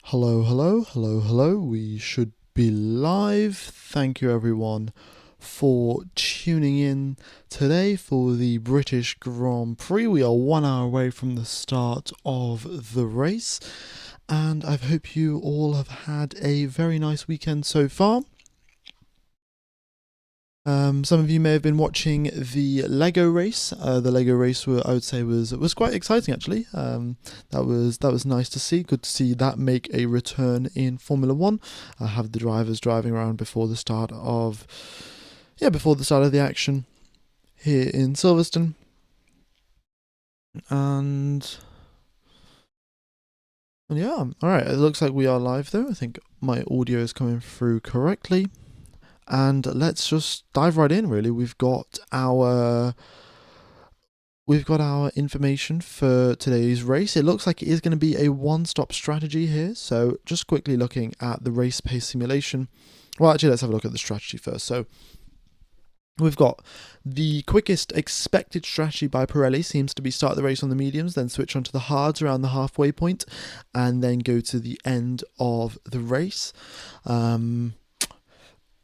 Hello, hello, hello, hello. We should be live. Thank you, everyone, for tuning in today for the British Grand Prix. We are 1 hour away from the start of the race, and I hope you all have had a very nice weekend so far. Some of you may have been watching the Lego race. The Lego race, I would say, was quite exciting actually. That was nice to see. Good to see that make a return in Formula One. Have the drivers driving around before the start of the action here in Silverstone. And yeah, all right. It looks like we are live though. I think my audio is coming through correctly. And let's just dive right in, really. We've got our information for today's race. It looks like it is going to be a one-stop strategy here. So just quickly looking at the race pace simulation. Well, actually, let's have a look at the strategy first. So we've got the quickest expected strategy by Pirelli seems to be start the race on the mediums, then switch onto the hards around the halfway point, and then go to the end of the race.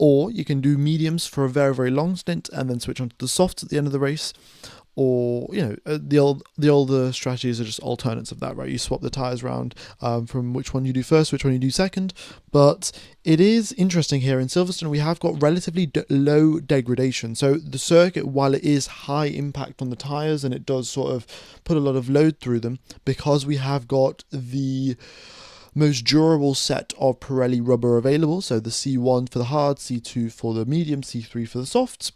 Or you can do mediums for a very, very long stint and then switch onto the softs at the end of the race. Or, the older strategies are just alternates of that, right? You swap the tyres around from which one you do first, which one you do second. But it is interesting here in Silverstone, we have got relatively low degradation. So the circuit, while it is high impact on the tyres and it does sort of put a lot of load through them, because we have got the most durable set of Pirelli rubber available, so the C1 for the hard, C2 for the medium, C3 for the softs.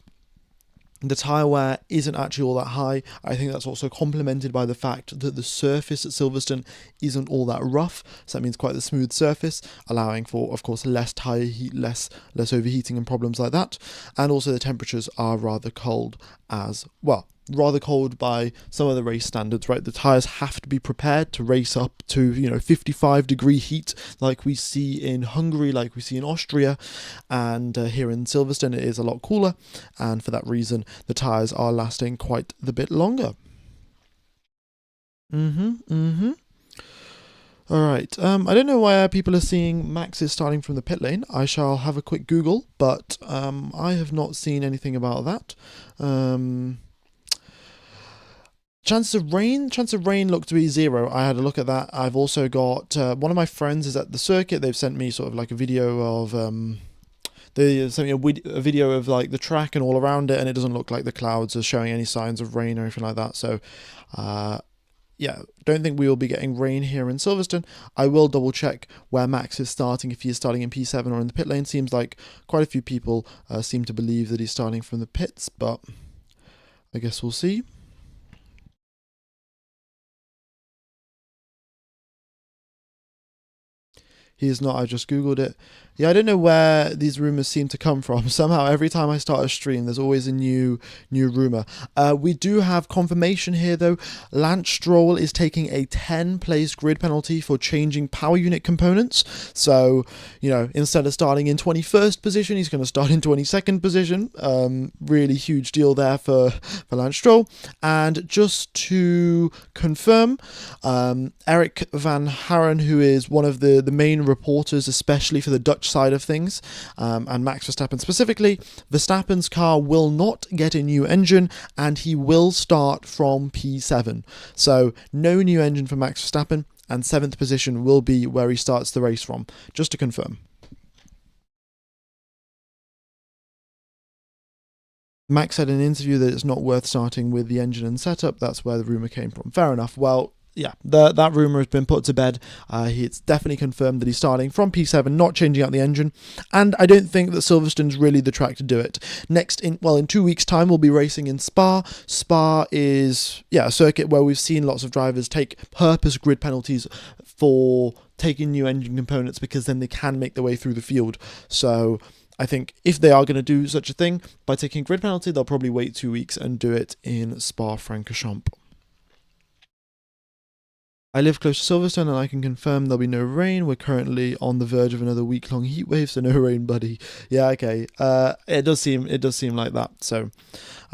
The tyre wear isn't actually all that high. I think that's also complemented by the fact that the surface at Silverstone isn't all that rough, so that means quite a smooth surface, allowing for, of course, less tyre heat, less overheating and problems like that. And also the temperatures are rather cold as well. Rather cold by some of the race standards, right? The tyres have to be prepared to race up to 55-degree heat like we see in Hungary, like we see in Austria, and here in Silverstone it is a lot cooler, and for that reason the tyres are lasting quite a bit longer. Alright, I don't know why people are seeing Max is starting from the pit lane. I shall have a quick Google, but I have not seen anything about that. Chance of rain looked to be 0. I had a look at that. I've also got one of my friends is at the circuit. They've sent me sort of like a video of they sent me a video of like the track and all around it, and it doesn't look like the clouds are showing any signs of rain or anything like that. So yeah, don't think we will be getting rain here in Silverstone. I will double check where Max is starting, if he is starting in P7 or in the pit lane. Seems like quite a few people seem to believe that he's starting from the pits, but I guess we'll see. He is not. I just Googled it. Yeah, I don't know where these rumors seem to come from. Somehow, every time I start a stream, there's always a new rumor. We do have confirmation here, though. Lance Stroll is taking a 10-place grid penalty for changing power unit components. So, instead of starting in 21st position, he's going to start in 22nd position. Really huge deal there for Lance Stroll. And just to confirm, Eric Van Haren, who is one of the main reporters, especially for the Dutch side of things, and Max Verstappen specifically, Verstappen's car will not get a new engine and he will start from P7. So no new engine for Max Verstappen, and 7th position will be where he starts the race from, just to confirm. Max said in an interview that it's not worth starting with the engine and setup. That's where the rumour came from. Fair enough. Well, yeah, that rumour has been put to bed. It's definitely confirmed that he's starting from P7, not changing out the engine. And I don't think that Silverstone's really the track to do it. In 2 weeks' time, we'll be racing in Spa. Spa is, a circuit where we've seen lots of drivers take purpose grid penalties for taking new engine components because then they can make their way through the field. So I think if they are going to do such a thing by taking grid penalty, they'll probably wait 2 weeks and do it in Spa-Francorchamps. I live close to Silverstone and I can confirm there'll be no rain. We're currently on the verge of another week-long heatwave, so no rain, buddy. Yeah, okay. It does seem like that. So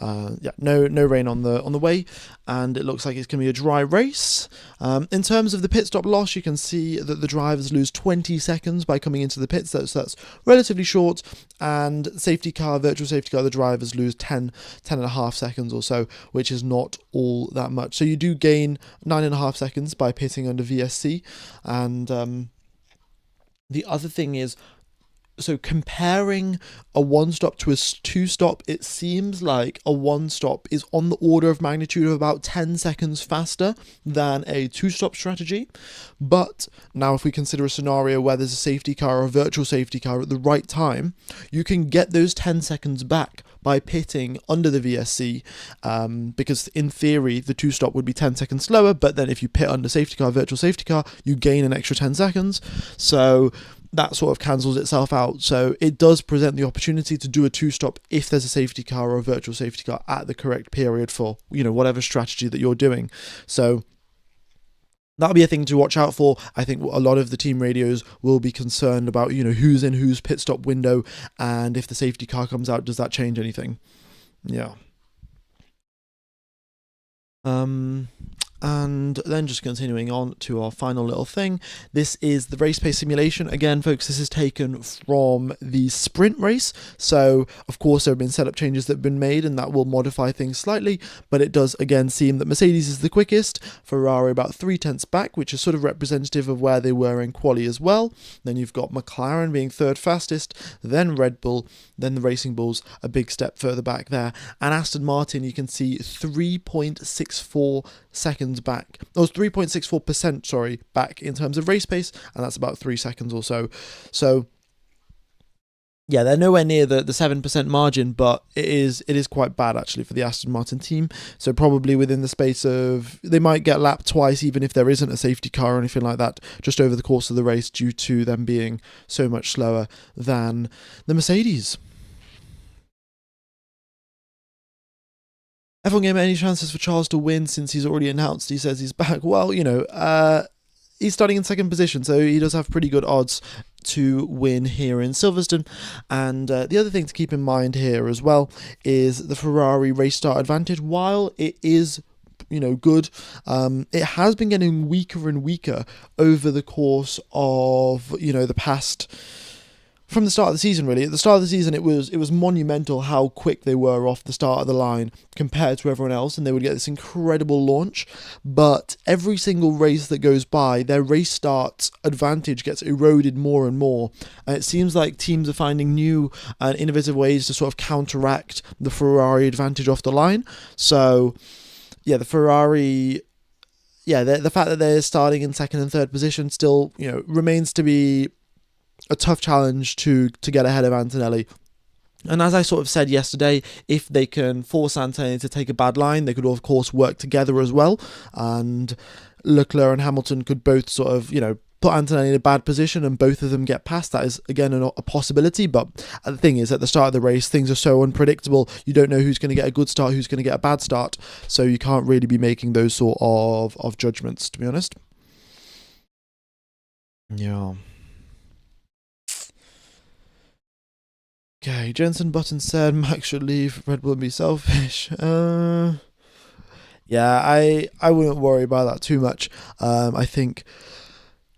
No rain on the way, and it looks like it's going to be a dry race. In terms of the pit stop loss, you can see that the drivers lose 20 seconds by coming into the pits. That's relatively short, and virtual safety car, the drivers lose 10 and a half seconds or so, which is not all that much. So you do gain 9.5 seconds by pitting under VSC, and the other thing is, so comparing a one-stop to a two-stop, it seems like a one-stop is on the order of magnitude of about 10 seconds faster than a two-stop strategy. But now if we consider a scenario where there's a safety car or a virtual safety car at the right time, you can get those 10 seconds back by pitting under the VSC, because in theory the two-stop would be 10 seconds slower, but then if you pit under safety car, virtual safety car, you gain an extra 10 seconds. So that sort of cancels itself out. So it does present the opportunity to do a two-stop if there's a safety car or a virtual safety car at the correct period for, whatever strategy that you're doing. So that'll be a thing to watch out for. I think a lot of the team radios will be concerned about, who's in whose pit stop window, and if the safety car comes out, does that change anything? Yeah. And then just continuing on to our final little thing, this is the race pace simulation. Again, folks, this is taken from the sprint race. So, of course, there have been setup changes that have been made, and that will modify things slightly. But it does, again, seem that Mercedes is the quickest, Ferrari about 3/10 back, which is sort of representative of where they were in quali as well. Then you've got McLaren being third fastest, then Red Bull, then the Racing Bulls a big step further back there. And Aston Martin, you can see 3.64 seconds back. It was 3.64%, back in terms of race pace, and that's about 3 seconds or so. So yeah, they're nowhere near the 7% margin, but it is quite bad actually for the Aston Martin team. So probably within the space of, they might get lapped twice even if there isn't a safety car or anything like that, just over the course of the race, due to them being so much slower than the Mercedes. Everyone gave any chances for Charles to win since he's already announced he says he's back. Well, he's starting in second position, so he does have pretty good odds to win here in Silverstone. And the other thing to keep in mind here as well is the Ferrari race start advantage. While it is good, it has been getting weaker and weaker over the course of the past, from the start of the season, really. At the start of the season, it was monumental how quick they were off the start of the line compared to everyone else, and they would get this incredible launch. But every single race that goes by, their race start advantage gets eroded more and more. And it seems like teams are finding new and innovative ways to sort of counteract the Ferrari advantage off the line. So, yeah, the Ferrari... Yeah, the fact that they're starting in second and third position still, remains to be a tough challenge to get ahead of Antonelli. And as I sort of said yesterday, if they can force Antonelli to take a bad line, they could of course work together as well, and Leclerc and Hamilton could both sort of put Antonelli in a bad position and both of them get past. That is again a possibility, but the thing is, at the start of the race things are so unpredictable, you don't know who's going to get a good start, who's going to get a bad start, so you can't really be making those sort of judgments, to be honest. Yeah. Okay, Jensen Button said Max should leave Red Bull and be selfish. Yeah, I wouldn't worry about that too much. I think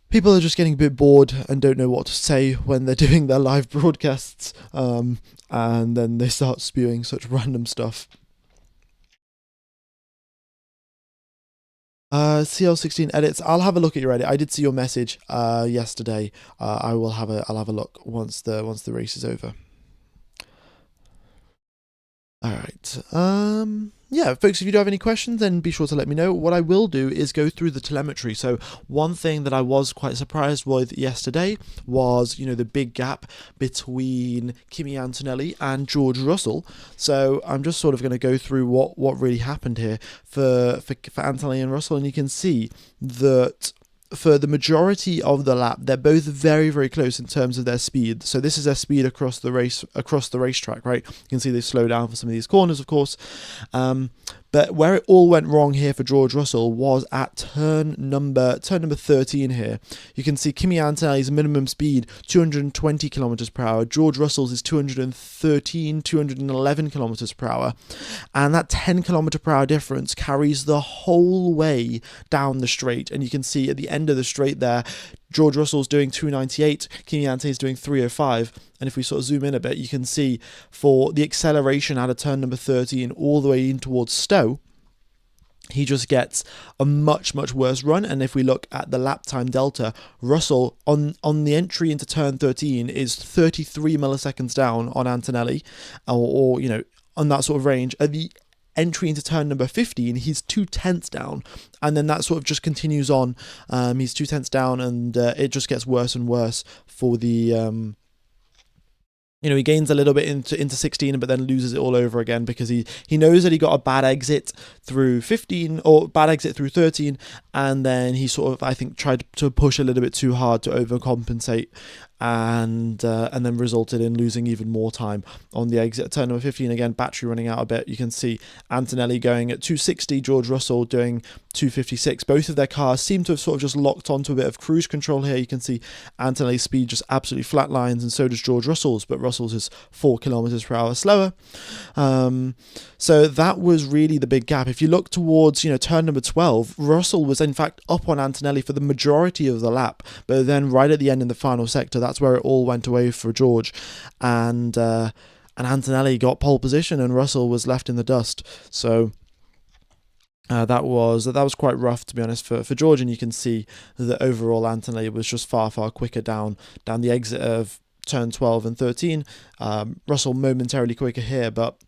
people are just getting a bit bored and don't know what to say when they're doing their live broadcasts, and then they start spewing such random stuff. CL16 edits. I'll have a look at your edit. I did see your message yesterday. I'll have a look once the race is over. All right. Yeah, folks, if you do have any questions, then be sure to let me know. What I will do is go through the telemetry. So one thing that I was quite surprised with yesterday was, the big gap between Kimi Antonelli and George Russell. So I'm just sort of going to go through what really happened here for Antonelli and Russell, and you can see that for the majority of the lap, they're both very, very close in terms of their speed. So this is their speed across the racetrack, right? You can see they slow down for some of these corners, of course. But where it all went wrong here for George Russell was at turn number 13 here. You can see Kimi Antonelli's minimum speed 220 kilometers per hour. George Russell's is 211 kilometers per hour, and that 10 kilometer per hour difference carries the whole way down the straight. And you can see at the end of the straight there, George Russell's doing 298, Kimi Antonelli's doing 305. And if we sort of zoom in a bit, you can see for the acceleration out of turn number 13 all the way in towards Stowe, he just gets a much, much worse run. And if we look at the lap time delta, Russell on the entry into turn 13 is 33 milliseconds down on Antonelli, or on that sort of range. At the entry into turn number 15, he's 2/10 down, and then that sort of just continues on. He's 2/10 down, and it just gets worse and worse for the he gains a little bit into 16, but then loses it all over again because he knows that he got a bad exit through 15 or bad exit through 13, and then he sort of, I think, tried to push a little bit too hard to overcompensate, and then resulted in losing even more time on the exit at turn number 15. Again, battery running out a bit. You can see Antonelli going at 260, George Russell doing 256. Both of their cars seem to have sort of just locked onto a bit of cruise control here. You can see Antonelli's speed just absolutely flatlines, and so does George Russell's, but Russell's is 4 kilometers per hour slower. So that was really the big gap. If you look towards turn number 12, Russell was in fact up on Antonelli for the majority of the lap, but then right at the end in the final sector, that's where it all went away for George, and Antonelli got pole position and Russell was left in the dust. So that was quite rough, to be honest, for George. And you can see that overall Antonelli was just far quicker down the exit of turn 12 and 13. Russell momentarily quicker here, but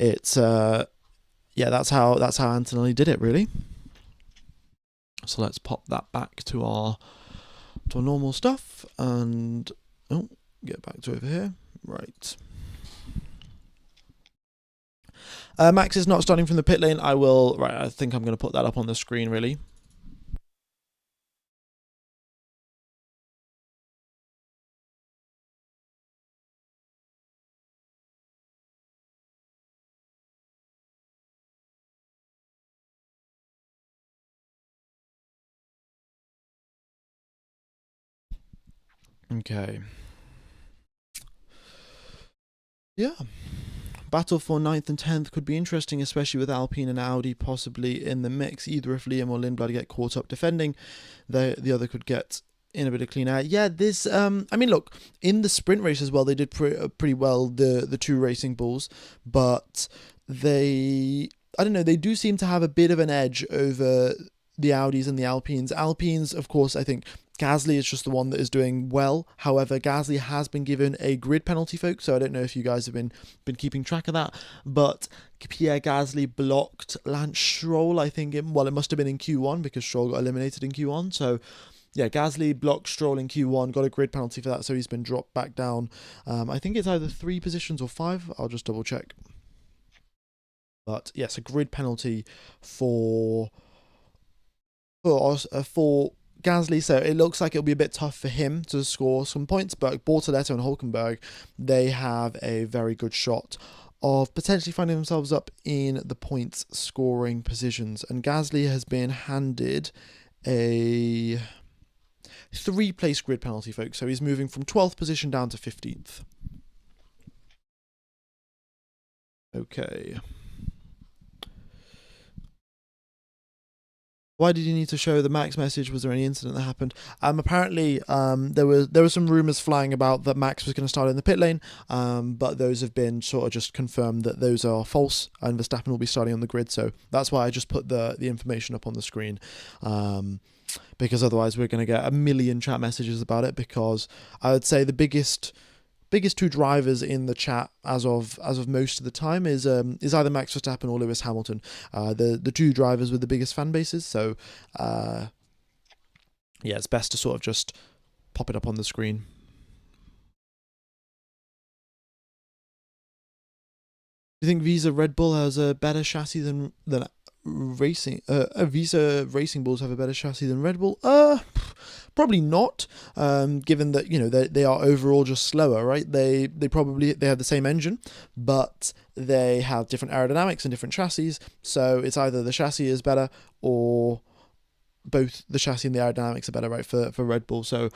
it's that's how Antonelli did it, really. So let's pop that back to our normal stuff and get back to over here. Right. Max is not starting from the pit lane. I think I'm going to put that up on the screen, really. Okay. Yeah. Battle for 9th and 10th could be interesting, especially with Alpine and Audi possibly in the mix. Either if Liam or Lindblad get caught up defending, the other could get in a bit of clean air. Yeah, this. Look, in the sprint race as well, they did pretty well, the two Racing Bulls, but they do seem to have a bit of an edge over the Audis and the Alpines. Alpines, of course, I think Gasly is just the one that is doing well. However, Gasly has been given a grid penalty, folks, so I don't know if you guys have been keeping track of that, but Pierre Gasly blocked Lance Stroll, I think, it must have been in Q1 because Stroll got eliminated in Q1, so yeah, Gasly blocked Stroll in Q1, got a grid penalty for that, so he's been dropped back down. I think it's either 3 positions or 5, I'll just double check. But yes, a grid penalty for Gasly, so it looks like it'll be a bit tough for him to score some points, but Bortoletto and Hulkenberg, they have a very good shot of potentially finding themselves up in the points scoring positions, and Gasly has been handed a 3-place grid penalty, folks, so he's moving from 12th position down to 15th. Okay. Why did you need to show the Max message? Was there any incident that happened? Apparently, there were some rumours flying about that Max was going to start in the pit lane, but those have been sort of just confirmed that those are false, and Verstappen will be starting on the grid. So that's why I just put the information up on the screen, because otherwise we're going to get a million chat messages about it. Because I would say the biggest 2 drivers in the chat as of most of the time is either Max Verstappen or Lewis Hamilton, the 2 drivers with the biggest fan bases. So it's best to sort of just pop it up on the screen. Do you think Visa Red Bull has a better chassis than Racing? Visa Racing Bulls have a better chassis than Red Bull? Probably not, given that they are overall just slower, right? They have the same engine, but they have different aerodynamics and different chassis. So it's either the chassis is better or both the chassis and the aerodynamics are better, right, for Red Bull. So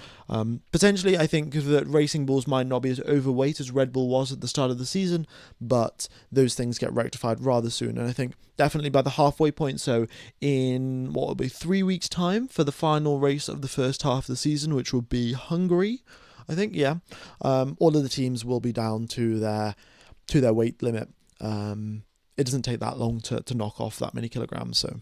potentially I think that Racing Bulls might not be as overweight as Red Bull was at the start of the season, but those things get rectified rather soon. And I think definitely by the halfway point, so in what will be 3 weeks' time for the final race of the first half of the season, which will be Hungary, I think, yeah, all of the teams will be down to their weight limit. It doesn't take that long to knock off that many kilograms, so...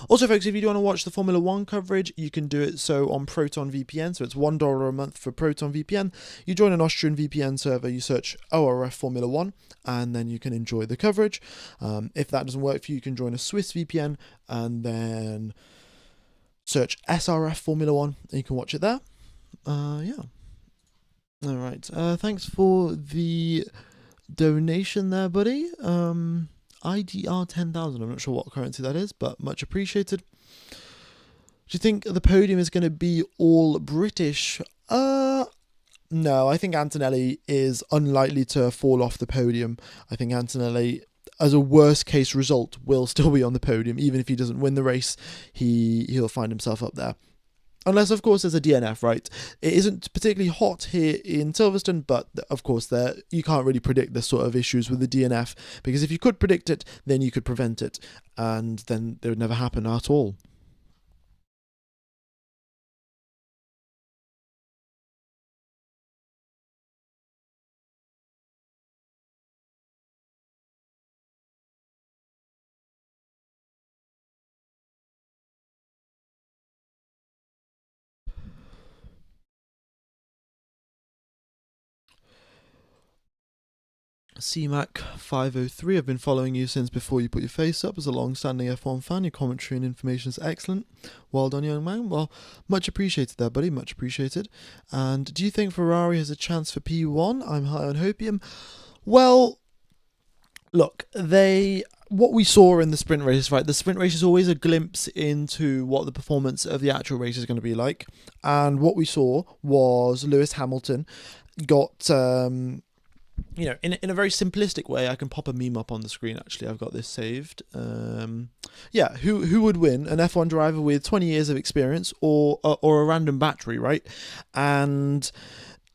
Also, folks, if you do want to watch the Formula 1 coverage, you can do it so on Proton VPN. So it's $1 a month for Proton VPN. You join an Austrian VPN server, you search ORF Formula 1, and then you can enjoy the coverage. If that doesn't work for you, you can join a Swiss VPN and then search SRF Formula 1, and you can watch it there. Yeah. All right. Thanks for the donation there, buddy. IDR 10,000. I'm not sure what currency that is, but much appreciated. Do you think the podium is going to be all British? No, I think Antonelli is unlikely to fall off the podium. I think Antonelli, as a worst case result, will still be on the podium. Even if he doesn't win the race, he'll find himself up there. Unless, of course, there's a DNF, right? It isn't particularly hot here in Silverstone, but, of course, you can't really predict this sort of issues with the DNF, because if you could predict it, then you could prevent it, and then it would never happen at all. CMAC503, I've been following you since before you put your face up as a long-standing F1 fan. Your commentary and information is excellent. Well done, young man. Well, much appreciated there, buddy. Much appreciated. And do you think Ferrari has a chance for P1? I'm high on hopium. Well, look, what we saw in the sprint race, right? The sprint race is always a glimpse into what the performance of the actual race is going to be like. And what we saw was Lewis Hamilton got... in a very simplistic way, I can pop a meme up on the screen. Actually, I've got this saved. Who would win, an F1 driver with 20 years of experience or a random battery, right? And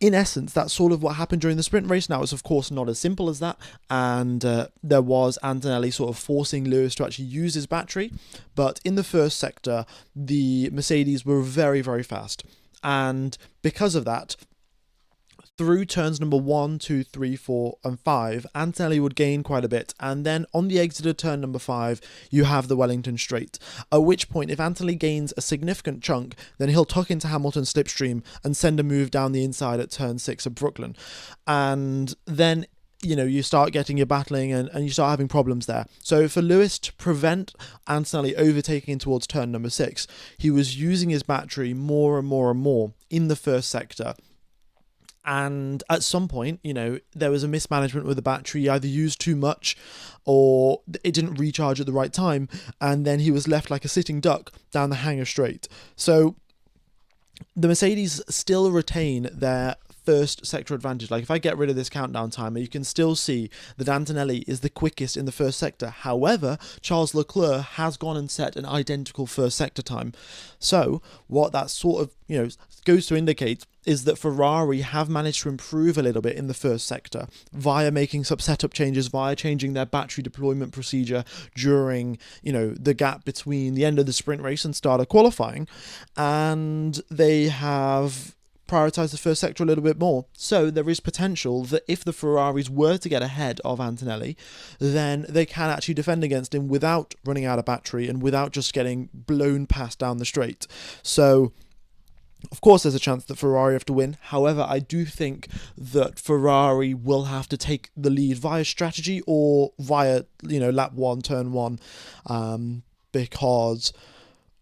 in essence, that's sort of what happened during the sprint race. Now, it's of course not as simple as that, and there was Antonelli sort of forcing Lewis to actually use his battery. But in the first sector, the Mercedes were very, very fast, and because of that, through turns number 1, 2, 3, 4, and 5, Antonelli would gain quite a bit. And then on the exit of turn number 5, you have the Wellington Straight. At which point, if Antonelli gains a significant chunk, then he'll tuck into Hamilton's slipstream and send a move down the inside at turn 6 of Brooklyn. And then you start getting your battling and you start having problems there. So for Lewis to prevent Antonelli overtaking towards turn number 6, he was using his battery more and more and more in the first sector. And at some point, there was a mismanagement with the battery. He either used too much or it didn't recharge at the right time. And then he was left like a sitting duck down the hangar straight. So the Mercedes still retain their first sector advantage. Like if I get rid of this countdown timer, you can still see that Antonelli is the quickest in the first sector. However, Charles Leclerc has gone and set an identical first sector time. So what that sort of, goes to indicate is that Ferrari have managed to improve a little bit in the first sector via making some setup changes, via changing their battery deployment procedure during, the gap between the end of the sprint race and start of qualifying. And they have prioritise the first sector a little bit more. So there is potential that if the Ferraris were to get ahead of Antonelli, then they can actually defend against him without running out of battery and without just getting blown past down the straight. So of course, there's a chance that Ferrari have to win. However, I do think that Ferrari will have to take the lead via strategy or via, lap 1, turn 1, because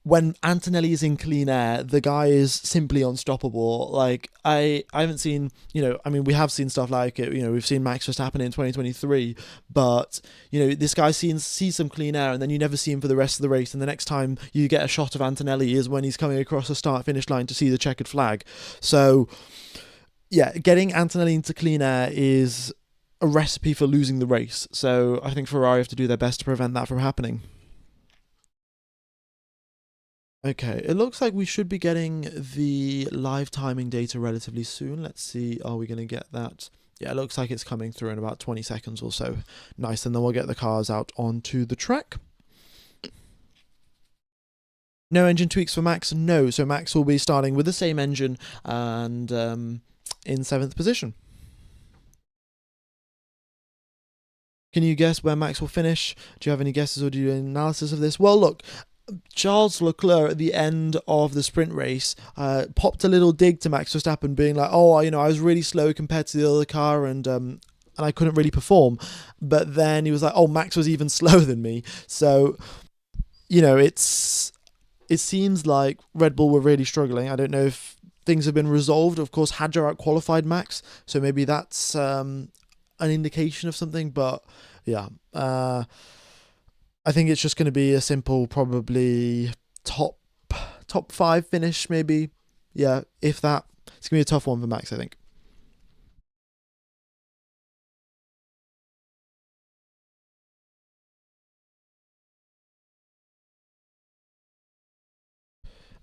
when Antonelli is in clean air, the guy is simply unstoppable. Like, I haven't seen, we have seen stuff like it, we've seen Max Verstappen in 2023, but, this guy sees some clean air and then you never see him for the rest of the race, and the next time you get a shot of Antonelli is when he's coming across the start-finish line to see the checkered flag. So yeah, getting Antonelli into clean air is a recipe for losing the race. So I think Ferrari have to do their best to prevent that from happening. Okay, it looks like we should be getting the live timing data relatively soon. Let's see, are we going to get that? Yeah, it looks like it's coming through in about 20 seconds or so. Nice, and then we'll get the cars out onto the track. No engine tweaks for Max? No, so Max will be starting with the same engine and in 7th position. Can you guess where Max will finish? Do you have any guesses or do you do an analysis of this? Well, look, Charles Leclerc at the end of the sprint race popped a little dig to Max Verstappen, being like, "Oh, I was really slow compared to the other car, and I couldn't really perform." But then he was like, "Oh, Max was even slower than me." So it seems like Red Bull were really struggling. I don't know if things have been resolved. Of course, Hadjar out qualified Max, so maybe that's an indication of something. But yeah. I think it's just going to be a simple, probably top 5 finish, maybe. Yeah, if that. It's going to be a tough one for Max, I think.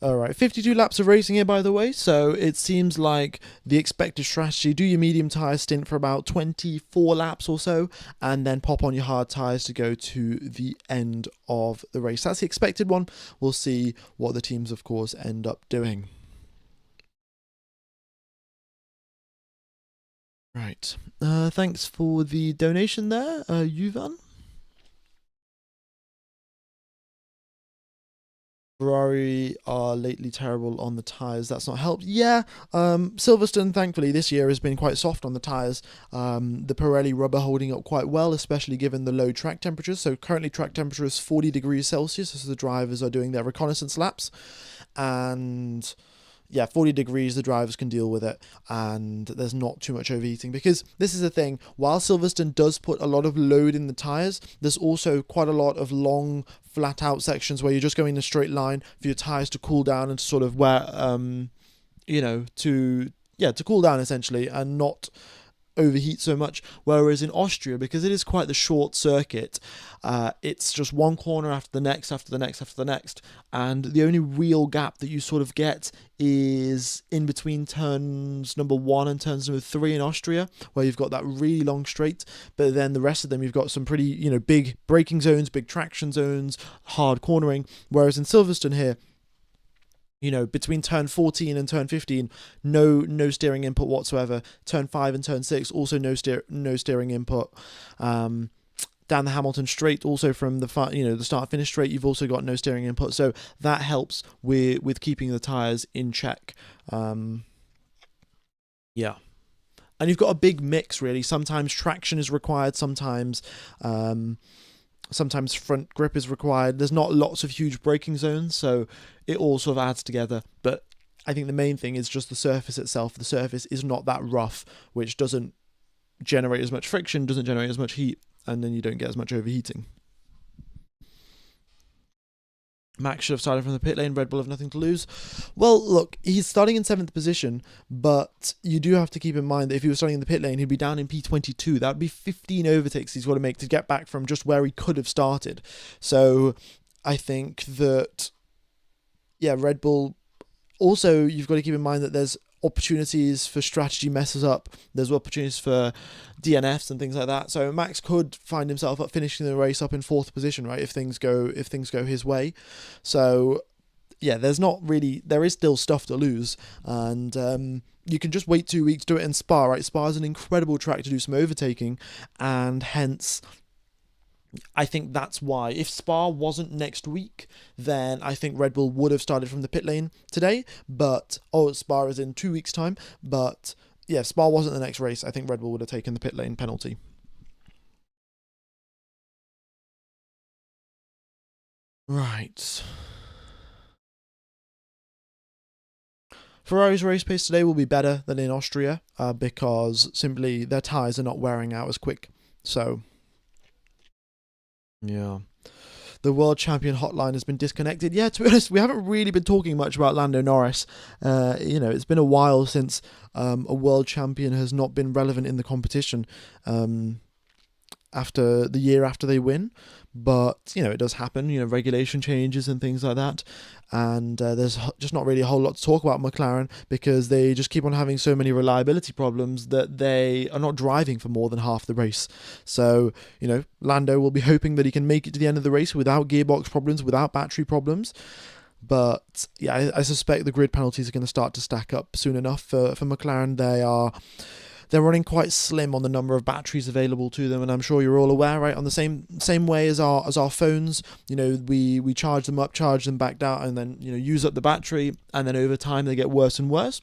All right, 52 laps of racing here, by the way. So it seems like the expected strategy: do your medium tyre stint for about 24 laps or so, and then pop on your hard tyres to go to the end of the race. That's the expected one. We'll see what the teams, of course, end up doing. Right. Thanks for the donation there, Yuvan. Ferrari are lately terrible on the tyres. That's not helped. Yeah, Silverstone, thankfully, this year has been quite soft on the tyres. The Pirelli rubber holding up quite well, especially given the low track temperatures. So currently track temperature is 40 degrees Celsius as the drivers are doing their reconnaissance laps. And yeah, 40 degrees, the drivers can deal with it, and there's not too much overheating. Because this is the thing, while Silverstone does put a lot of load in the tyres, there's also quite a lot of long, flat out sections where you're just going in a straight line for your tyres to cool down and to sort of wear, to cool down essentially and not overheat so much. Whereas in Austria, because it is quite the short circuit, it's just one corner after the next, after the next, after the next, and the only real gap that you sort of get is in between turns number 1 and turns number 3 in Austria, where you've got that really long straight, but then the rest of them you've got some pretty big braking zones, big traction zones, hard cornering. Whereas in Silverstone here, between turn 14 and turn 15, no steering input whatsoever. Turn 5 and turn 6, also no steering input. Down the Hamilton straight, also from the start finish straight, you've also got no steering input. So that helps with keeping the tires in check. Yeah. And you've got a big mix, really. Sometimes traction is required, sometimes front grip is required. There's not lots of huge braking zones, so it all sort of adds together. But I think the main thing is just the surface itself. The surface is not that rough, which doesn't generate as much friction, doesn't generate as much heat, and then you don't get as much overheating. Max should have started from the pit lane. Red Bull have nothing to lose. Well, look, he's starting in 7th position, but you do have to keep in mind that if he was starting in the pit lane, he'd be down in P22. That would be 15 overtakes he's got to make to get back from just where he could have started. So I think that, yeah, Red Bull. Also, you've got to keep in mind that there's opportunities for strategy messes up. There's opportunities for DNFs and things like that. So Max could find himself up finishing the race up in 4th position, right? If things go his way. So yeah, there is still stuff to lose, and you can just wait 2 weeks to do it in Spa, right? Spa is an incredible track to do some overtaking, and hence I think that's why. If Spa wasn't next week, then I think Red Bull would have started from the pit lane today. But Spa is in 2 weeks' time. But yeah, if Spa wasn't the next race, I think Red Bull would have taken the pit lane penalty. Right. Ferrari's race pace today will be better than in Austria because simply their tyres are not wearing out as quick. So, yeah. the world champion hotline has been disconnected. Yeah, to be honest, we haven't really been talking much about Lando Norris. It's been a while since a world champion has not been relevant in the competition. After the year after they win, but it does happen. Regulation changes and things like that, and there's just not really a whole lot to talk about McLaren because they just keep on having so many reliability problems that they are not driving for more than half the race. So Lando will be hoping that he can make it to the end of the race without gearbox problems, without battery problems. But yeah, I suspect the grid penalties are going to start to stack up soon enough for McLaren. They're running quite slim on the number of batteries available to them, and I'm sure you're all aware, right? On the same way as our phones, we charge them up, charge them back down, and then use up the battery, and then over time they get worse and worse.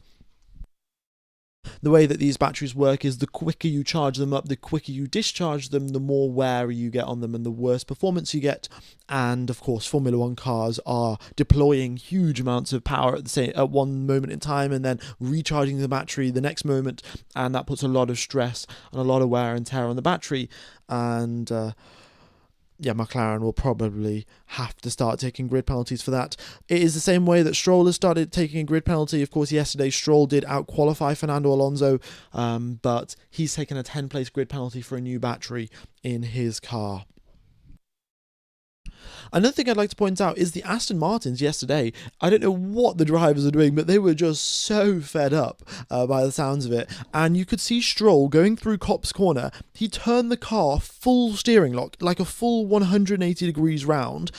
The way that these batteries work is the quicker you charge them up, the quicker you discharge them, the more wear you get on them and the worse performance you get. And of course, Formula One cars are deploying huge amounts of power at one moment in time and then recharging the battery the next moment, and that puts a lot of stress and a lot of wear and tear on the battery. And McLaren will probably have to start taking grid penalties for that. It is the same way that Stroll has started taking a grid penalty. Of course, yesterday Stroll did out-qualify Fernando Alonso, but he's taken a 10-place grid penalty for a new battery in his car. Another thing I'd like to point out is the Aston Martins yesterday. I don't know what the drivers are doing, but they were just so fed up by the sounds of it. And you could see Stroll going through Copse Corner. He turned the car full steering lock, like a full 180 degrees round.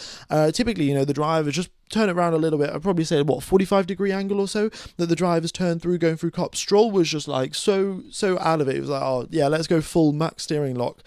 Typically, the drivers just turn it around a little bit. I'd probably say 45-degree angle or so that the drivers turned through going through Copse. Stroll was just like so out of it. He was like, oh yeah, let's go full max steering lock.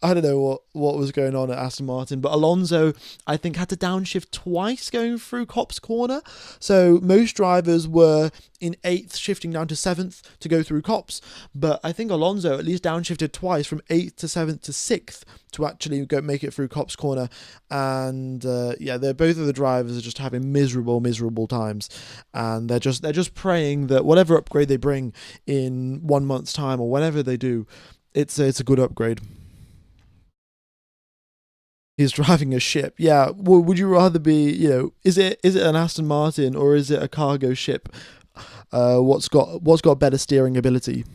I don't know what was going on at Aston Martin, but Alonso, I think, had to downshift twice going through Copse Corner. So most drivers were in 8th, shifting down to 7th to go through Copse, but I think Alonso at least downshifted twice from 8th to 7th to 6th to actually go make it through Copse Corner. And both of the drivers are just having miserable times, and they're just praying that whatever upgrade they bring in 1 month's time or whenever they do, it's a good upgrade. He's driving a ship. Yeah, well, would you rather be, is it an Aston Martin or is it a cargo ship? What's got better steering ability?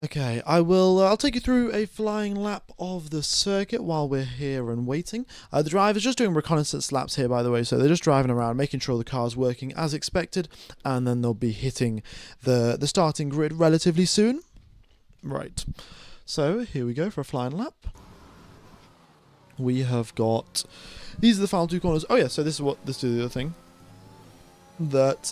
Okay, I'll take you through a flying lap of the circuit while we're here and waiting. The driver's just doing reconnaissance laps here, by the way, so they're just driving around, making sure the car's working as expected, and then they'll be hitting the starting grid relatively soon. Right, so here we go for a flying lap. We have got... These are the final two corners. Oh yeah, so this is the other thing. That...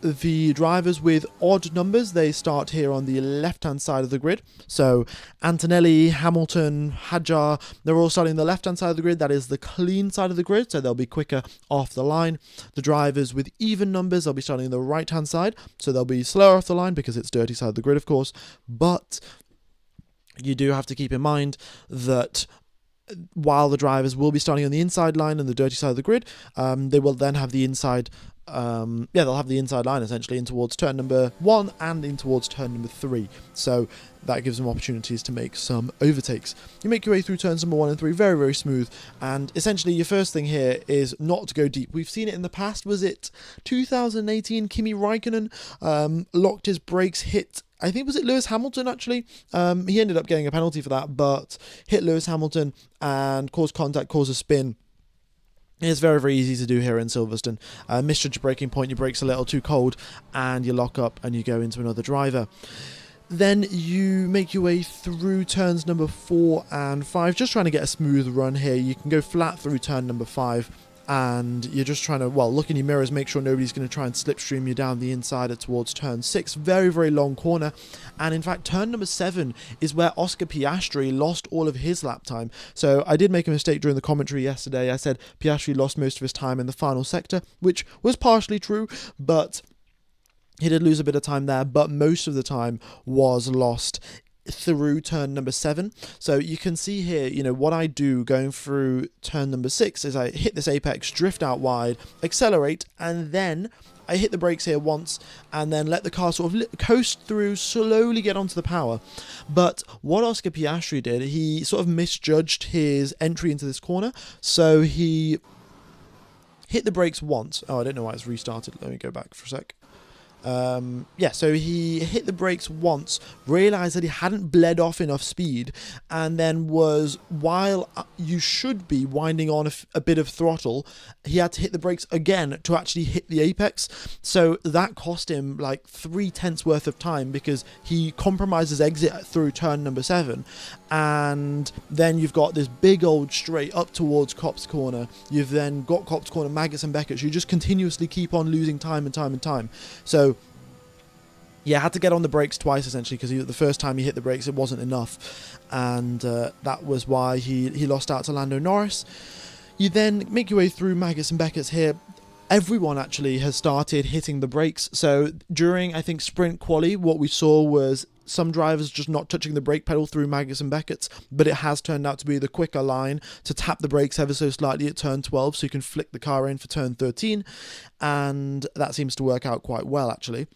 The drivers with odd numbers, they start here on the left-hand side of the grid. So Antonelli, Hamilton, Hadjar, they're all starting the left-hand side of the grid. That is the clean side of the grid, so they'll be quicker off the line. The drivers with even numbers, they'll be starting on the right-hand side, so they'll be slower off the line because it's dirty side of the grid, of course. But you do have to keep in mind that while the drivers will be starting on the inside line and the dirty side of the grid, they will then have the inside... they'll have the inside line essentially in towards turn number 1 and in towards turn number 3. So that gives them opportunities to make some overtakes. You make your way through turns number 1 and 3 very, very smooth. And essentially your first thing here is not to go deep. We've seen it in the past. Was it 2018? Kimi Raikkonen locked his brakes, hit... I think, was it Lewis Hamilton, actually? He ended up getting a penalty for that, but hit Lewis Hamilton and caused contact, caused a spin. It's very, very easy to do here in Silverstone. Misjudge your braking point, your brake's a little too cold, and you lock up and you go into another driver. Then you make your way through turns number 4 and 5, just trying to get a smooth run here. You can go flat through turn number 5, and you're just trying to, look in your mirrors, make sure nobody's going to try and slipstream you down the inside towards turn 6. Very, very long corner. And in fact, turn number 7 is where Oscar Piastri lost all of his lap time. So I did make a mistake during the commentary yesterday. I said Piastri lost most of his time in the final sector, which was partially true, but he did lose a bit of time there, but most of the time was lost through turn number 7. So you can see here, what I do going through turn number 6 is I hit this apex, drift out wide, accelerate, and then I hit the brakes here once and then let the car sort of coast through, slowly get onto the power. But what Oscar Piastri did, he sort of misjudged his entry into this corner, so he hit the brakes once. Oh, I don't know why it's restarted. Let me go back for a sec. So he hit the brakes once, realized that he hadn't bled off enough speed, and then while you should be winding on a bit of throttle, he had to hit the brakes again to actually hit the apex. So that cost him like 3/10 worth of time, because he compromised his exit through turn number 7, and then you've got this big old straight up towards Copse Corner. You've then got Copse Corner, Maggots and Beckett's. You just continuously keep on losing time and time and time. So yeah, had to get on the brakes twice, essentially, because the first time he hit the brakes, it wasn't enough. And that was why he lost out to Lando Norris. You then make your way through Maggots and Beckett's here. Everyone actually has started hitting the brakes. So during, I think, sprint quali, what we saw was some drivers just not touching the brake pedal through Maggots and Beckett's, but it has turned out to be the quicker line to tap the brakes ever so slightly at turn 12, so you can flick the car in for turn 13, and that seems to work out quite well, actually.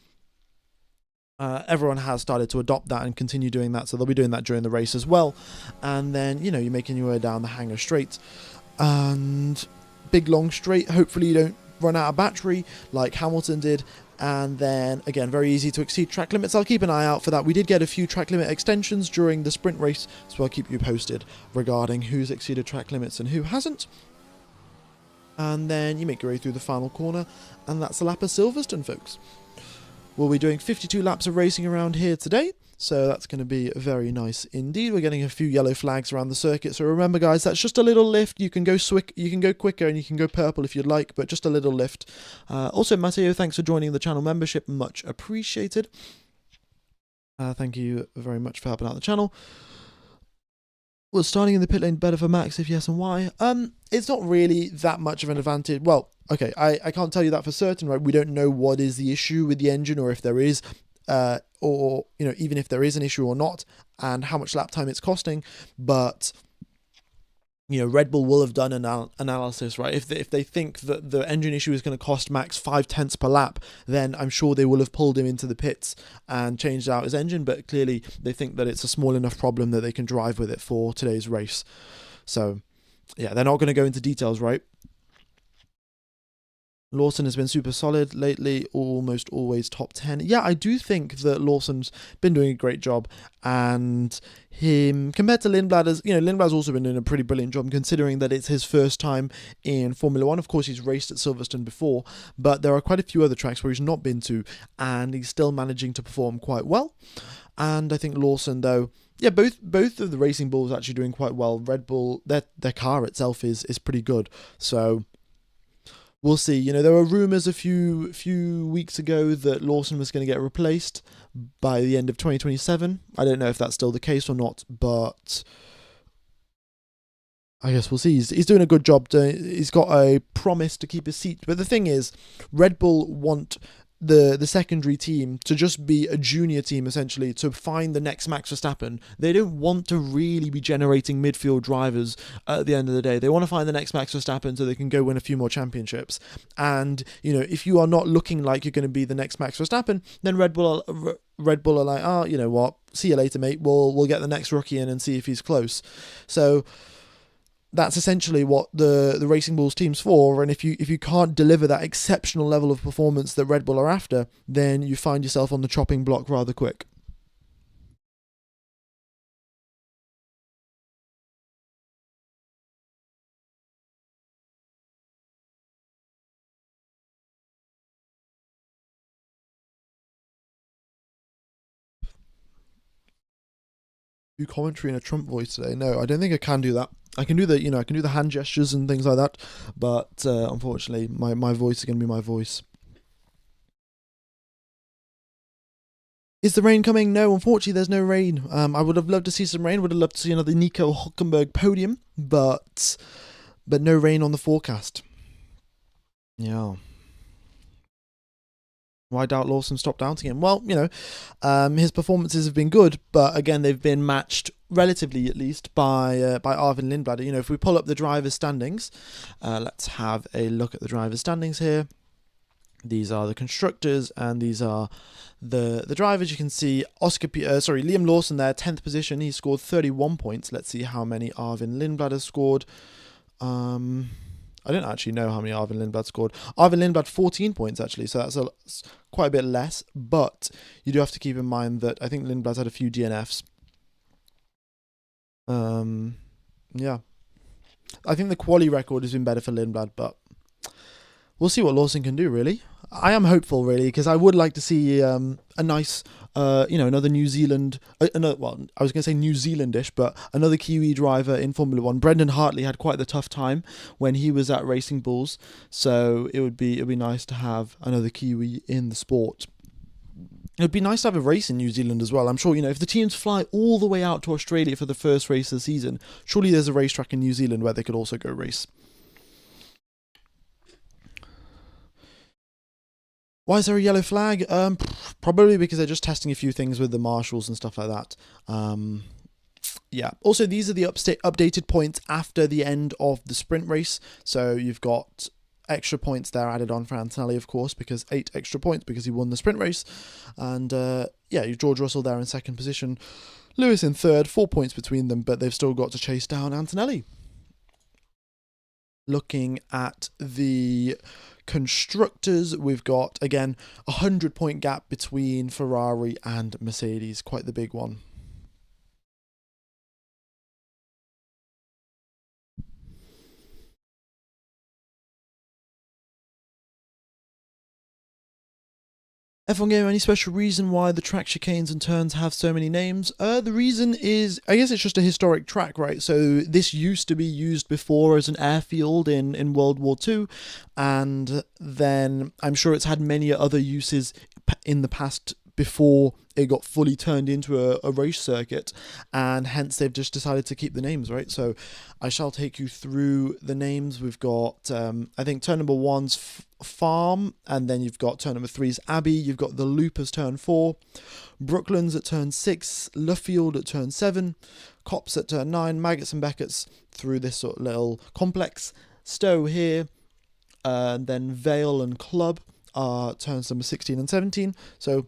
Everyone has started to adopt that and continue doing that, so they'll be doing that during the race as well. And then, you're making your way down the Hangar Straight, and big long straight. Hopefully you don't run out of battery like Hamilton did. And then, again, very easy to exceed track limits. I'll keep an eye out for that. We did get a few track limit extensions during the sprint race, so I'll keep you posted regarding who's exceeded track limits and who hasn't. And then you make your way through the final corner, and that's a lap of Silverstone, folks. We'll be doing 52 laps of racing around here today, so that's going to be very nice indeed. We're getting a few yellow flags around the circuit, so remember, guys, that's just a little lift. You can go quicker and you can go purple if you'd like, but just a little lift. Also, Matteo, thanks for joining the channel membership, much appreciated. Thank you very much for helping out the channel. Was starting in the pit lane better for Max? If yes, and why? It's not really that much of an advantage. Well, okay, I can't tell you that for certain, right? We don't know what is the issue with the engine, or if there is, or even if there is an issue or not, and how much lap time it's costing. But Red Bull will have done an analysis, right? If they think that the engine issue is going to cost Max 0.5 per lap, then I'm sure they will have pulled him into the pits and changed out his engine. But clearly, they think that it's a small enough problem that they can drive with it for today's race. So, yeah, they're not going to go into details, right? Lawson has been super solid lately, almost always top 10. Yeah, I do think that Lawson's been doing a great job, and him, compared to Lindblad, Lindblad's also been doing a pretty brilliant job, considering that it's his first time in Formula 1. Of course, he's raced at Silverstone before, but there are quite a few other tracks where he's not been to, and he's still managing to perform quite well. And I think Lawson, though, yeah, both of the Racing Bulls are actually doing quite well. Red Bull, their car itself is pretty good, so we'll see. There were rumours a few weeks ago that Lawson was going to get replaced by the end of 2027. I don't know if that's still the case or not, but I guess we'll see. He's doing a good job. He's got a promise to keep his seat. But the thing is, Red Bull want the secondary team to just be a junior team, essentially, to find the next Max Verstappen. They don't want to really be generating midfield drivers at the end of the day. They want to find the next Max Verstappen so they can go win a few more championships. And, if you are not looking like you're going to be the next Max Verstappen, then Red Bull are like, oh, you know what, see you later, mate. We'll get the next rookie in and see if he's close. So that's essentially what the Racing Bulls team's for, and if you can't deliver that exceptional level of performance that Red Bull are after, then you find yourself on the chopping block rather quick. Do commentary in a Trump voice today? No, I don't think I can do that. I can do the hand gestures and things like that, but unfortunately, my voice is going to be my voice. Is the rain coming? No, unfortunately, there's no rain. I would have loved to see some rain. Would have loved to see another Nico Hülkenberg podium, but no rain on the forecast. Yeah. Why doubt Lawson? Stop doubting him. Well, his performances have been good, but again, they've been matched relatively, at least, by Arvin Lindblad. If we pull up the drivers' standings, let's have a look at the drivers' standings here. These are the constructors, and these are the drivers. You can see Liam Lawson there, 10th position. He scored 31 points. Let's see how many Arvin Lindblad has scored. I don't actually know how many Arvin Lindblad scored. Arvin Lindblad 14 points actually, so that's quite a bit less. But you do have to keep in mind that I think Lindblad's had a few DNFs. Yeah, I think the quali record has been better for Lindblad, but we'll see what Lawson can do. Really, I am hopeful, really, because I would like to see a nice, another New Zealand, I was going to say New Zealandish, but another Kiwi driver in Formula One. Brendan Hartley had quite the tough time when he was at Racing Bulls, so it would be nice to have another Kiwi in the sport. It would be nice to have a race in New Zealand as well. I'm sure, if the teams fly all the way out to Australia for the first race of the season, surely there's a racetrack in New Zealand where they could also go race. Why is there a yellow flag? Probably because they're just testing a few things with the marshals and stuff like that. Yeah. Also, these are the updated points after the end of the sprint race. So you've got extra points there added on for Antonelli, of course, because 8 extra points because he won the sprint race. And George Russell there in second position. Lewis in third, 4 points between them, but they've still got to chase down Antonelli. Looking at the constructors, we've got, again, 100-point gap between Ferrari and Mercedes. Quite the big one. F1 Gamer, any special reason why the track chicanes and turns have so many names? The reason is, I guess it's just a historic track, right? So this used to be used before as an airfield in World War II, and then I'm sure it's had many other uses in the past before it got fully turned into a race circuit, and hence they've just decided to keep the names, right? So I shall take you through the names. We've got, I think turn number 1's Farm, and then you've got turn number 3's Abbey, you've got the Loop as turn 4, Brooklands at turn 6, Luffield at turn 7, Copse at turn 9, Maggots and Beckett's through this sort of little complex, Stowe here, and then Vale and Club are turns number 16 and 17, so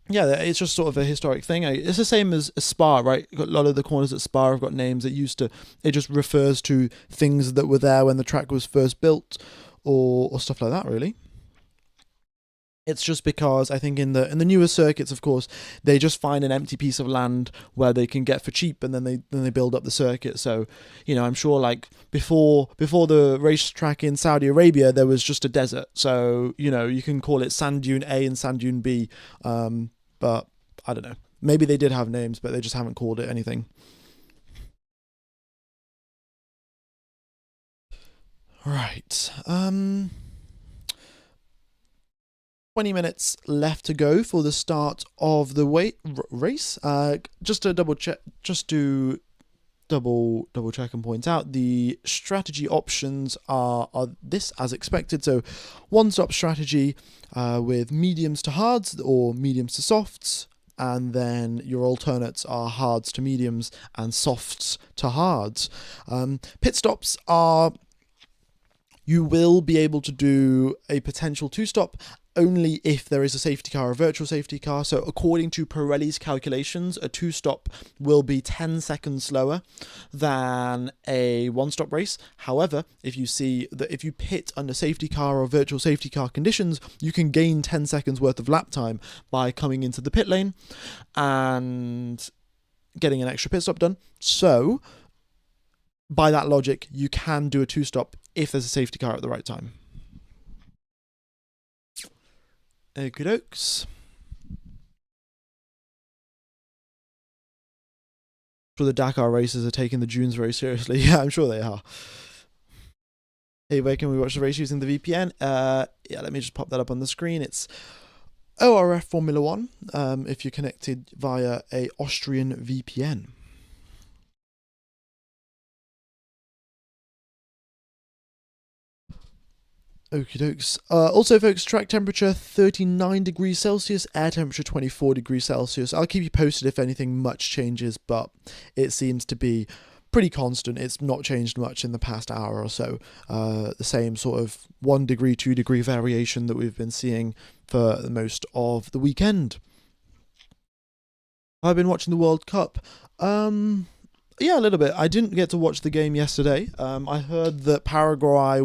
yeah, it's just sort of a historic thing. It's the same as Spa, right? A lot of the corners at Spa have got names that it just refers to things that were there when the track was first built, or stuff like that, really. It's just because I think in the newer circuits, of course, they just find an empty piece of land where they can get for cheap, and then they build up the circuit. So, I'm sure like before the racetrack in Saudi Arabia, there was just a desert. So you can call it Sand Dune A and Sand Dune B, but I don't know. Maybe they did have names, but they just haven't called it anything. Right. 20 minutes left to go for the start of the race. Just to double check and point out, the strategy options are this as expected. So one-stop strategy with mediums to hards or mediums to softs, and then your alternates are hards to mediums and softs to hards. Pit stops are, you will be able to do a potential two-stop only if there is a safety car or a virtual safety car. So according to Pirelli's calculations, a two-stop will be 10 seconds slower than a one-stop race. However, if you see that if you pit under safety car or virtual safety car conditions, you can gain 10 seconds worth of lap time by coming into the pit lane and getting an extra pit stop done. So by that logic, you can do a two-stop if there's a safety car at the right time. Okie dokes. For the Dakar racers are taking the dunes very seriously. Yeah, I'm sure they are. Hey, where can we watch the race using the VPN? Yeah, let me just pop that up on the screen. It's ORF Formula One if you're connected via a Austrian VPN. Okie dokes. Also, folks, track temperature 39 degrees Celsius, air temperature 24 degrees Celsius. I'll keep you posted if anything much changes, but it seems to be pretty constant. It's not changed much in the past hour or so. The same sort of 1 degree, 2 degree variation that we've been seeing for most of the weekend. I've been watching the World Cup. Yeah, a little bit. I didn't get to watch the game yesterday. I heard that Paraguay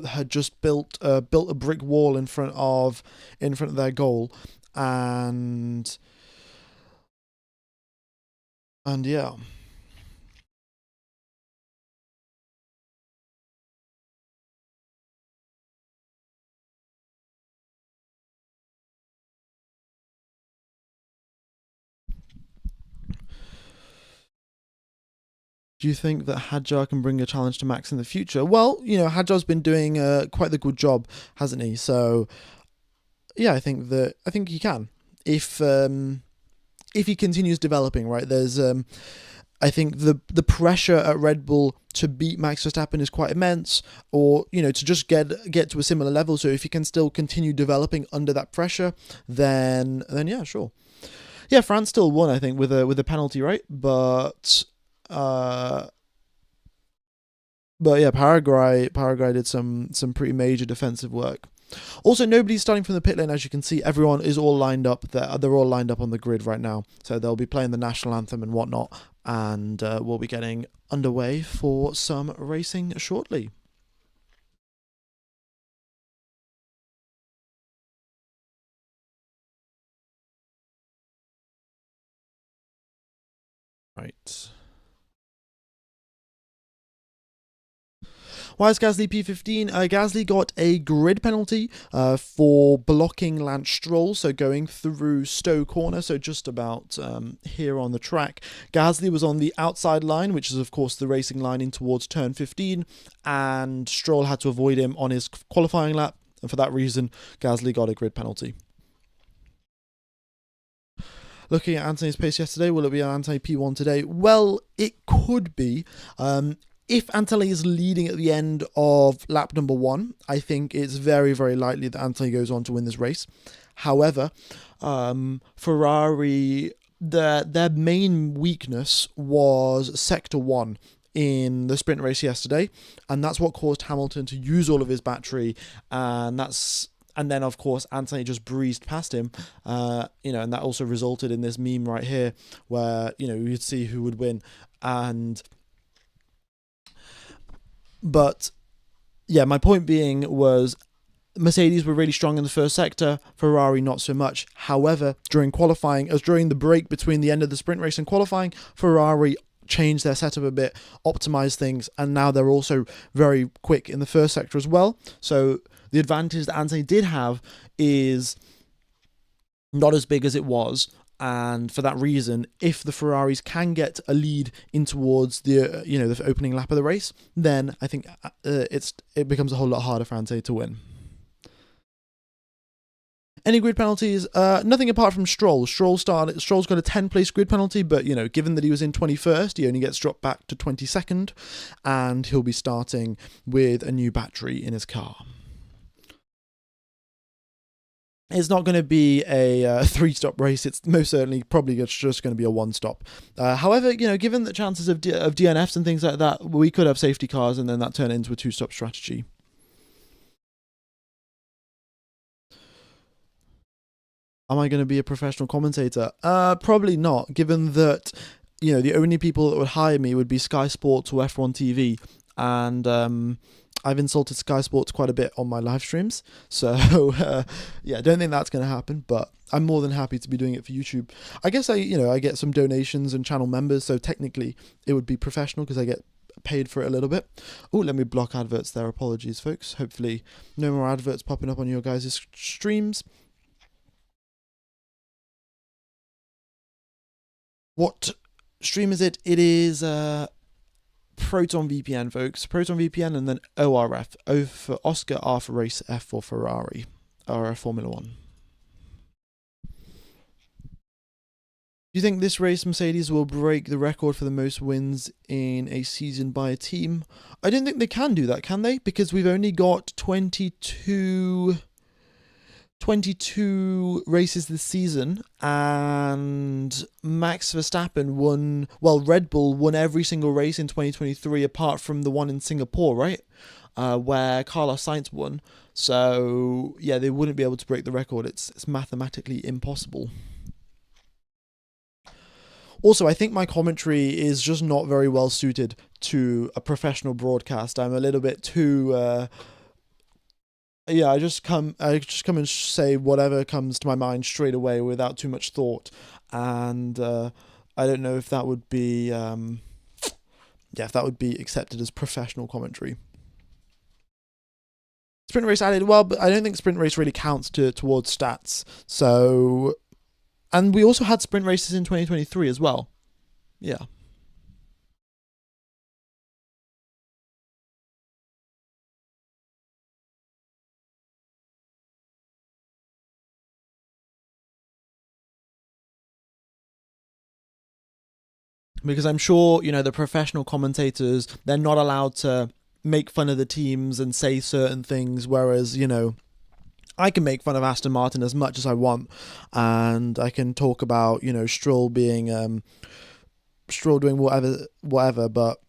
had just built a brick wall in front of their goal, and yeah. Do you think that Hadjar can bring a challenge to Max in the future? Well, Hadjar's been doing quite the good job, hasn't he? So yeah, I think he can if he continues developing. Right, there's I think the pressure at Red Bull to beat Max Verstappen is quite immense, or to just get to a similar level. So if he can still continue developing under that pressure, then yeah, sure. Yeah, France still won, I think, with a penalty, right? Uh, but yeah, Paraguay did some pretty major defensive work. Also, nobody's starting from the pit lane, as you can see. Everyone is all lined up. They're all lined up on the grid right now. So they'll be playing the national anthem and whatnot, and we'll be getting underway for some racing shortly. Right. Why is Gasly P15? Gasly got a grid penalty for blocking Lance Stroll, so going through Stowe Corner, so just about here on the track. Gasly was on the outside line, which is of course the racing line in towards turn 15, and Stroll had to avoid him on his qualifying lap, and for that reason, Gasly got a grid penalty. Looking at Anthony's pace yesterday, will it be an Anthony P1 today? Well, it could be. If Anthony is leading at the end of lap number 1, I think it's very, very likely that Anthony goes on to win this race. However, Ferrari, their main weakness was Sector 1 in the sprint race yesterday, and that's what caused Hamilton to use all of his battery, and then, of course, Anthony just breezed past him, and that also resulted in this meme right here where, you'd see who would win. But, yeah, my point being was Mercedes were really strong in the first sector, Ferrari not so much. However, during the break between the end of the sprint race and qualifying, Ferrari changed their setup a bit, optimized things, and now they're also very quick in the first sector as well. So the advantage that Anthony did have is not as big as it was, and for that reason, if the Ferraris can get a lead in towards the opening lap of the race, then I think it becomes a whole lot harder for Anthony to win. Any grid penalties? Nothing apart from Stroll. Stroll's got a 10-place grid penalty, but given that he was in 21st, he only gets dropped back to 22nd, and he'll be starting with a new battery in his car. It's not going to be a 3-stop race. It's most certainly probably just going to be a 1-stop. However, given the chances of DNFs and things like that, we could have safety cars and then that turn into a 2-stop strategy. Am I going to be a professional commentator? Probably not, given that, the only people that would hire me would be Sky Sports or F1 TV. And I've insulted Sky Sports quite a bit on my live streams. So, yeah, I don't think that's going to happen, but I'm more than happy to be doing it for YouTube. I guess I get some donations and channel members, so technically it would be professional because I get paid for it a little bit. Oh, let me block adverts there. Apologies, folks. Hopefully no more adverts popping up on your guys' streams. What stream is it? It is Proton VPN, folks. Proton VPN and then ORF. O for Oscar, R for Race, F for Ferrari. Or Formula 1. Do you think this race Mercedes will break the record for the most wins in a season by a team? I don't think they can do that, can they? Because we've only got 22 races this season, and Max Verstappen won, well, Red Bull won every single race in 2023 apart from the one in Singapore, right? Where Carlos Sainz won. So, yeah, they wouldn't be able to break the record. It's mathematically impossible. Also, I think my commentary is just not very well suited to a professional broadcast. I'm a little bit too yeah, I just come and say whatever comes to my mind straight away without too much thought, and I don't know if that would be yeah, if that would be accepted as professional commentary. Sprint race added, well, but I don't think sprint race really counts towards stats. So, and we also had sprint races in 2023 as well. Yeah. Because I'm sure, the professional commentators, they're not allowed to make fun of the teams and say certain things, whereas, I can make fun of Aston Martin as much as I want, and I can talk about, Stroll being, Stroll doing whatever, but,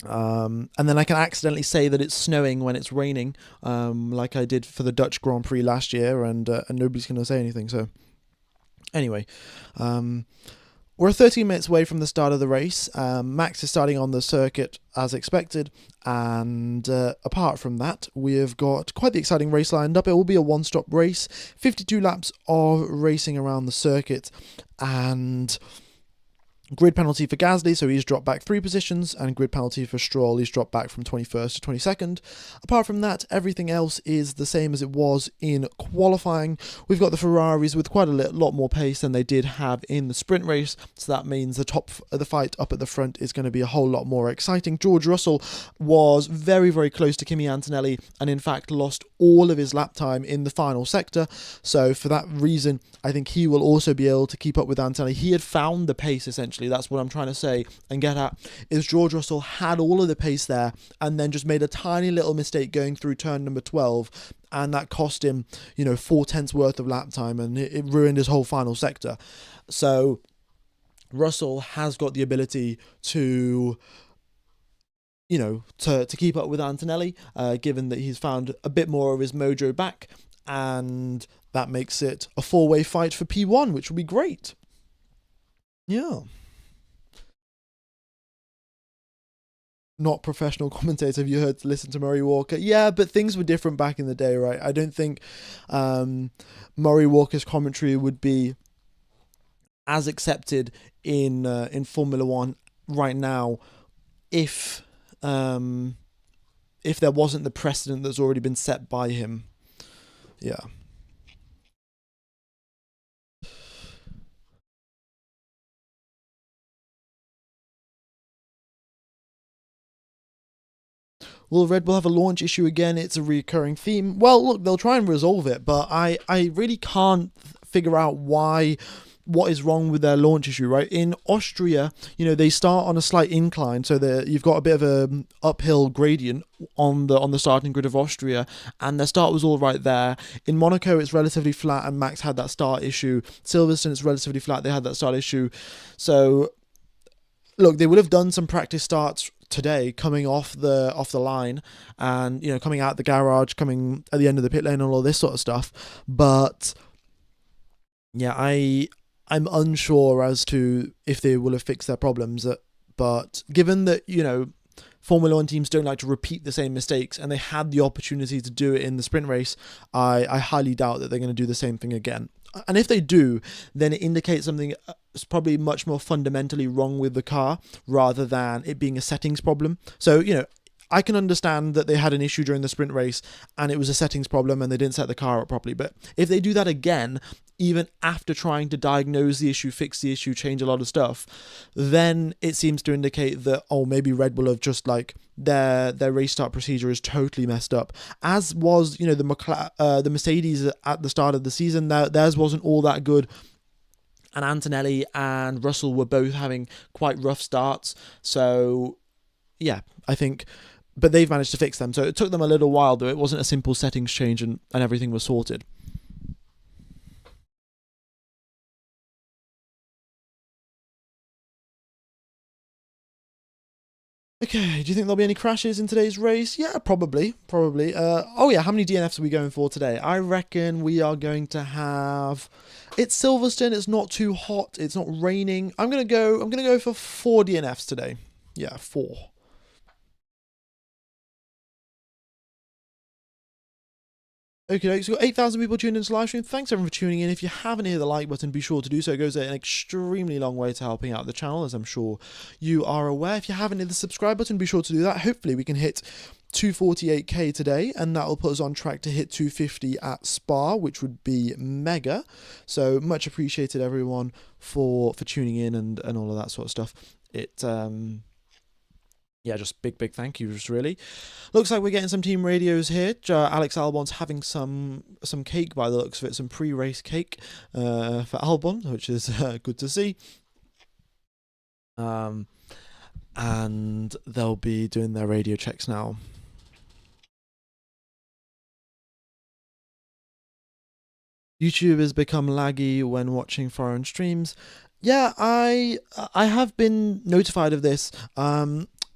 and then I can accidentally say that it's snowing when it's raining, like I did for the Dutch Grand Prix last year, and nobody's going to say anything, so, anyway, we're 13 minutes away from the start of the race. Max is starting on the circuit as expected, and apart from that, we have got quite the exciting race lined up. It will be a one-stop race, 52 laps of racing around the circuit, and grid penalty for Gasly, so he's dropped back 3 positions, and grid penalty for Stroll, he's dropped back from 21st to 22nd. Apart from that, everything else is the same as it was in qualifying. We've got the Ferraris with quite a lot more pace than they did have in the sprint race, so that means the fight up at the front is going to be a whole lot more exciting. George Russell was very, very close to Kimi Antonelli, and in fact lost all of his lap time in the final sector, so for that reason, I think he will also be able to keep up with Antonelli. He had found the pace, essentially. That's what I'm trying to say and get at, is George Russell had all of the pace there and then just made a tiny little mistake going through turn number 12, and that cost him 4/10 worth of lap time, and it ruined his whole final sector. So Russell has got the ability to to keep up with Antonelli, given that he's found a bit more of his mojo back, and that makes it a 4-way fight for P1, which will be great. Yeah. Not professional commentator. Have you listen to Murray Walker? Yeah, but things were different back in the day, right? I don't think Murray Walker's commentary would be as accepted in Formula One right now if there wasn't the precedent that's already been set by him. Yeah. Will Red Bull have a launch issue again? It's a recurring theme. Well, look, they'll try and resolve it, but I really can't figure out what is wrong with their launch issue, right? In Austria, they start on a slight incline, so you've got a bit of a uphill gradient on the starting grid of Austria, and their start was all right there. In Monaco, it's relatively flat, and Max had that start issue. Silverstone, it's relatively flat, they had that start issue. So, look, they would have done some practice starts today coming off the line, and coming out the garage, coming at the end of the pit lane, and all this sort of stuff, but yeah, I'm unsure as to if they will have fixed their problems, but given that Formula One teams don't like to repeat the same mistakes, and they had the opportunity to do it in the sprint race, I highly doubt that they're going to do the same thing again. And if they do, then it indicates something is probably much more fundamentally wrong with the car, rather than it being a settings problem. So, I can understand that they had an issue during the sprint race and it was a settings problem and they didn't set the car up properly. But if they do that again, even after trying to diagnose the issue, fix the issue, change a lot of stuff, then it seems to indicate that, maybe Red Bull have just their race start procedure is totally messed up. As was, the Mercedes at the start of the season, theirs wasn't all that good and Antonelli and Russell were both having quite rough starts. So yeah, I think, but they've managed to fix them. So it took them a little while, though. It wasn't a simple settings change and everything was sorted. Okay, do you think there'll be any crashes in today's race? Yeah, probably, probably. Oh yeah, how many DNFs are we going for today? I reckon we are going to have. It's Silverstone. It's not too hot. It's not raining. I'm gonna go. I'm gonna go for 4 DNFs today. Yeah, 4. Okay, so we've got 8,000 people tuned into the live stream. Thanks everyone for tuning in. If you haven't hit the like button, be sure to do so. It goes an extremely long way to helping out the channel, as I'm sure you are aware. If you haven't hit the subscribe button, be sure to do that. Hopefully we can hit 248k today, and that will put us on track to hit 250 at Spa, which would be mega. So much appreciated everyone for tuning in and all of that sort of stuff. It yeah, just big thank yous, really. Looks like we're getting some team radios here. Alex Albon's having some cake by the looks of it, some pre-race cake for Albon, which is good to see. And they'll be doing their radio checks now. YouTube has become laggy when watching foreign streams. Yeah, I have been notified of this.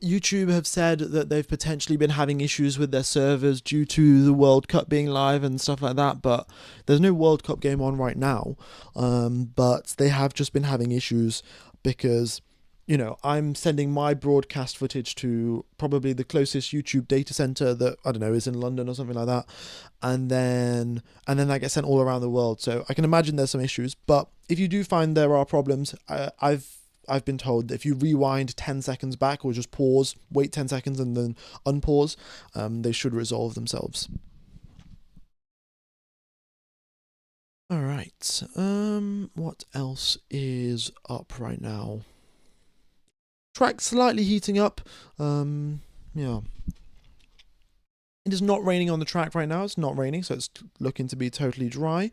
YouTube have said that they've potentially been having issues with their servers due to the World Cup being live and stuff like that, but there's no World Cup game on right now. But they have just been having issues because, you know, I'm sending my broadcast footage to probably the closest YouTube data center that, I don't know, is in London or something like that, and then that gets sent all around the world. So I can imagine there's some issues, but if you do find there are problems, I've been told that if you rewind 10 seconds back or just pause, wait 10 seconds and then unpause, they should resolve themselves. All right. What else is up right now? Track slightly heating up. Yeah. It is not raining on the track right now. It's not raining, so it's looking to be totally dry.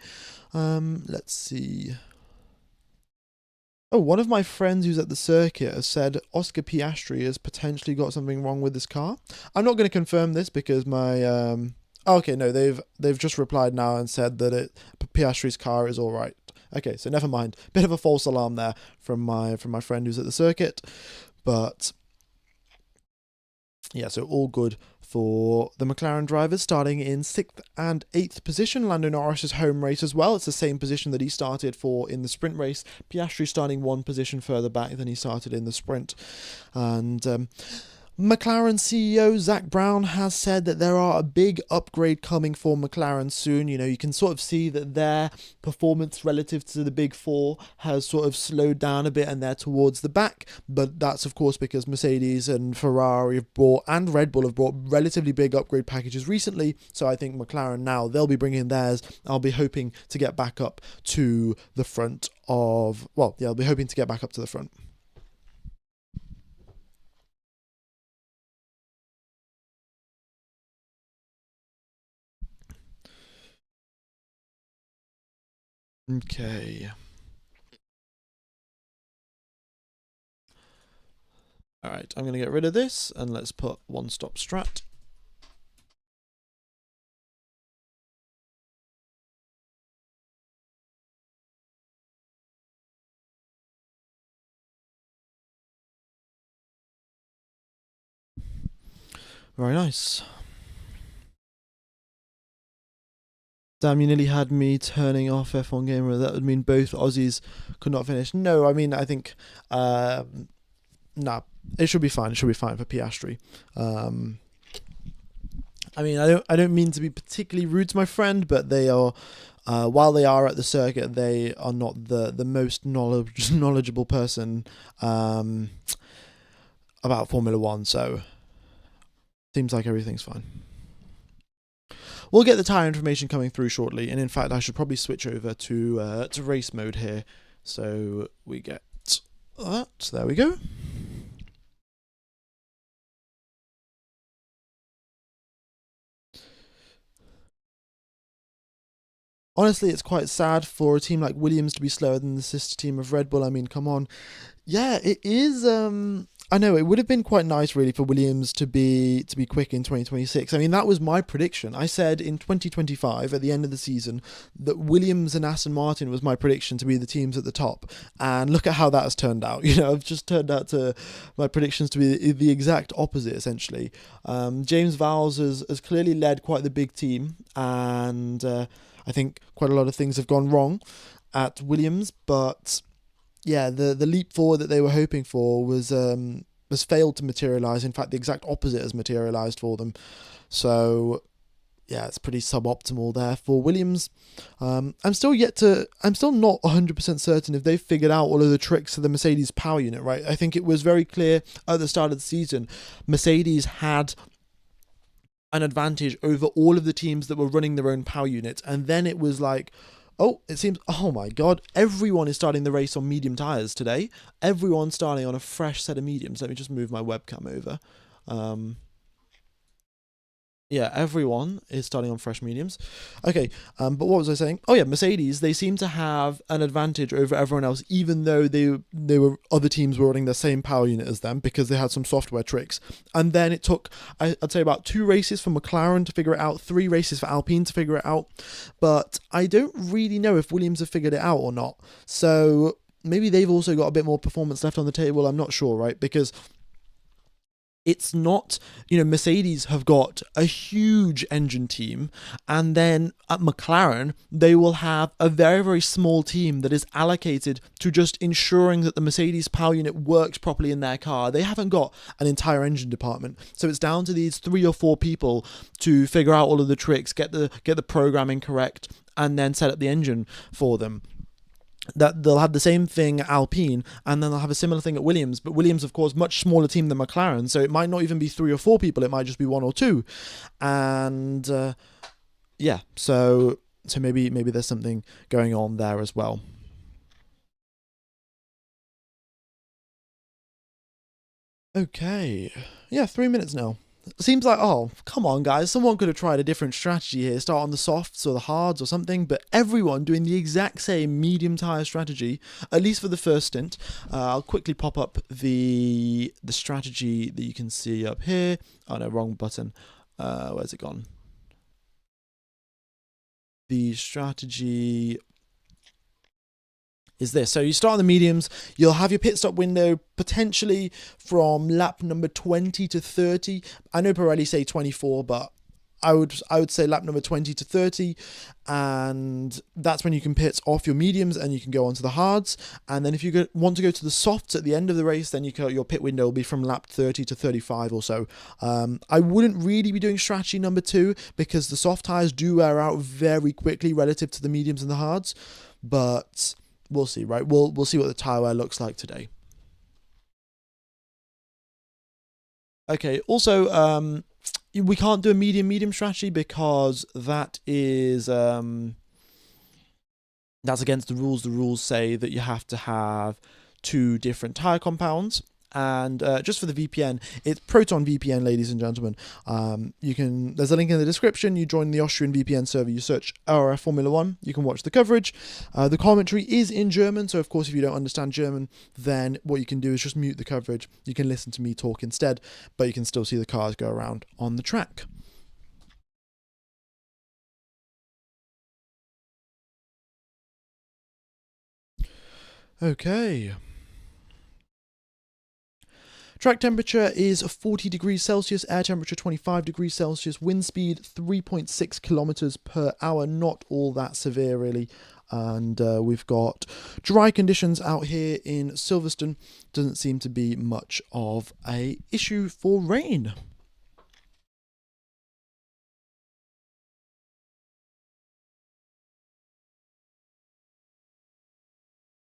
Let's see. Oh, one of my friends who's at the circuit has said Oscar Piastri has potentially got something wrong with his car. I'm not going to confirm this because my okay, no, they've just replied now and said that Piastri's car is all right. Okay, so never mind. Bit of a false alarm there from my friend who's at the circuit, but yeah, so all good for the McLaren drivers, starting in 6th and 8th position. Lando Norris's home race as well. It's the same position that he started for in the sprint race. Piastri starting 1 position further back than he started in the sprint. And McLaren CEO Zach Brown has said that there are a big upgrade coming for McLaren soon. You know, you can sort of see that their performance relative to the big four has sort of slowed down a bit and they're towards the back. But that's, of course, because Mercedes and Ferrari have brought, and Red Bull have brought relatively big upgrade packages recently. So I think McLaren now, they'll be bringing theirs. I'll be hoping to get back up to the front of, well, yeah, I'll be hoping to get back up to the front. Okay. All right, I'm going to get rid of this and let's put one stop strat. Very nice. Damn, you nearly had me turning off F1 Gamer. That would mean both Aussies could not finish. No, I mean, I think, nah, it should be fine. It should be fine for Piastri. I mean, I don't mean to be particularly rude to my friend, but they are, while they are at the circuit, they are not the most knowledgeable person about Formula One. So seems like everything's fine. We'll get the tyre information coming through shortly, and in fact, I should probably switch over to race mode here, so we get that. There we go. Honestly, it's quite sad for a team like Williams to be slower than the sister team of Red Bull. I mean, come on. Yeah, it is. I know it would have been quite nice, really, for Williams to be quick in 2026. I mean, that was my prediction. I said in 2025, at the end of the season, that Williams and Aston Martin was my prediction to be the teams at the top. And look at how that has turned out. I've just turned out to my predictions to be the exact opposite, essentially. James Vowles has clearly led quite the big team, and I think quite a lot of things have gone wrong at Williams, but yeah, the leap forward that they were hoping for was failed to materialize. In fact, the exact opposite has materialized for them. So yeah, it's pretty suboptimal there for Williams. I'm still not 100% certain if they've figured out all of the tricks of the Mercedes power unit, right? I think it was very clear at the start of the season, Mercedes had an advantage over all of the teams that were running their own power units, and then it was like, oh, it seems, oh my god, everyone is starting the race on medium tyres today. Everyone's starting on a fresh set of mediums. Let me just move my webcam over. Yeah, everyone is starting on fresh mediums. Okay, but what was I saying? Oh yeah, Mercedes, they seem to have an advantage over everyone else, even though other teams were running the same power unit as them because they had some software tricks. And then it took, I'd say, about 2 races for McLaren to figure it out, 3 races for Alpine to figure it out. But I don't really know if Williams have figured it out or not. So maybe they've also got a bit more performance left on the table. I'm not sure, right? Because it's not, Mercedes have got a huge engine team, and then at McLaren, they will have a very, very small team that is allocated to just ensuring that the Mercedes power unit works properly in their car. They haven't got an entire engine department. So it's down to these 3 or 4 people to figure out all of the tricks, get the programming correct, and then set up the engine for them. That they'll have the same thing at Alpine, and then they'll have a similar thing at Williams. But Williams, of course, much smaller team than McLaren, so it might not even be 3 or 4 people. It might just be 1 or 2, and yeah. So maybe there's something going on there as well. Okay, yeah, 3 minutes now. Seems like, oh, come on, guys. Someone could have tried a different strategy here. Start on the softs or the hards or something. But everyone doing the exact same medium tyre strategy, at least for the first stint. I'll quickly pop up the strategy that you can see up here. Oh, no, wrong button. Where's it gone? The strategy is this. So you start on the mediums, you'll have your pit stop window potentially from lap number 20 to 30. I know Pirelli say 24, but I would say lap number 20 to 30, and that's when you can pit off your mediums and you can go onto the hards. And then if you want to go to the softs at the end of the race, then your pit window will be from lap 30 to 35 or so. I wouldn't really be doing strategy number 2 because the soft tires do wear out very quickly relative to the mediums and the hards, but we'll see, right? We'll see what the tire wear looks like today. Okay, also, we can't do a medium strategy because that is that's against the rules. The rules say that you have to have 2 different tire compounds. And just for the VPN, it's Proton VPN, ladies and gentlemen. There's a link in the description. You join the Austrian VPN server, you search RF Formula 1, you can watch the coverage. The commentary is in German, so of course if you don't understand German, then what you can do is just mute the coverage. You can listen to me talk instead, but you can still see the cars go around on the track. Okay. Track temperature is 40 degrees Celsius, air temperature 25 degrees Celsius, wind speed 3.6 kilometers per hour, not all that severe really. And we've got dry conditions out here in Silverstone. Doesn't seem to be much of a issue for rain.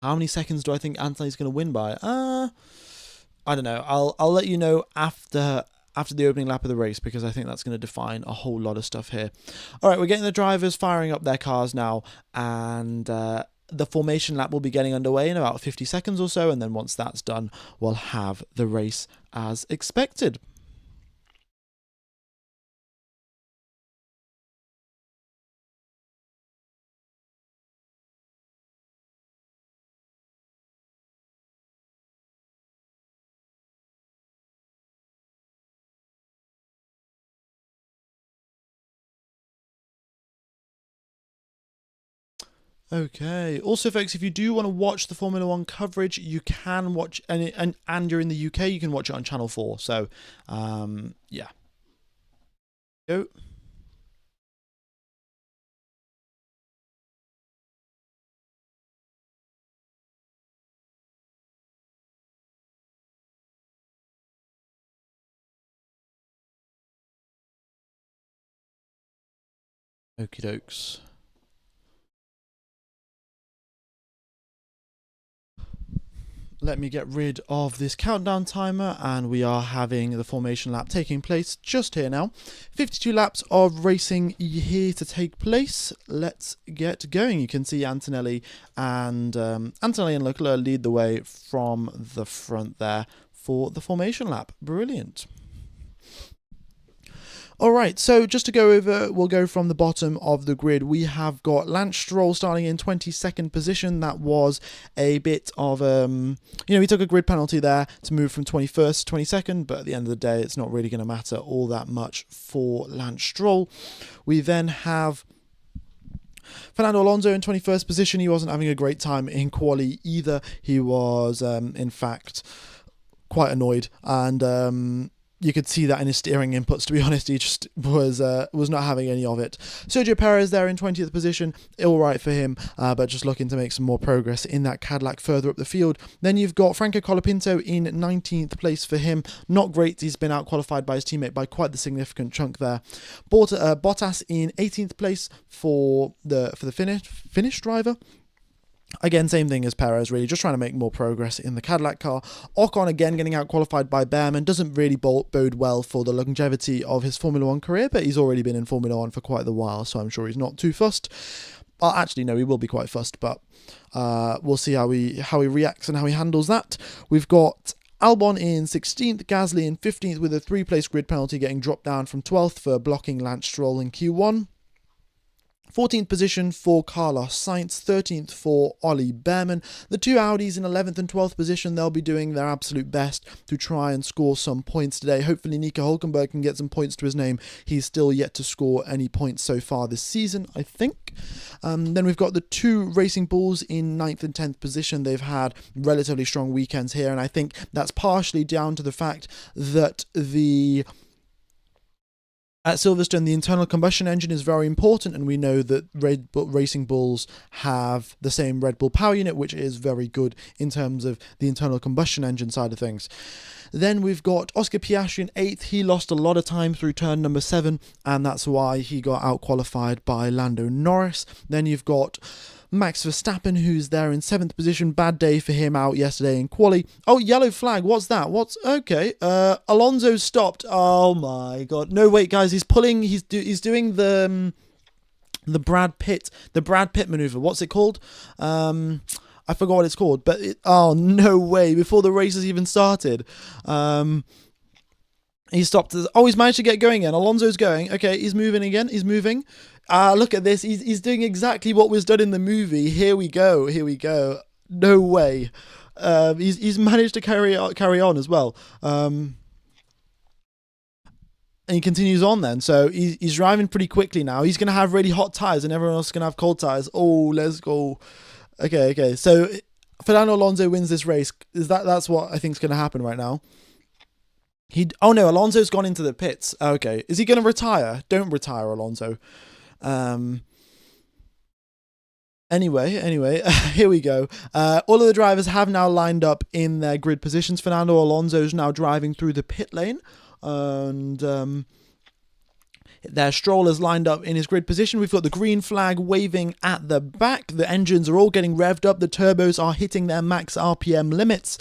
How many seconds do I think Anthony's going to win by? I don't know. I'll let you know after the opening lap of the race because I think that's going to define a whole lot of stuff here. All right, we're getting the drivers firing up their cars now, and the formation lap will be getting underway in about 50 seconds or so, and then once that's done, we'll have the race as expected. Okay. Also, folks, if you do want to watch the Formula One coverage, you can watch, and you're in the UK, you can watch it on Channel 4. So, yeah. Go. Okie dokes. Let me get rid of this countdown timer, and we are having the formation lap taking place just here now. 52 laps of racing here to take place. Let's get going. You can see Antonelli and Leclerc lead the way from the front there for the formation lap. Brilliant. All right, so just to go over, we'll go from the bottom of the grid. We have got Lance Stroll starting in 22nd position. That was a bit of, he took a grid penalty there to move from 21st to 22nd, but at the end of the day, it's not really going to matter all that much for Lance Stroll. We then have Fernando Alonso in 21st position. He wasn't having a great time in quali either. He was, in fact, quite annoyed, and you could see that in his steering inputs, to be honest. He just was not having any of it. Sergio Perez there in 20th position, all right for him, but just looking to make some more progress in that Cadillac further up the field. Then you've got Franco Colapinto in 19th place for him. Not great. He's been out-qualified by his teammate by quite the significant chunk there. Bottas in 18th place for the Finnish driver. Again, same thing as Perez, really, just trying to make more progress in the Cadillac car. Ocon, again, getting out-qualified by Behrman, doesn't really bode well for the longevity of his Formula 1 career, but he's already been in Formula 1 for quite a while, so I'm sure he's not too fussed. Well, actually, no, he will be quite fussed, but we'll see how he reacts and how he handles that. We've got Albon in 16th, Gasly in 15th with a 3-place grid penalty getting dropped down from 12th for blocking Lance Stroll in Q1. 14th position for Carlos Sainz, 13th for Ollie Behrman. The two Audis in 11th and 12th position, they'll be doing their absolute best to try and score some points today. Hopefully Nico Hülkenberg can get some points to his name. He's still yet to score any points so far this season, I think. Then we've got the two Racing Bulls in 9th and 10th position. They've had relatively strong weekends here, and I think that's partially down to the fact that at Silverstone, the internal combustion engine is very important, and we know that Racing Bulls have the same Red Bull power unit, which is very good in terms of the internal combustion engine side of things. Then we've got Oscar Piastri in 8th. He lost a lot of time through turn number 7, and that's why he got out-qualified by Lando Norris. Then you've got Max Verstappen, who's there in 7th position. Bad day for him out yesterday in quali. Oh, yellow flag. What's that? Okay? Alonso stopped. Oh my god. No, wait, guys. He's pulling. He's doing the Brad Pitt maneuver. What's it called? I forgot what it's called. But oh no way! Before the race has even started. He stopped. Oh, he's managed to get going again. Alonso's going. Okay, he's moving again. He's moving. Look at this. He's doing exactly what was done in the movie. Here we go. No way. He's managed to carry on as well. And he continues on then. So he's driving pretty quickly now. He's going to have really hot tyres and everyone else is going to have cold tyres. Oh, let's go. Okay. So Fernando Alonso wins this race. That's what I think is going to happen right now. Oh no, Alonso's gone into the pits. Okay. Is he going to retire? Don't retire, Alonso. Anyway, here we go. All of the drivers have now lined up in their grid positions. Fernando Alonso's now driving through the pit lane, and their Stroll is lined up in his grid position. We've got the green flag waving at the back. The engines are all getting revved up. The turbos are hitting their max RPM limits,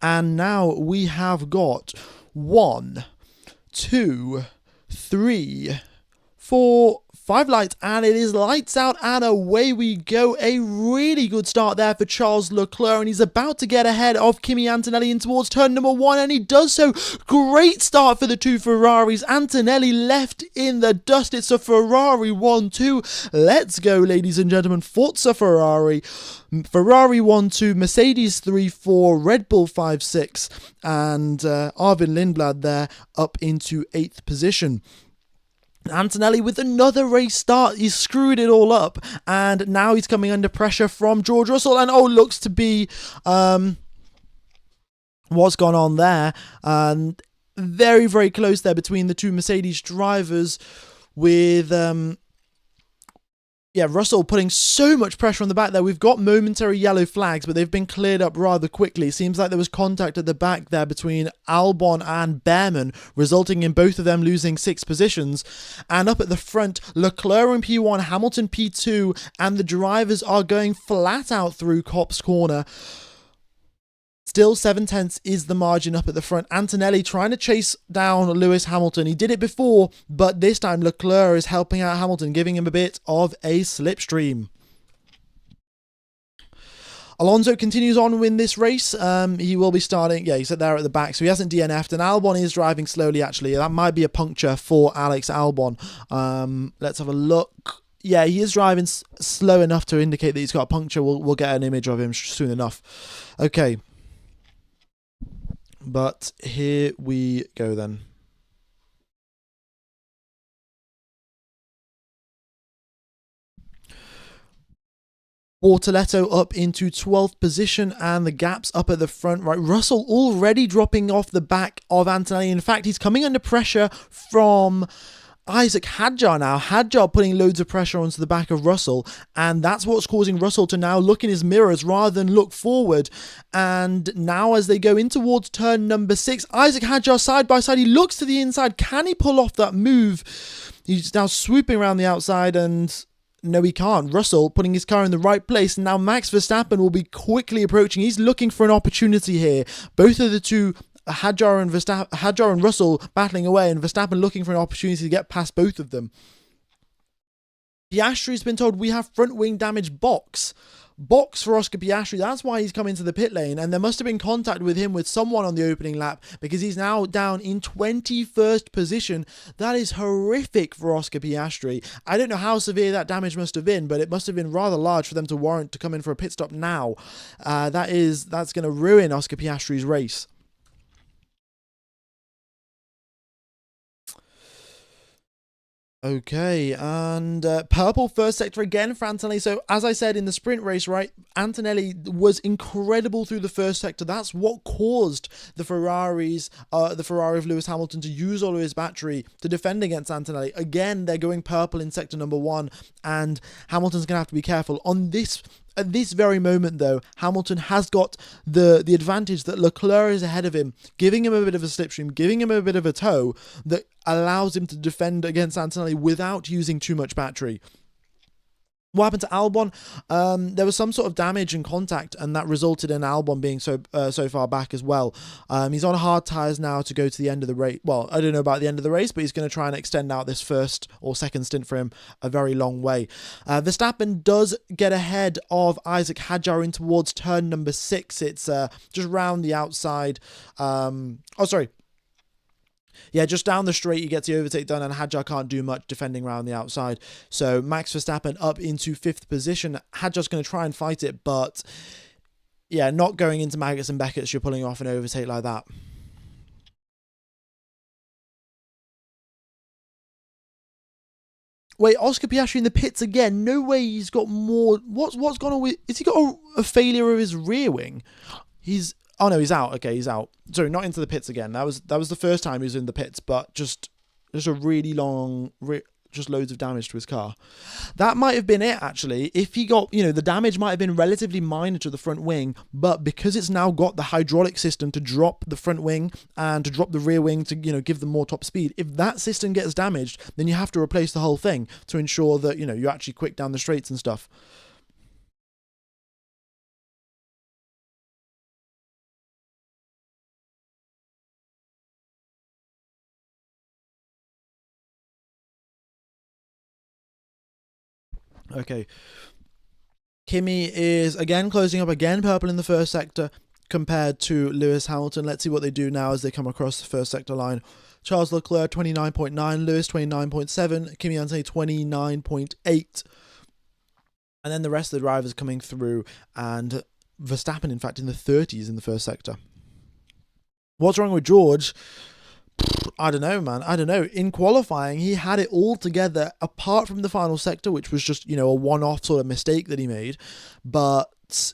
and now we have got 1, 2, 3, 4, 5 lights, and it is lights out, and away we go. A really good start there for Charles Leclerc, and he's about to get ahead of Kimi Antonelli in towards turn number 1, and he does so. Great start for the two Ferraris. Antonelli left in the dust. It's a Ferrari 1-2. Let's go, ladies and gentlemen. Forza Ferrari. Ferrari 1-2, Mercedes 3-4, Red Bull 5-6, and Arvin Lindblad there up into 8th position. Antonelli with another race start. He's screwed it all up, and now he's coming under pressure from George Russell. And looks to be what's gone on there. And very, very close there between the two Mercedes drivers, with Russell putting so much pressure on the back there. We've got momentary yellow flags, but they've been cleared up rather quickly. It seems like there was contact at the back there between Albon and Behrman, resulting in both of them losing 6 positions. And up at the front, Leclerc in P1, Hamilton P2, and the drivers are going flat out through Copse Corner. Still 7/10 is the margin up at the front. Antonelli trying to chase down Lewis Hamilton. He did it before, but this time Leclerc is helping out Hamilton, giving him a bit of a slipstream. Alonso continues on with this race. He will be starting. Yeah, he's there at the back, so he hasn't DNF'd. And Albon is driving slowly, actually. That might be a puncture for Alex Albon. Let's have a look. Yeah, he is driving slow enough to indicate that he's got a puncture. We'll get an image of him soon enough. Okay. But here we go then. Bortoletto up into 12th position, and the gaps up at the front. Right, Russell already dropping off the back of Antonelli. In fact, he's coming under pressure from Isaac Hadjar now. Hadjar putting loads of pressure onto the back of Russell, and that's what's causing Russell to now look in his mirrors rather than look forward. And now as they go in towards turn number 6, Isaac Hadjar side by side, he looks to the inside. Can he pull off that move? He's now swooping around the outside, and no, he can't. Russell putting his car in the right place, and now Max Verstappen will be quickly approaching. He's looking for an opportunity here. Both of the two, Hadjar and Russell, battling away, and Verstappen looking for an opportunity to get past both of them. Piastri's been told we have front wing damage box for Oscar Piastri. That's why he's come into the pit lane, and there must have been contact with him with someone on the opening lap, because he's now down in 21st position. That is horrific for Oscar Piastri. I don't know how severe that damage must have been, but it must have been rather large for them to warrant to come in for a pit stop now. That's going to ruin Oscar Piastri's race. Okay, and purple first sector again for Antonelli. So, as I said in the sprint race, right, Antonelli was incredible through the first sector. That's what caused the Ferrari of Lewis Hamilton to use all of his battery to defend against Antonelli. Again, they're going purple in sector number 1, and Hamilton's going to have to be careful. At this very moment, though, Hamilton has got the advantage that Leclerc is ahead of him, giving him a bit of a slipstream, giving him a bit of a tow that allows him to defend against Antonelli without using too much battery. What happened to Albon? There was some sort of damage and contact, and that resulted in Albon being so far back as well. He's on hard tyres now to go to the end of the race. Well, I don't know about the end of the race, but he's going to try and extend out this first or second stint for him a very long way. Verstappen does get ahead of Isaac Hadjar in towards turn number 6. It's just round the outside. Yeah, just down the straight, he gets the overtake done, and Hadjar can't do much defending around the outside. So Max Verstappen up into 5th position. Hadjar's going to try and fight it, but yeah, not going into Maggots and Beckett's, you're pulling off an overtake like that. Wait, Oscar Piastri in the pits again. No way he's got more. What's gone on with... Has he got a failure of his rear wing? Oh no, he's out. Okay, he's out. Sorry, not into the pits again. That was the first time he was in the pits, but just a really long, just loads of damage to his car. That might have been it, actually. If he got, the damage might have been relatively minor to the front wing, but because it's now got the hydraulic system to drop the front wing and to drop the rear wing to, give them more top speed, if that system gets damaged, then you have to replace the whole thing to ensure that, you're actually quick down the straights and stuff. Okay. Kimi is again closing up, again purple in the first sector compared to Lewis Hamilton. Let's see what they do now as they come across the first sector line. Charles Leclerc 29.9, Lewis 29.7, Kimi Antonelli 29.8. And then the rest of the drivers coming through, and Verstappen, in fact, in the 30s in the first sector. What's wrong with George? I don't know, man. I don't know. In qualifying, he had it all together, apart from the final sector, which was just, a one-off sort of mistake that he made. But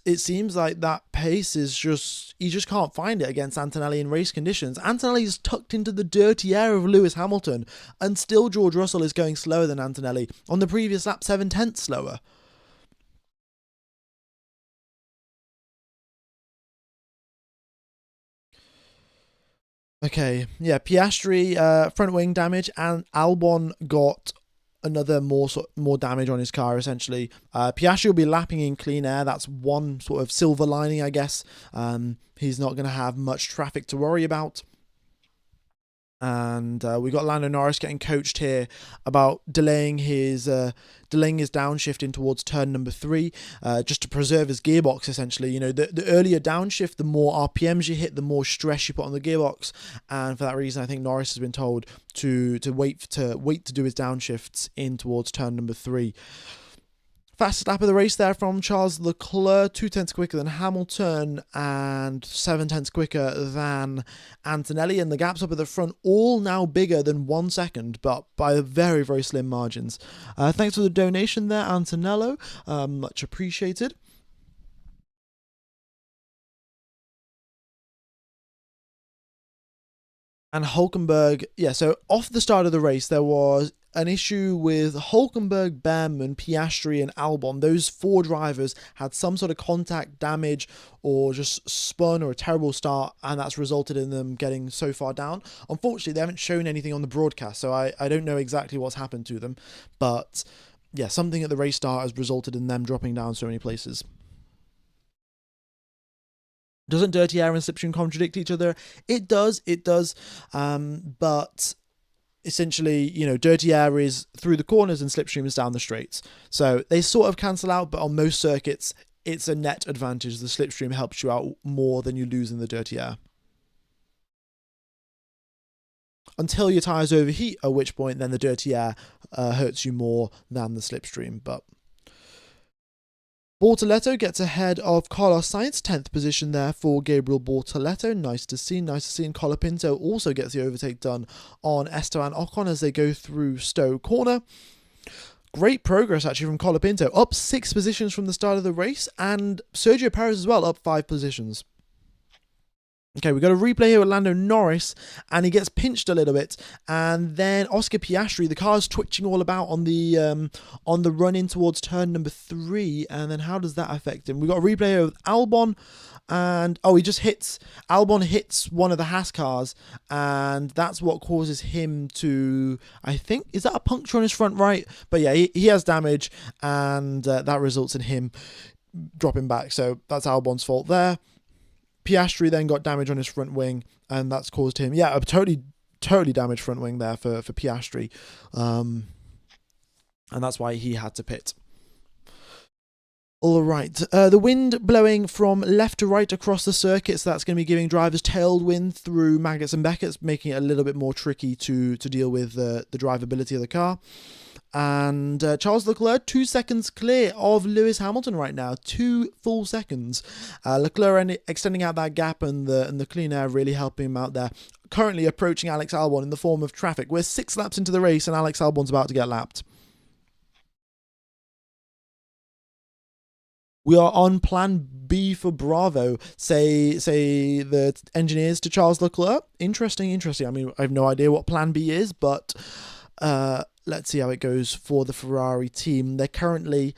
it seems like that pace is just, you just can't find it against Antonelli in race conditions. Antonelli's tucked into the dirty air of Lewis Hamilton, and still George Russell is going slower than Antonelli. On the previous lap, 7/10 slower. Okay, yeah, Piastri front wing damage, and Albon got another more damage on his car essentially. Piastri will be lapping in clean air. That's one sort of silver lining, I guess. He's not going to have much traffic to worry about. And we got Lando Norris getting coached here about delaying his downshift in towards turn number 3, just to preserve his gearbox. Essentially, the earlier downshift, the more RPMs you hit, the more stress you put on the gearbox, and for that reason, I think Norris has been told to wait to do his downshifts in towards turn number 3. Fastest lap of the race there from Charles Leclerc, 2/10 quicker than Hamilton and 7/10 quicker than Antonelli. And the gaps up at the front all now bigger than 1 second, but by very, very slim margins. Thanks for the donation there, Antonello. Much appreciated. And Hulkenberg, so off the start of the race, there was an issue with Hulkenberg, Behrman, Piastri, and Albon. Those 4 drivers had some sort of contact damage or just spun or a terrible start, and that's resulted in them getting so far down. Unfortunately, they haven't shown anything on the broadcast, so I don't know exactly what's happened to them. But yeah, something at the race start has resulted in them dropping down so many places. Doesn't dirty air and slipstream contradict each other? It does. But essentially, dirty air is through the corners and slipstream is down the straights. So they sort of cancel out, but on most circuits, it's a net advantage. The slipstream helps you out more than you lose in the dirty air. Until your tyres overheat, at which point then the dirty air hurts you more than the slipstream. But Bortoleto gets ahead of Carlos Sainz, 10th position there for Gabriel Bortoleto. Nice to see. And Colapinto also gets the overtake done on Esteban Ocon as they go through Stowe Corner. Great progress actually from Colapinto, up 6 positions from the start of the race, and Sergio Perez as well, up 5 positions. Okay, we've got a replay here with Lando Norris, and he gets pinched a little bit, and then Oscar Piastri, the car's twitching all about on the run in towards turn number 3, and then how does that affect him? We've got a replay here with Albon, and Albon hits one of the Haas cars, and that's what causes him to, I think, is that a puncture on his front right? But yeah, he has damage, and that results in him dropping back, so that's Albon's fault there. Piastri then got damage on his front wing, and that's caused him, a totally damaged front wing there for Piastri. And that's why he had to pit. All right, the wind blowing from left to right across the circuit, so that's going to be giving drivers tailwind through Maggotts and Beckett's, making it a little bit more tricky to deal with the drivability of the car. And Charles Leclerc, 2 seconds clear of Lewis Hamilton right now, 2 full seconds. Leclerc extending out that gap, and the clean air really helping him out there. Currently approaching Alex Albon in the form of traffic. We're 6 laps into the race, and Alex Albon's about to get lapped. We are on plan B for Bravo, say the engineers to Charles Leclerc. Interesting. I mean, I have no idea what plan B is, but let's see how it goes for the Ferrari team. They're currently,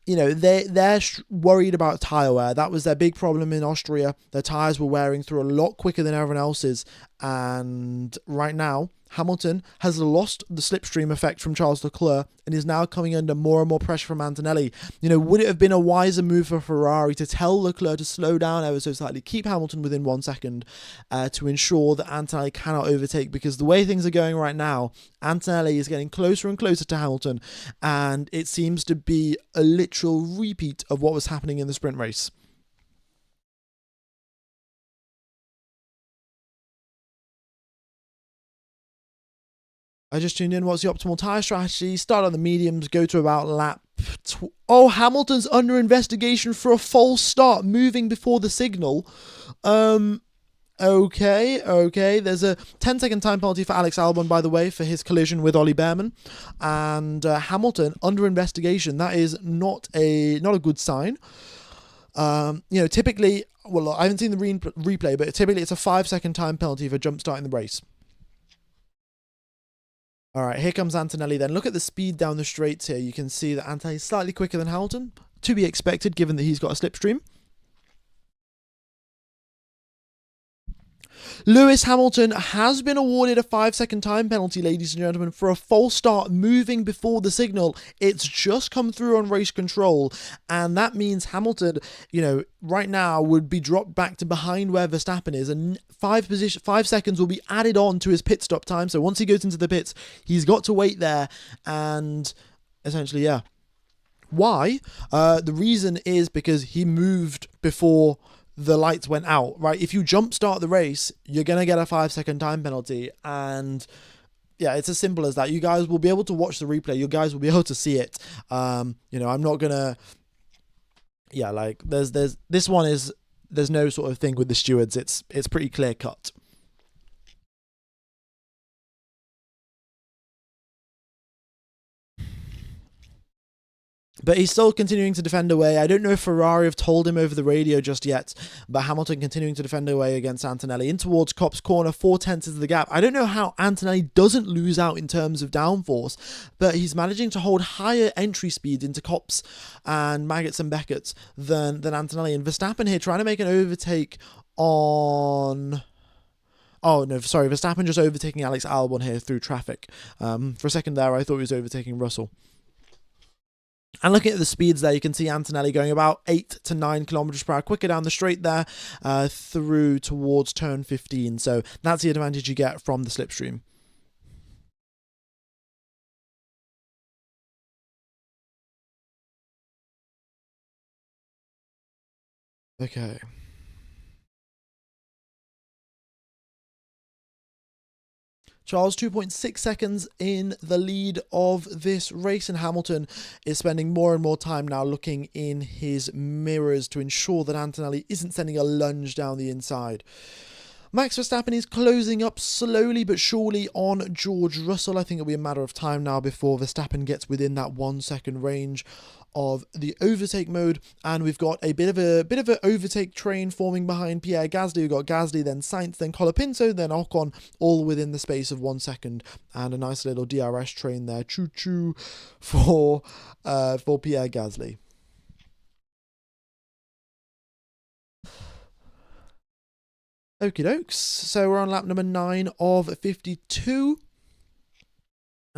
they're worried about tyre wear. That was their big problem in Austria. Their tyres were wearing through a lot quicker than everyone else's. And right now, Hamilton has lost the slipstream effect from Charles Leclerc and is now coming under more and more pressure from Antonelli. Would it have been a wiser move for Ferrari to tell Leclerc to slow down ever so slightly, keep Hamilton within 1 second, to ensure that Antonelli cannot overtake? Because the way things are going right now, Antonelli is getting closer and closer to Hamilton, and it seems to be a literal repeat of what was happening in the sprint race. I just tuned in. What's the optimal tyre strategy? Start on the mediums, go to about lap... Hamilton's under investigation for a false start, moving before the signal. Okay. There's a 10-second time penalty for Alex Albon, by the way, for his collision with Ollie Behrman, and Hamilton under investigation. That is not a good sign. Typically, well, I haven't seen the replay, but typically it's a 5-second time penalty for jump starting the race. All right, here comes Antonelli then. Look at the speed down the straights here. You can see that Antonelli is slightly quicker than Hamilton, to be expected given that he's got a slipstream. Lewis Hamilton has been awarded a 5-second time penalty, ladies and gentlemen, for a false start moving before the signal. It's just come through on race control, and that means Hamilton, right now would be dropped back to behind where Verstappen is, and 5 seconds will be added on to his pit stop time. So once he goes into the pits, he's got to wait there, and essentially, yeah. Why? The reason is because he moved before the lights went out, right? If you jump start the race, you're going to get a 5-second time penalty. And yeah, it's as simple as that. You guys will be able to watch the replay. You guys will be able to see it. I'm not going to, there's no sort of thing with the stewards. It's pretty clear cut. But he's still continuing to defend away. I don't know if Ferrari have told him over the radio just yet, but Hamilton continuing to defend away against Antonelli. In towards Copse corner, 4/10 is the gap. I don't know how Antonelli doesn't lose out in terms of downforce, but he's managing to hold higher entry speeds into Copse and Maggots and Beckett's than Antonelli. And Verstappen here trying to make an overtake on... Oh, no, sorry, Verstappen just overtaking Alex Albon here through traffic. For a second there, I thought he was overtaking Russell. And looking at the speeds there, you can see Antonelli going about 8 to 9 kilometers per hour quicker down the straight there through towards turn 15. So that's the advantage you get from the slipstream. Okay. Charles, 2.6 seconds in the lead of this race, and Hamilton is spending more and more time now looking in his mirrors to ensure that Antonelli isn't sending a lunge down the inside. Max Verstappen is closing up slowly but surely on George Russell. I think it'll be a matter of time now before Verstappen gets within that 1 second range of the overtake mode, and we've got a bit of an overtake train forming behind Pierre Gasly. We've got Gasly, then Sainz, then Colapinto, then Ocon, all within the space of 1 second, and a nice little DRS train there, choo-choo, for Pierre Gasly. Okie dokes. So we're on lap number 9 of 52.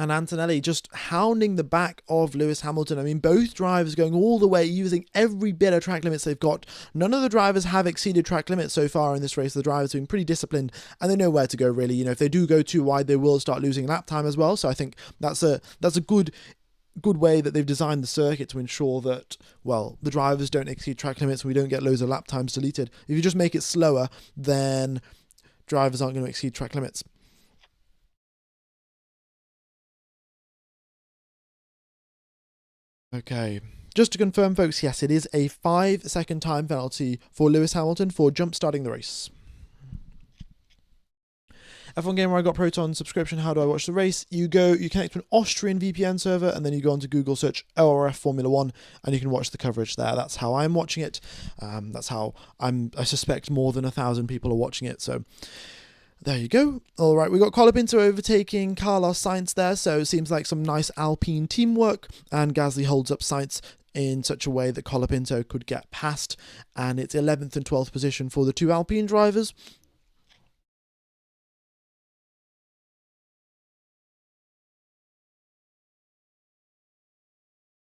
And Antonelli just hounding the back of Lewis Hamilton. I mean, both drivers going all the way, using every bit of track limits they've got. None of the drivers have exceeded track limits so far in this race. The drivers have been pretty disciplined, and they know where to go, really. If they do go too wide, they will start losing lap time as well. So I think that's a good way that they've designed the circuit to ensure that, well, the drivers don't exceed track limits and we don't get loads of lap times deleted. If you just make it slower, then drivers aren't going to exceed track limits. Okay, just to confirm, folks, yes, it is a 5-second time penalty for Lewis Hamilton for jump starting the race. F1 Gamer, I got Proton subscription. How do I watch the race? You connect to an Austrian VPN server, and then you go onto Google, search ORF Formula 1, and you can watch the coverage there. That's how I'm watching it. That's how I suspect more than 1,000 people are watching it. So there you go. All right, we got Colapinto overtaking Carlos Sainz there, so it seems like some nice Alpine teamwork, and Gasly holds up Sainz in such a way that Colapinto could get past, and it's 11th and 12th position for the two Alpine drivers.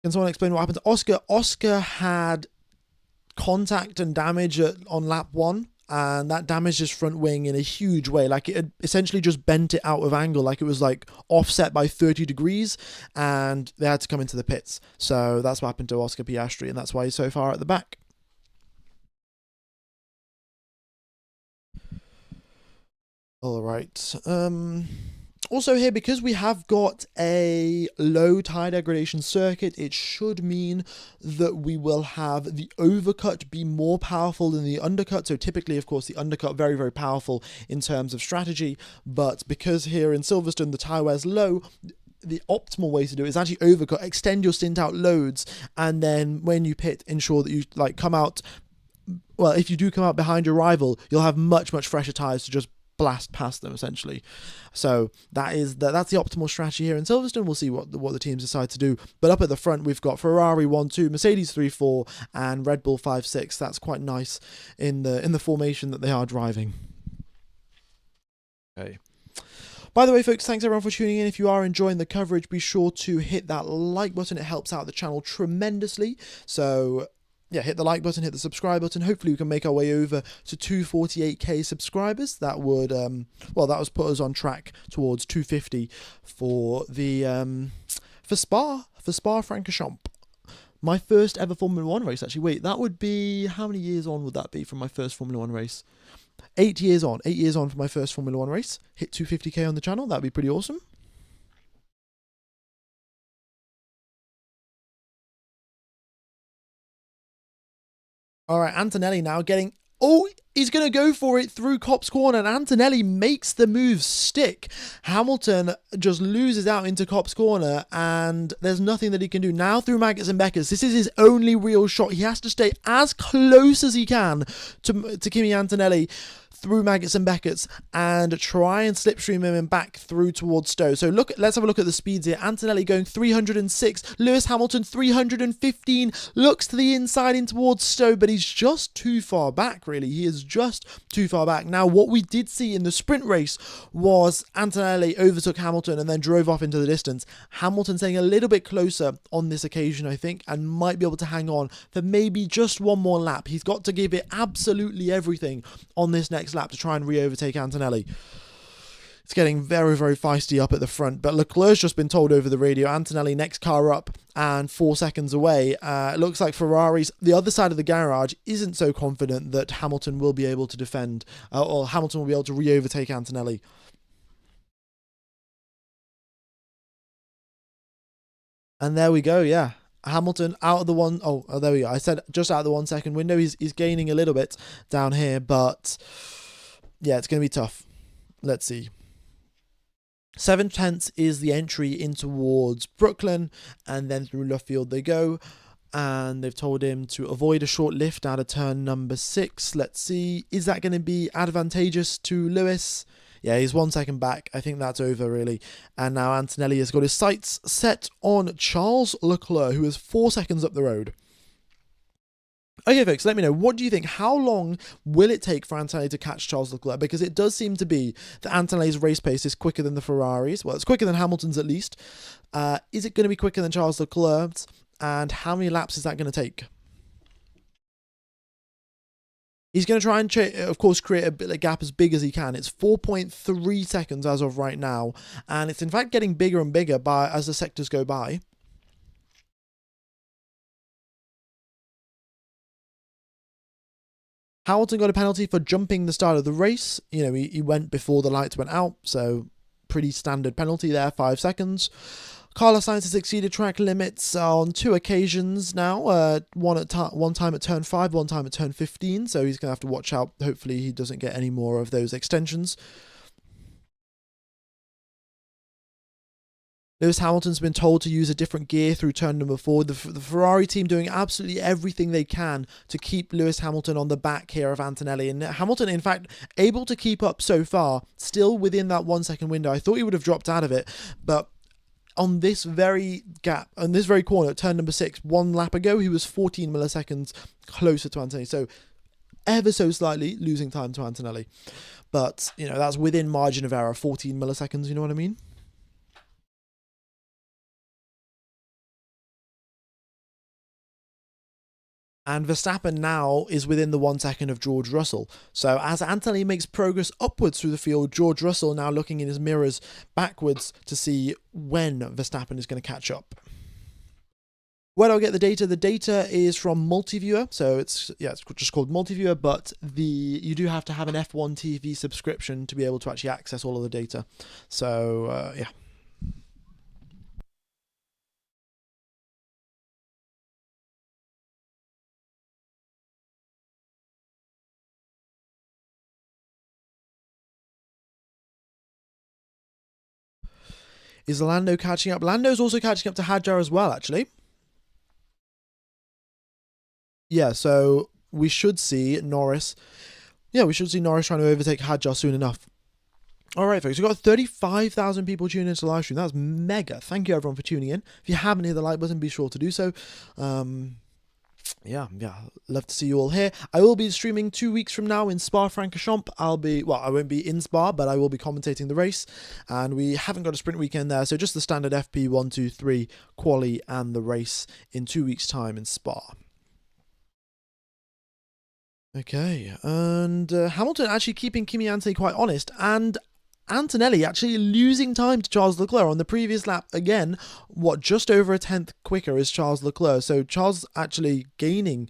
Can someone explain what happened to Oscar? Oscar had contact and damage on lap 1. And that damaged his front wing in a huge way. Like, it had essentially just bent it out of angle, like it was like offset by 30 degrees, and they had to come into the pits. So that's what happened to Oscar Piastri, and that's why he's so far at the back. All right. Also here, because we have got a low tire degradation circuit, it should mean that we will have the overcut be more powerful than the undercut. So typically, of course, the undercut very, very powerful in terms of strategy. But because here in Silverstone, the tire wear's low, the optimal way to do it is actually overcut, extend your stint out loads, and then when you pit, ensure that you like come out. Well, if you do come out behind your rival, you'll have much, much fresher tires to just blast past them essentially. So that's the optimal strategy here in Silverstone. We'll see what the teams decide to do. But up at the front, we've got Ferrari 1-2, Mercedes 3-4, and Red Bull 5-6. That's quite nice in the formation that they are driving. Okay. By the way, folks, thanks everyone for tuning in. If you are enjoying the coverage, be sure to hit that like button. It helps out the channel tremendously. So yeah, hit the like button, hit the subscribe button. Hopefully we can make our way over to 248k subscribers. That would, that was put us on track towards 250 for the, for Spa-Francorchamps. My first ever Formula 1 race, actually. Wait, that would be, how many years on would that be from my first Formula 1 race? 8 years on. 8 years on for my first Formula 1 race. Hit 250k on the channel. That'd be pretty awesome. All right, Antonelli now getting... Oh, he's going to go for it through Copse Corner, and Antonelli makes the move stick. Hamilton just loses out into Copse Corner, and there's nothing that he can do. Now through Maggots and Beckers, this is his only real shot. He has to stay as close as he can to Kimi Antonelli through Maggots and Beckers and try and slipstream him back through towards Stowe. So let's have a look at the speeds here. Antonelli going 306, Lewis Hamilton 315, looks to the inside in towards Stowe, but he's just too far back, really. He is just too far back. Now, what we did see in the sprint race was Antonelli overtook Hamilton and then drove off into the distance. Hamilton staying a little bit closer on this occasion, I think, and might be able to hang on for maybe just one more lap. He's got to give it absolutely everything on this next lap to try and re-overtake Antonelli. It's getting very, very feisty up at the front, but Leclerc's just been told over the radio, Antonelli next car up and 4 seconds away. It looks like Ferrari's, the other side of the garage, isn't so confident that Hamilton will be able to defend, or Hamilton will be able to re-overtake Antonelli. And there we go, yeah. Hamilton out of the one, there we go. I said just out of the 1 second window. He's gaining a little bit down here, but yeah, it's going to be tough. Let's see. 7/10 is the entry in towards Brooklyn, and then through Luffield they go. And they've told him to avoid a short lift out of turn number 6. Let's see. Is that going to be advantageous to Lewis? Yeah, he's 1 second back. I think that's over, really. And now Antonelli has got his sights set on Charles Leclerc, who is 4 seconds up the road. Okay, folks, let me know. What do you think? How long will it take for Antonelli to catch Charles Leclerc? Because it does seem to be that Antonelli's race pace is quicker than the Ferraris. Well, it's quicker than Hamilton's at least. Is it going to be quicker than Charles Leclerc's? And how many laps is that going to take? He's going to try and, of course, create a gap as big as he can. It's 4.3 seconds as of right now. And it's, in fact, getting bigger and bigger as the sectors go by. Hamilton got a penalty for jumping the start of the race. You know, he went before the lights went out. So, pretty standard penalty there, 5 seconds. Carlos Sainz has exceeded track limits on 2 occasions now, one time at turn 5, one time at turn 15, so he's going to have to watch out. Hopefully he doesn't get any more of those extensions. Lewis Hamilton's been told to use a different gear through turn number 4. The Ferrari team doing absolutely everything they can to keep Lewis Hamilton on the back here of Antonelli. And Hamilton, in fact, able to keep up so far, still within that 1 second window. I thought he would have dropped out of it, but on this very gap, on this very corner, turn number 6, 1 lap ago, he was 14 milliseconds closer to Antonelli. So ever so slightly losing time to Antonelli. But, you know, that's within margin of error, 14 milliseconds, you know what I mean? And Verstappen now is within the 1 second of George Russell. So as Antonelli makes progress upwards through the field, George Russell now looking in his mirrors backwards to see when Verstappen is going to catch up. Where do I get the data? The data is from Multiviewer, so it's just called Multiviewer. But you do have to have an F1 TV subscription to be able to actually access all of the data. So yeah. Is Lando catching up? Lando's also catching up to Hadjar as well, actually. Yeah, so we should see Norris. Yeah, we should see Norris trying to overtake Hadjar soon enough. All right, folks, we've got 35,000 people tuning into the live stream. That's mega. Thank you, everyone, for tuning in. If you haven't hit the like button, be sure to do so. Yeah, love to see you all here. I will be streaming 2 weeks from now in Spa-Francorchamps. I won't be in Spa, but I will be commentating the race. And we haven't got a sprint weekend there, so just the standard FP1, 2, 3 quali and the race in 2 weeks' time in Spa. Okay, and Hamilton actually keeping Kimi Anthony quite honest, and Antonelli actually losing time to Charles Leclerc on the previous lap again. Just over a tenth quicker is Charles Leclerc. So Charles actually gaining,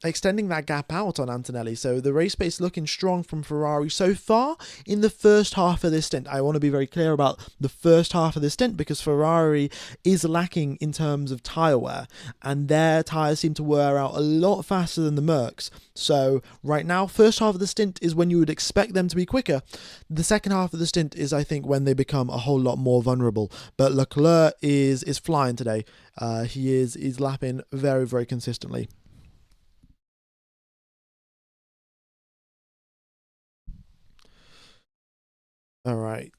extending that gap out on Antonelli. So the race pace looking strong from Ferrari so far in the first half of this stint. I want to be very clear about the first half of this stint because Ferrari is lacking in terms of tyre wear, and their tyres seem to wear out a lot faster than the Mercs. So right now, first half of the stint is when you would expect them to be quicker. The second half of the stint is, I think, when they become a whole lot more vulnerable. But Leclerc is flying today. He is lapping very, very consistently. All right.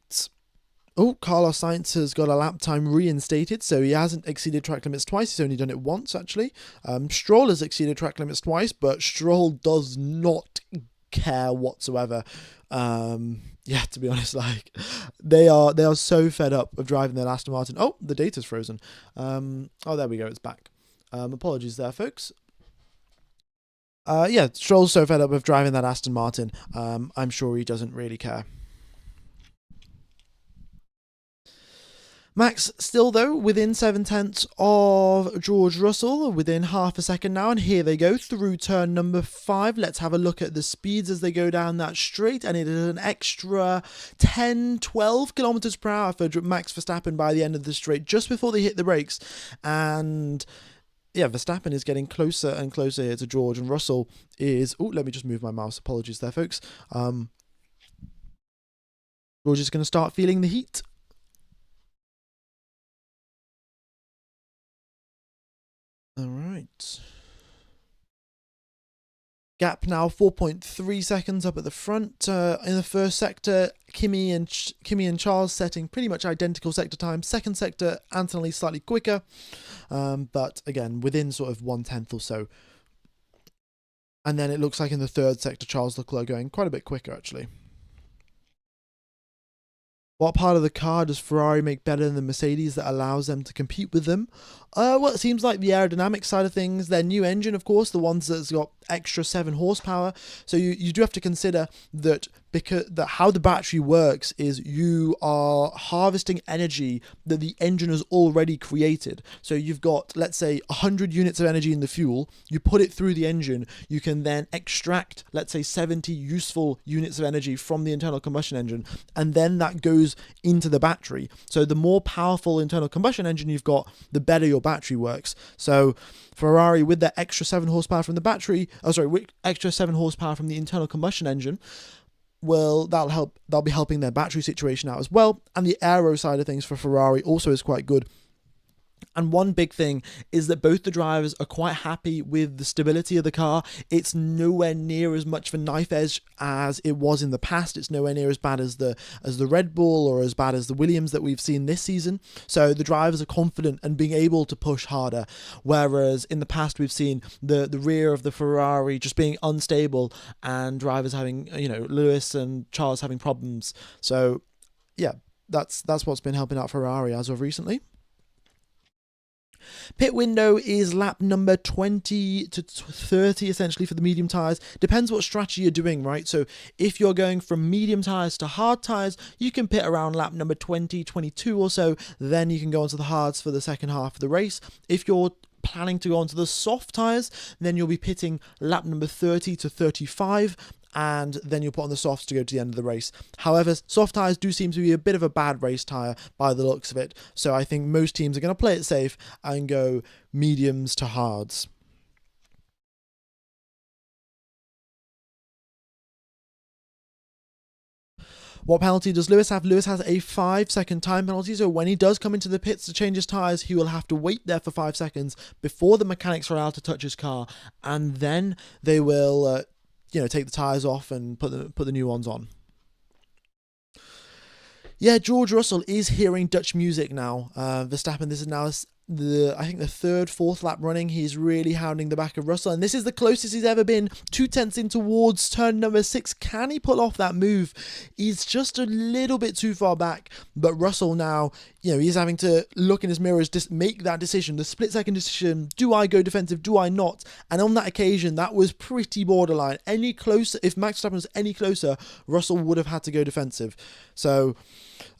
Oh, Carlos Sainz has got a lap time reinstated, so he hasn't exceeded track limits twice. He's only done it once, actually. Stroll has exceeded track limits twice, but Stroll does not care whatsoever. Yeah, to be honest, like they are so fed up of driving their Aston Martin. Oh, the data's frozen. Oh, there we go, it's back. Apologies there, folks. Yeah, Stroll's so fed up of driving that Aston Martin. I'm sure he doesn't really care. Max still, though, within 7/10 of George Russell, within half a second now, and here they go through turn number 5. Let's have a look at the speeds as they go down that straight, and it is an extra 10-12 kilometers per hour for Max Verstappen by the end of the straight, just before they hit the brakes. And yeah, Verstappen is getting closer and closer here to George, and Russell is... Oh, let me just move my mouse. Apologies there, folks. George is going to start feeling the heat. All right. Gap now 4.3 seconds up at the front. In the first sector, Kimi and Charles setting pretty much identical sector time. Second sector, Antonelli slightly quicker, but again within sort of 1/10 or so. And then it looks like in the third sector, Charles Leclerc going quite a bit quicker actually. What part of the car does Ferrari make better than the Mercedes that allows them to compete with them? Well, it seems like the aerodynamic side of things, their new engine, of course, the ones that's got extra 7 horsepower. So you do have to consider that how the battery works is you are harvesting energy that the engine has already created. So you've got, let's say, 100 units of energy in the fuel. You put it through the engine. You can then extract, let's say, 70 useful units of energy from the internal combustion engine, and then that goes into the battery. So the more powerful internal combustion engine you've got, the better your battery works. So Ferrari, with their extra 7 horsepower from the battery, with extra 7 horsepower from the internal combustion engine, well, that'll be helping their battery situation out as well. And the aero side of things for Ferrari also is quite good. And one big thing is that both the drivers are quite happy with the stability of the car. It's nowhere near as much of a knife edge as it was in the past. It's nowhere near as bad as the Red Bull or as bad as the Williams that we've seen this season. So the drivers are confident and being able to push harder. Whereas in the past we've seen the rear of the Ferrari just being unstable and drivers having, Lewis and Charles having problems. So yeah, that's what's been helping out Ferrari as of recently. Pit window is lap number 20 to 30 essentially for the medium tyres. Depends what strategy you're doing, right? So if you're going from medium tyres to hard tyres, you can pit around lap number 20, 22 or so. Then you can go onto the hards for the second half of the race. If you're planning to go onto the soft tyres, then you'll be pitting lap number 30 to 35. And then you'll put on the softs to go to the end of the race. However, soft tyres do seem to be a bit of a bad race tyre by the looks of it. So I think most teams are going to play it safe and go mediums to hards. What penalty does Lewis have? Lewis has a 5-second time penalty, so when he does come into the pits to change his tyres, he will have to wait there for 5 seconds before the mechanics are allowed to touch his car, and then they will take the tyres off and put the new ones on. Yeah, George Russell is hearing Dutch music now. Verstappen, this is now I think the third, fourth lap running. He's really hounding the back of Russell, and this is the closest he's ever been. 2/10 in towards turn number 6. Can he pull off that move? He's just a little bit too far back, but Russell now, he's having to look in his mirrors, make that decision, the split-second decision. Do I go defensive? Do I not? And on that occasion, that was pretty borderline. Any closer, if Max Verstappen was any closer, Russell would have had to go defensive. So,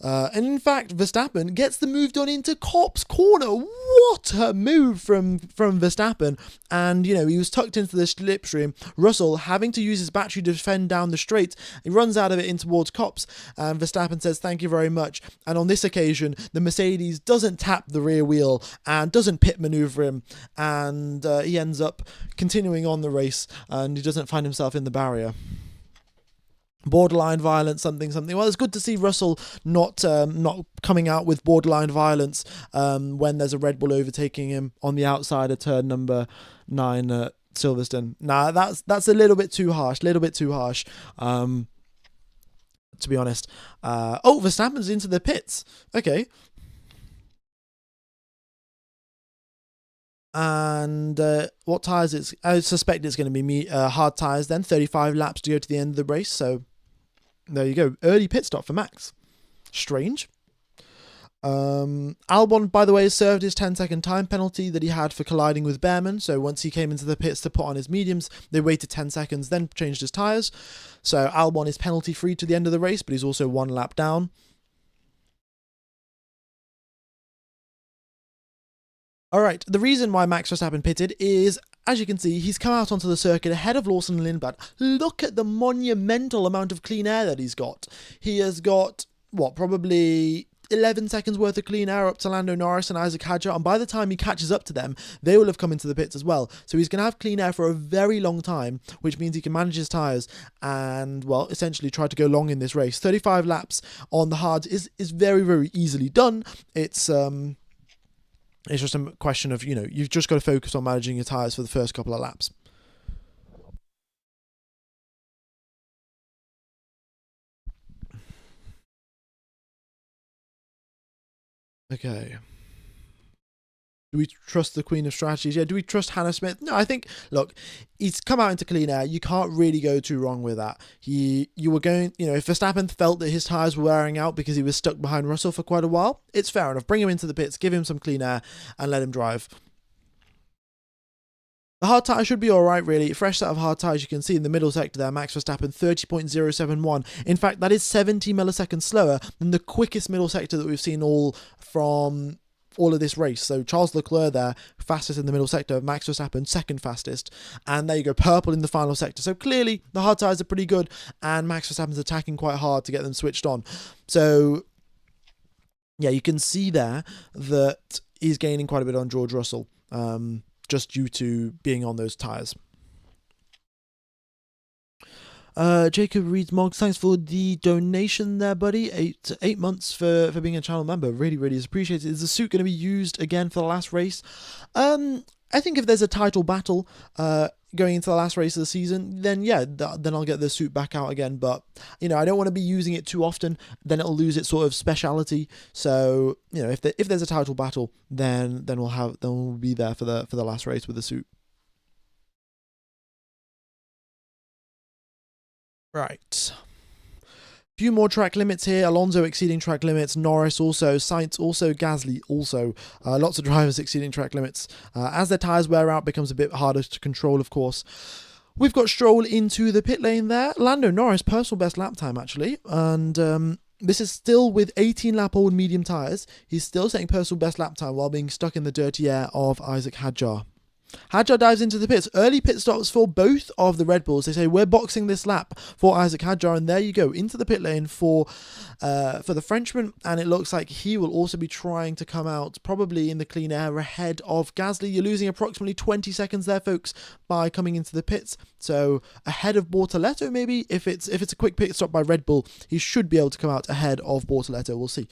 and in fact, Verstappen gets the move done into Cop's corner. What a move from Verstappen. And, he was tucked into the slipstream. Russell, having to use his battery to defend down the straight, he runs out of it in towards Cop's, and Verstappen says, thank you very much. And on this occasion, the Mercedes doesn't tap the rear wheel and doesn't pit maneuver him, and he ends up continuing on the race, and he doesn't find himself in the barrier. Borderline violence, something. Well, it's good to see Russell not coming out with borderline violence when there's a Red Bull overtaking him on the outside of turn number 9 at Silverstone. Nah, that's a little bit too harsh. To be honest. Verstappen's into the pits. Okay. And what tyres? I suspect it's going to be hard tyres then. 35 laps to go to the end of the race. So there you go. Early pit stop for Max. Strange. Albon, by the way, served his 10-second time penalty that he had for colliding with Behrman. So once he came into the pits to put on his mediums, they waited 10 seconds, then changed his tyres. So Albon is penalty free to the end of the race, but he's also 1 lap down. All right, the reason why Max Verstappen pitted is, as you can see, he's come out onto the circuit ahead of Lawson and Lindblad. Look at the monumental amount of clean air that he's got. He has got, probably 11 seconds worth of clean air up to Lando Norris and Isaac Hadjar, and by the time he catches up to them, they will have come into the pits as well. So he's going to have clean air for a very long time, which means he can manage his tyres and, essentially try to go long in this race. 35 laps on the hards is very, very easily done. It's just a question of, you've just got to focus on managing your tyres for the first couple of laps. Okay. Do we trust the Queen of Strategies? Yeah. Do we trust Hannah Smith? No, I think, look, he's come out into clean air. You can't really go too wrong with that. You were going, if Verstappen felt that his tyres were wearing out because he was stuck behind Russell for quite a while, it's fair enough. Bring him into the pits, give him some clean air, and let him drive. The hard tyre should be alright, really. Fresh set of hard tyres, you can see in the middle sector there, Max Verstappen 30.071. In fact, that is 70 milliseconds slower than the quickest middle sector that we've seen all of this race. So Charles Leclerc there, fastest in the middle sector, Max Verstappen second fastest, and there you go, purple in the final sector. So clearly the hard tyres are pretty good, and Max Verstappen's attacking quite hard to get them switched on. So yeah, you can see there that he's gaining quite a bit on George Russell, just due to being on those tyres. Jacob Reeds Moggs, thanks for the donation there, buddy. 8 months for being a channel member. Really, really is appreciated. Is the suit going to be used again for the last race? I think if there's a title battle going into the last race of the season, then yeah, then I'll get the suit back out again. But I don't want to be using it too often. Then it'll lose its sort of speciality. So if there's a title battle, then we'll be there for the last race with the suit. Right. Few more track limits here. Alonso exceeding track limits. Norris also. Sainz also. Gasly also. Lots of drivers exceeding track limits. As their tyres wear out, becomes a bit harder to control, of course. We've got Stroll into the pit lane there. Lando Norris, personal best lap time, actually. And this is still with 18-lap-old medium tyres. He's still setting personal best lap time while being stuck in the dirty air of Isaac Hadjar. Hadjar dives into the pits. Early pit stops for both of the Red Bulls. They say, we're boxing this lap for Isaac Hadjar, and there you go, into the pit lane for the Frenchman, and it looks like he will also be trying to come out probably in the clean air ahead of Gasly. You're losing approximately 20 seconds there, folks, by coming into the pits. So ahead of Bortoleto, maybe. If it's a quick pit stop by Red Bull, he should be able to come out ahead of Bortoleto. We'll see.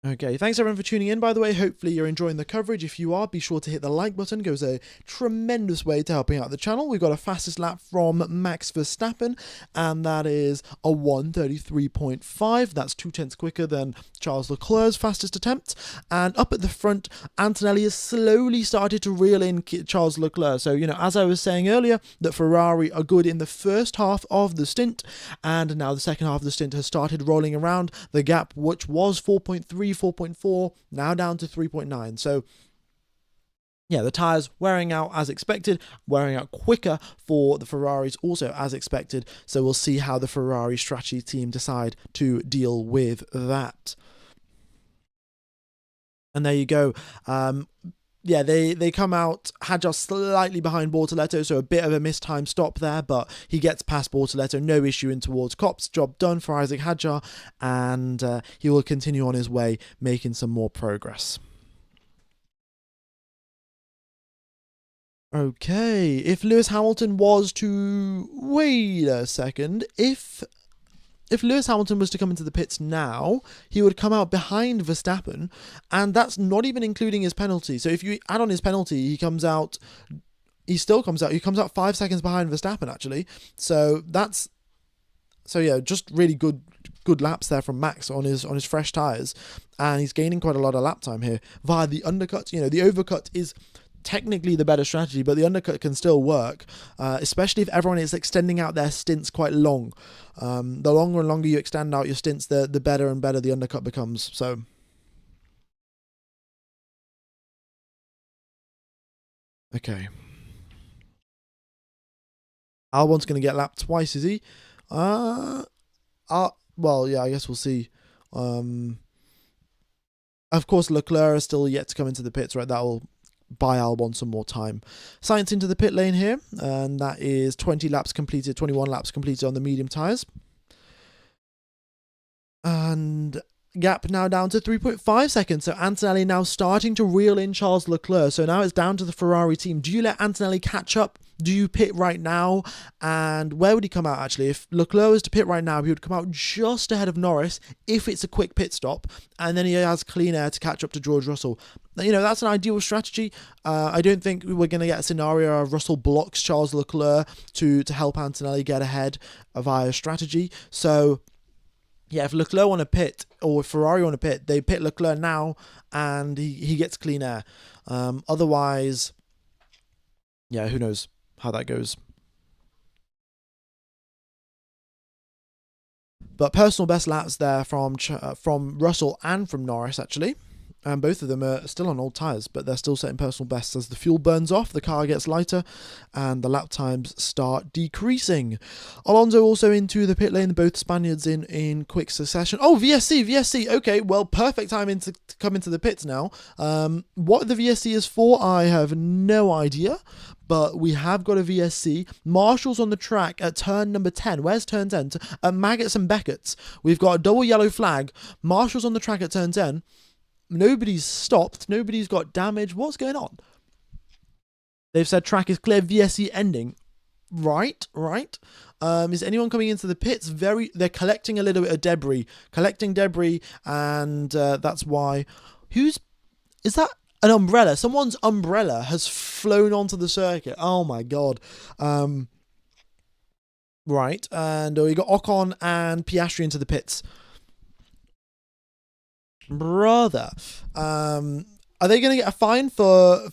Okay, thanks everyone for tuning in, by the way. Hopefully you're enjoying the coverage. If you are, be sure to hit the like button. It goes a tremendous way to helping out the channel. We've got a fastest lap from Max Verstappen, and that is a 1:33.5. That's 0.2 quicker than Charles Leclerc's fastest attempt. And up at the front, Antonelli has slowly started to reel in Charles Leclerc. So, as I was saying earlier, that Ferrari are good in the first half of the stint, and now the second half of the stint has started rolling around. The gap, which was 4.3, 4.4, now down to 3.9. So yeah, the tyres wearing out as expected, wearing out quicker for the Ferraris also as expected. So we'll see how the Ferrari strategy team decide to deal with that. And there you go. Yeah, they come out, Hadjar slightly behind Bortoleto, so a bit of a mistimed stop there, but he gets past Bortoleto, no issue in towards Copse. Job done for Isaac Hadjar, and he will continue on his way, making some more progress. Okay, if Lewis Hamilton was to... Wait a second. If Lewis Hamilton was to come into the pits now, he would come out behind Verstappen, and that's not even including his penalty. So if you add on his penalty, he comes out 5 seconds behind Verstappen, actually. So yeah, just really good laps there from Max on his fresh tyres, and he's gaining quite a lot of lap time here via the undercut. The overcut is technically the better strategy, but the undercut can still work, especially if everyone is extending out their stints quite long. The longer and longer you extend out your stints, the better and better the undercut becomes. So okay, Albon's going to get lapped twice, is he? Well, yeah, I guess we'll see. Of course, Leclerc is still yet to come into the pits, right? That will buy Albon some more time. Sainz into the pit lane here, and that is 21 laps completed on the medium tyres. And gap now down to 3.5 seconds. So Antonelli now starting to reel in Charles Leclerc. So now it's down to the Ferrari team. Do you let Antonelli catch up? Do you pit right now? And where would he come out, actually? If Leclerc was to pit right now, he would come out just ahead of Norris if it's a quick pit stop, and then he has clean air to catch up to George Russell. That's an ideal strategy. I don't think we're going to get a scenario where Russell blocks Charles Leclerc to help Antonelli get ahead via strategy. So yeah, if Leclerc want to pit, or if Ferrari want to pit, they pit Leclerc now, and he gets clean air. Otherwise, yeah, who knows how that goes. But personal best laps there from Russell and from Norris, actually. And both of them are still on old tyres, but they're still setting personal bests. As the fuel burns off, the car gets lighter, and the lap times start decreasing. Alonso also into the pit lane, both Spaniards in quick succession. Oh, VSC, okay, well, perfect timing to come into the pits now. What the VSC is for, I have no idea, but we have got a VSC. Marshall's on the track at turn number 10. Where's turn 10? Maggots and Beckett's. We've got a double yellow flag. Marshall's on the track at turn 10. Nobody's stopped. Nobody's got damage. What's going on? They've said track is clear. VSC ending. Right. Is anyone coming into the pits? They're collecting a little bit of debris. And that's why. Is that an umbrella? Someone's umbrella has flown onto the circuit. Oh my god. Right. And we got Ocon and Piastri into the pits. Brother, are they going to get a fine for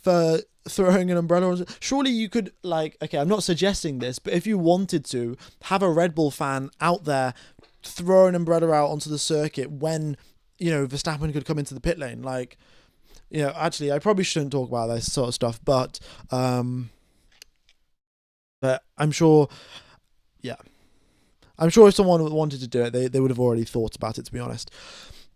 throwing an umbrella on. Surely you could, like, okay, I'm not suggesting this, but if you wanted to, have a Red Bull fan out there throw an umbrella out onto the circuit when, Verstappen could come into the pit lane. Like, actually, I probably shouldn't talk about this sort of stuff, but I'm sure, yeah. I'm sure if someone wanted to do it, they would have already thought about it, to be honest.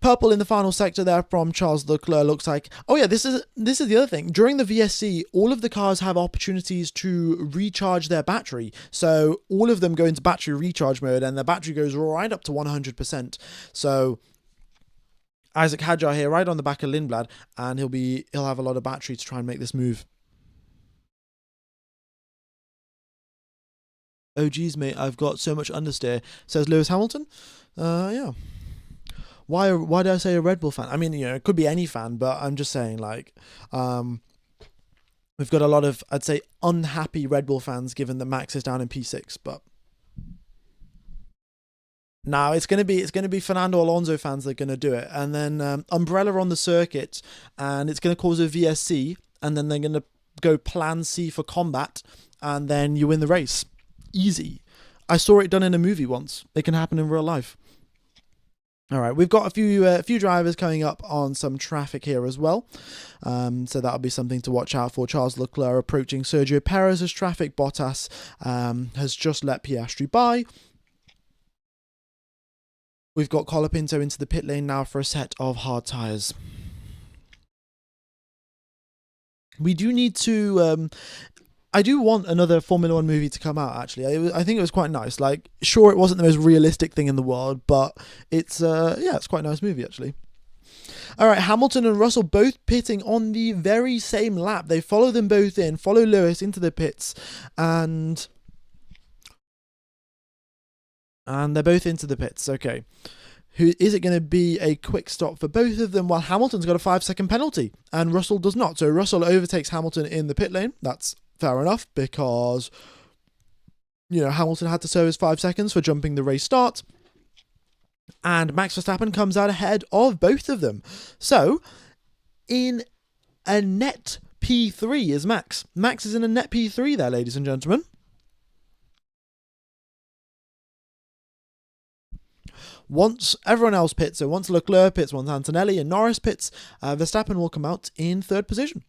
Purple in the final sector there from Charles Leclerc looks like... Oh yeah, this is the other thing. During the VSC, all of the cars have opportunities to recharge their battery. So all of them go into battery recharge mode and their battery goes right up to 100%. So Isaac Hadjar here, right on the back of Lindblad, and he'll have a lot of battery to try and make this move. Oh geez, mate, I've got so much understeer, says Lewis Hamilton. Yeah. Why did I say a Red Bull fan? I mean, it could be any fan, but I'm just saying, like, we've got a lot of, I'd say, unhappy Red Bull fans given that Max is down in P6, but now it's gonna be Fernando Alonso fans that are gonna do it, and then umbrella on the circuit, and it's gonna cause a VSC, and then they're gonna go Plan C for combat, and then you win the race. Easy. I saw it done in a movie once. It can happen in real life. All right, we've got a few drivers coming up on some traffic here as well. So that'll be something to watch out for. Charles Leclerc approaching Sergio Perez's traffic. Bottas has just let Piastri by. We've got Colapinto into the pit lane now for a set of hard tyres. We do need to... I do want another Formula 1 movie to come out, actually. I think it was quite nice. Like, sure, it wasn't the most realistic thing in the world, but it's quite a nice movie, actually. All right, Hamilton and Russell both pitting on the very same lap. They follow them both in, follow Lewis into the pits, and they're both into the pits. Okay. Is it going to be a quick stop for both of them? Well, Hamilton's got a 5-second penalty, and Russell does not. So Russell overtakes Hamilton in the pit lane. That's fair enough, because Hamilton had to serve his 5 seconds for jumping the race start, and Max Verstappen comes out ahead of both of them. So in a net P3 is Max. Max is in a net P3 there, ladies and gentlemen. Once everyone else pits, so once Leclerc pits, once Antonelli and Norris pits, Verstappen will come out in third position.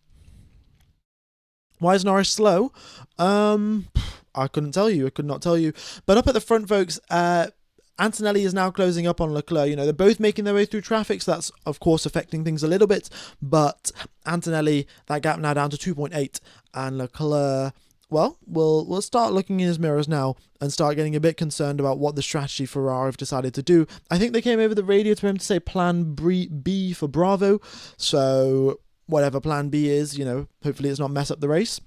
Why is Norris slow? I couldn't tell you. I could not tell you. But up at the front, folks, Antonelli is now closing up on Leclerc. They're both making their way through traffic, so that's, of course, affecting things a little bit. But Antonelli, that gap now down to 2.8. And Leclerc, well, we'll start looking in his mirrors now and start getting a bit concerned about what the strategy Ferrari have decided to do. I think they came over the radio to him to say Plan B for Bravo. So whatever Plan B is, hopefully it's not mess up the race.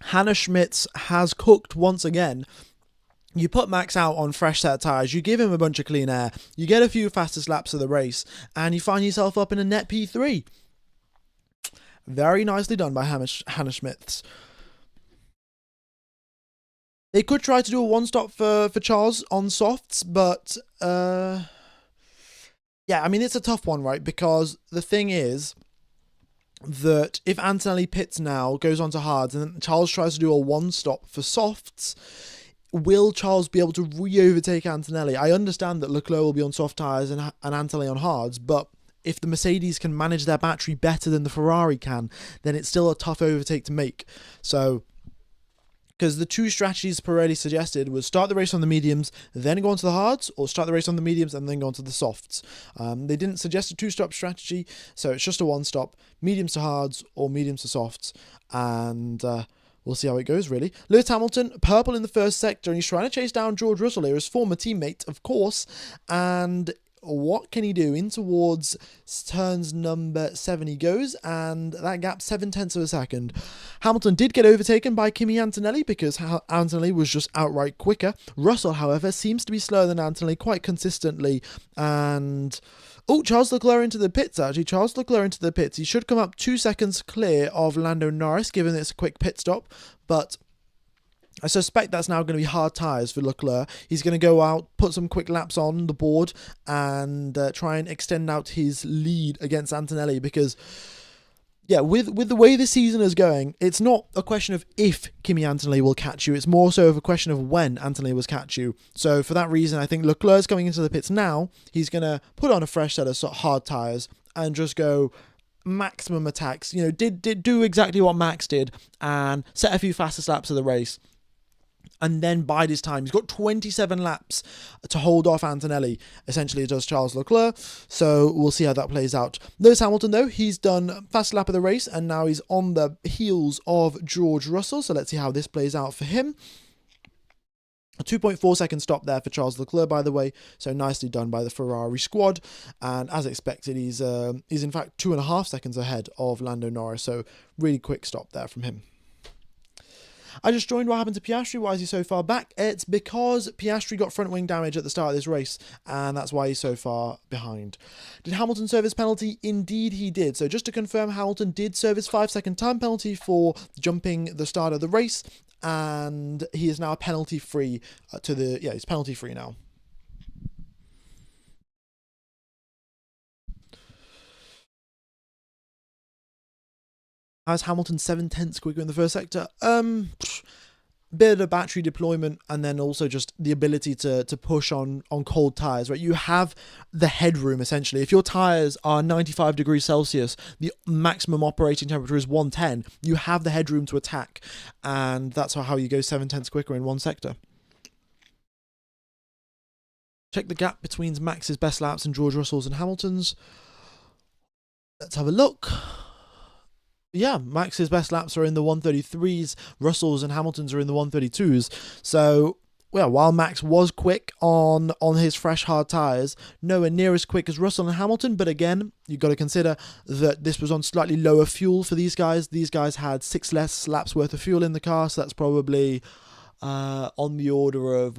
Hannah Schmitz has cooked once again. You put Max out on fresh set of tyres, you give him a bunch of clean air, you get a few fastest laps of the race, and you find yourself up in a net P3. Very nicely done by Hannah Schmitz. They could try to do a one-stop for Charles on softs, but yeah, I mean, it's a tough one, right? Because the thing is that if Antonelli pits now, goes on to hards, and then Charles tries to do a one-stop for softs, will Charles be able to re-overtake Antonelli? I understand that Leclerc will be on soft tyres and Antonelli on hards, but if the Mercedes can manage their battery better than the Ferrari can, then it's still a tough overtake to make. So, because the two strategies Pirelli suggested was start the race on the mediums, then go on to the hards, or start the race on the mediums and then go on to the softs. They didn't suggest a two-stop strategy, so it's just a one-stop, mediums to hards or mediums to softs, and we'll see how it goes, really. Lewis Hamilton, purple in the first sector, and he's trying to chase down George Russell here, his former teammate, of course, and what can he do? In towards turns number 7 he goes, and that gap 0.7 of a second. Hamilton did get overtaken by Kimi Antonelli because Antonelli was just outright quicker. Russell, however, seems to be slower than Antonelli quite consistently, and oh, Charles Leclerc into the pits, actually. Charles Leclerc into the pits. He should come up 2 seconds clear of Lando Norris, given it's a quick pit stop, but I suspect that's now going to be hard tyres for Leclerc. He's going to go out, put some quick laps on the board, and try and extend out his lead against Antonelli, because yeah, with the way the season is going, it's not a question of if Kimi Antonelli will catch you. It's more so of a question of when Antonelli will catch you. So for that reason, I think Leclerc's coming into the pits now. He's going to put on a fresh set of sort of hard tyres and just go maximum attacks. You know, did do exactly what Max did and set a few fastest laps of the race. And then bide his time. He's got 27 laps to hold off Antonelli. Essentially, it does Charles Leclerc. So we'll see how that plays out. Lewis Hamilton, though, he's done fast lap of the race, and now he's on the heels of George Russell. So let's see how this plays out for him. A 2.4 second stop there for Charles Leclerc, by the way. So nicely done by the Ferrari squad. And as expected, he's in fact 2.5 seconds ahead of Lando Norris. So really quick stop there from him. I just joined. What happened to Piastri? Why is he so far back? It's because Piastri got front wing damage at the start of this race, and that's why he's so far behind. Did Hamilton serve his penalty? Indeed he did. So just to confirm, Hamilton did serve his 5-second time penalty for jumping the start of the race, and he is now penalty free he's penalty free now. As Hamilton 7/10 quicker in the first sector. Bit of battery deployment, and then also just the ability to push on cold tires, right? You have the headroom, essentially. If your tires are 95 degrees Celsius, the maximum operating temperature is 110, you have the headroom to attack, and that's how you go 7/10 quicker in one sector. Check the gap between Max's best laps and George Russell's and Hamilton's. Let's have a look. Yeah, Max's best laps are in the 133s, Russell's and Hamilton's are in the 132s. So, yeah, while Max was quick on his fresh hard tyres, nowhere near as quick as Russell and Hamilton. But again, you've got to consider that this was on slightly lower fuel for these guys. These guys had 6 less laps worth of fuel in the car, so that's probably on the order of,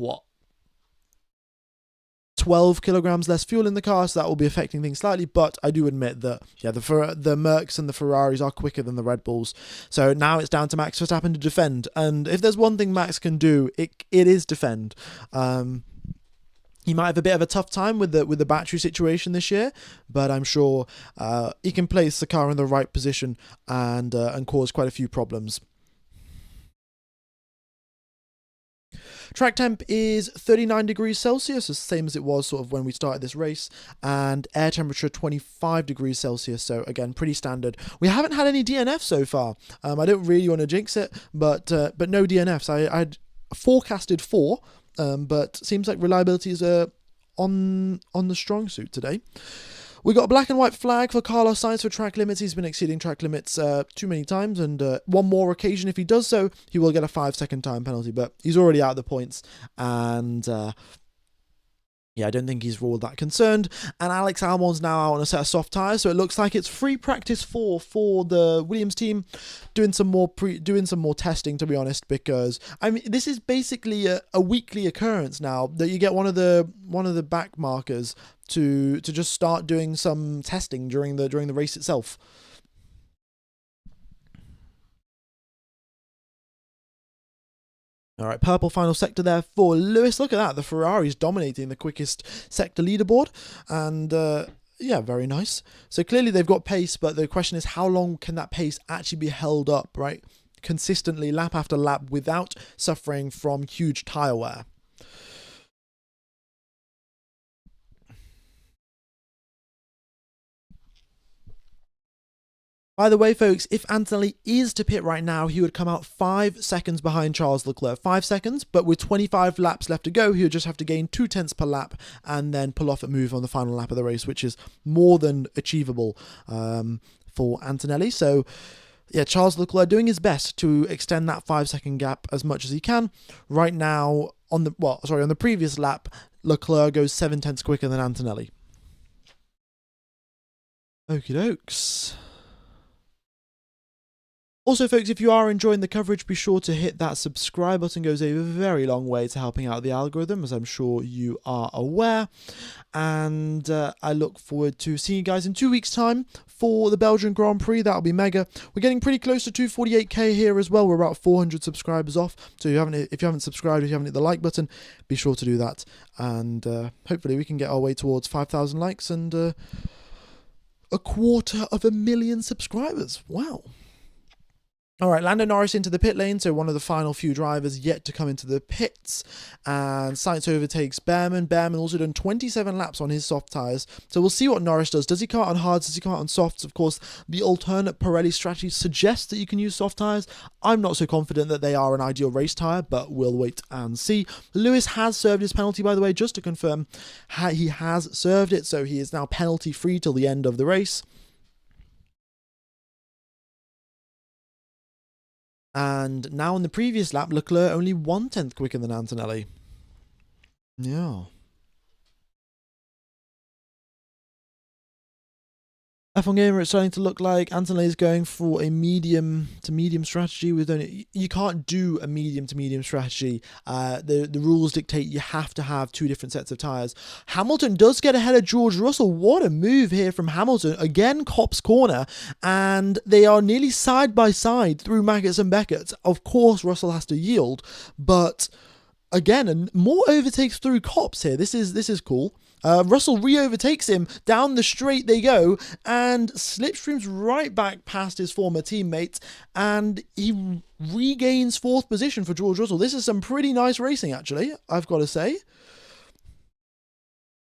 12 kilograms less fuel in the car, so that will be affecting things slightly. But I do admit that, yeah, the Mercs and the Ferraris are quicker than the Red Bulls. So now it's down to Max Verstappen to defend. And if there's one thing Max can do, it is defend. He might have a bit of a tough time with the battery situation this year, but I'm sure he can place the car in the right position and cause quite a few problems. Track temp is 39 degrees Celsius, the same as it was sort of when we started this race, and air temperature 25 degrees Celsius, so again, pretty standard. We haven't had any DNF so far. I don't really want to jinx it, but no DNFs. I'd forecasted 4, but seems like reliability is on the strong suit today. We got a black and white flag for Carlos Sainz for track limits. He's been exceeding track limits too many times, and one more occasion, if he does so, he will get a 5-second time penalty, but he's already out of the points, and yeah, I don't think he's all that concerned. And Alex Albon's now out on a set of soft tyres, so it looks like it's free practice for the Williams team, doing some more testing, to be honest, because I mean this is basically a weekly occurrence now that you get one of the back markers to just start doing some testing during the race itself. All right, purple final sector there for Lewis. Look at that. The Ferrari's dominating the quickest sector leaderboard. And yeah, very nice. So clearly they've got pace, but the question is how long can that pace actually be held up, right? Consistently, lap after lap, without suffering from huge tyre wear. By the way, folks, if Antonelli is to pit right now, he would come out 5 seconds behind Charles Leclerc. 5 seconds, but with 25 laps left to go, he would just have to gain 2 tenths per lap and then pull off a move on the final lap of the race, which is more than achievable for Antonelli. So, yeah, Charles Leclerc doing his best to extend that 5-second gap as much as he can. Right now, on the previous lap, Leclerc goes 7 tenths quicker than Antonelli. Okie dokes. Also, folks, if you are enjoying the coverage, be sure to hit that subscribe button. Goes a very long way to helping out the algorithm, as I'm sure you are aware. And I look forward to seeing you guys in 2 weeks' time for the Belgian Grand Prix. That'll be mega. We're getting pretty close to 248k here as well. We're about 400 subscribers off. So if you haven't subscribed, if you haven't hit the like button, be sure to do that. And hopefully we can get our way towards 5,000 likes and 250,000 subscribers. Wow. All right, Lando Norris into the pit lane, so one of the final few drivers yet to come into the pits, and Sainz overtakes Behrman. Behrman also done 27 laps on his soft tyres, so we'll see what Norris does. Does he kart on hards? Does he kart on softs? Of course, the alternate Pirelli strategy suggests that you can use soft tyres. I'm not so confident that they are an ideal race tyre, but we'll wait and see. Lewis has served his penalty, by the way, just to confirm, he has served it, so he is now penalty-free till the end of the race. And now in the previous lap, Leclerc only 1/10 quicker than Antonelli. Yeah. F1 Gamer, it's starting to look like Antonelli is going for a medium to medium strategy. You can't do a medium to medium strategy. The rules dictate you have to have two different sets of tyres. Hamilton does get ahead of George Russell. What a move here from Hamilton. Again, Copse corner, and they are nearly side by side through Maggots and Beckett. Of course, Russell has to yield, but again, more overtakes through Copse here. This is cool. Russell re-overtakes him, down the straight they go, and slipstreams right back past his former teammates, and he regains 4th position for George Russell. This is some pretty nice racing, actually, I've got to say.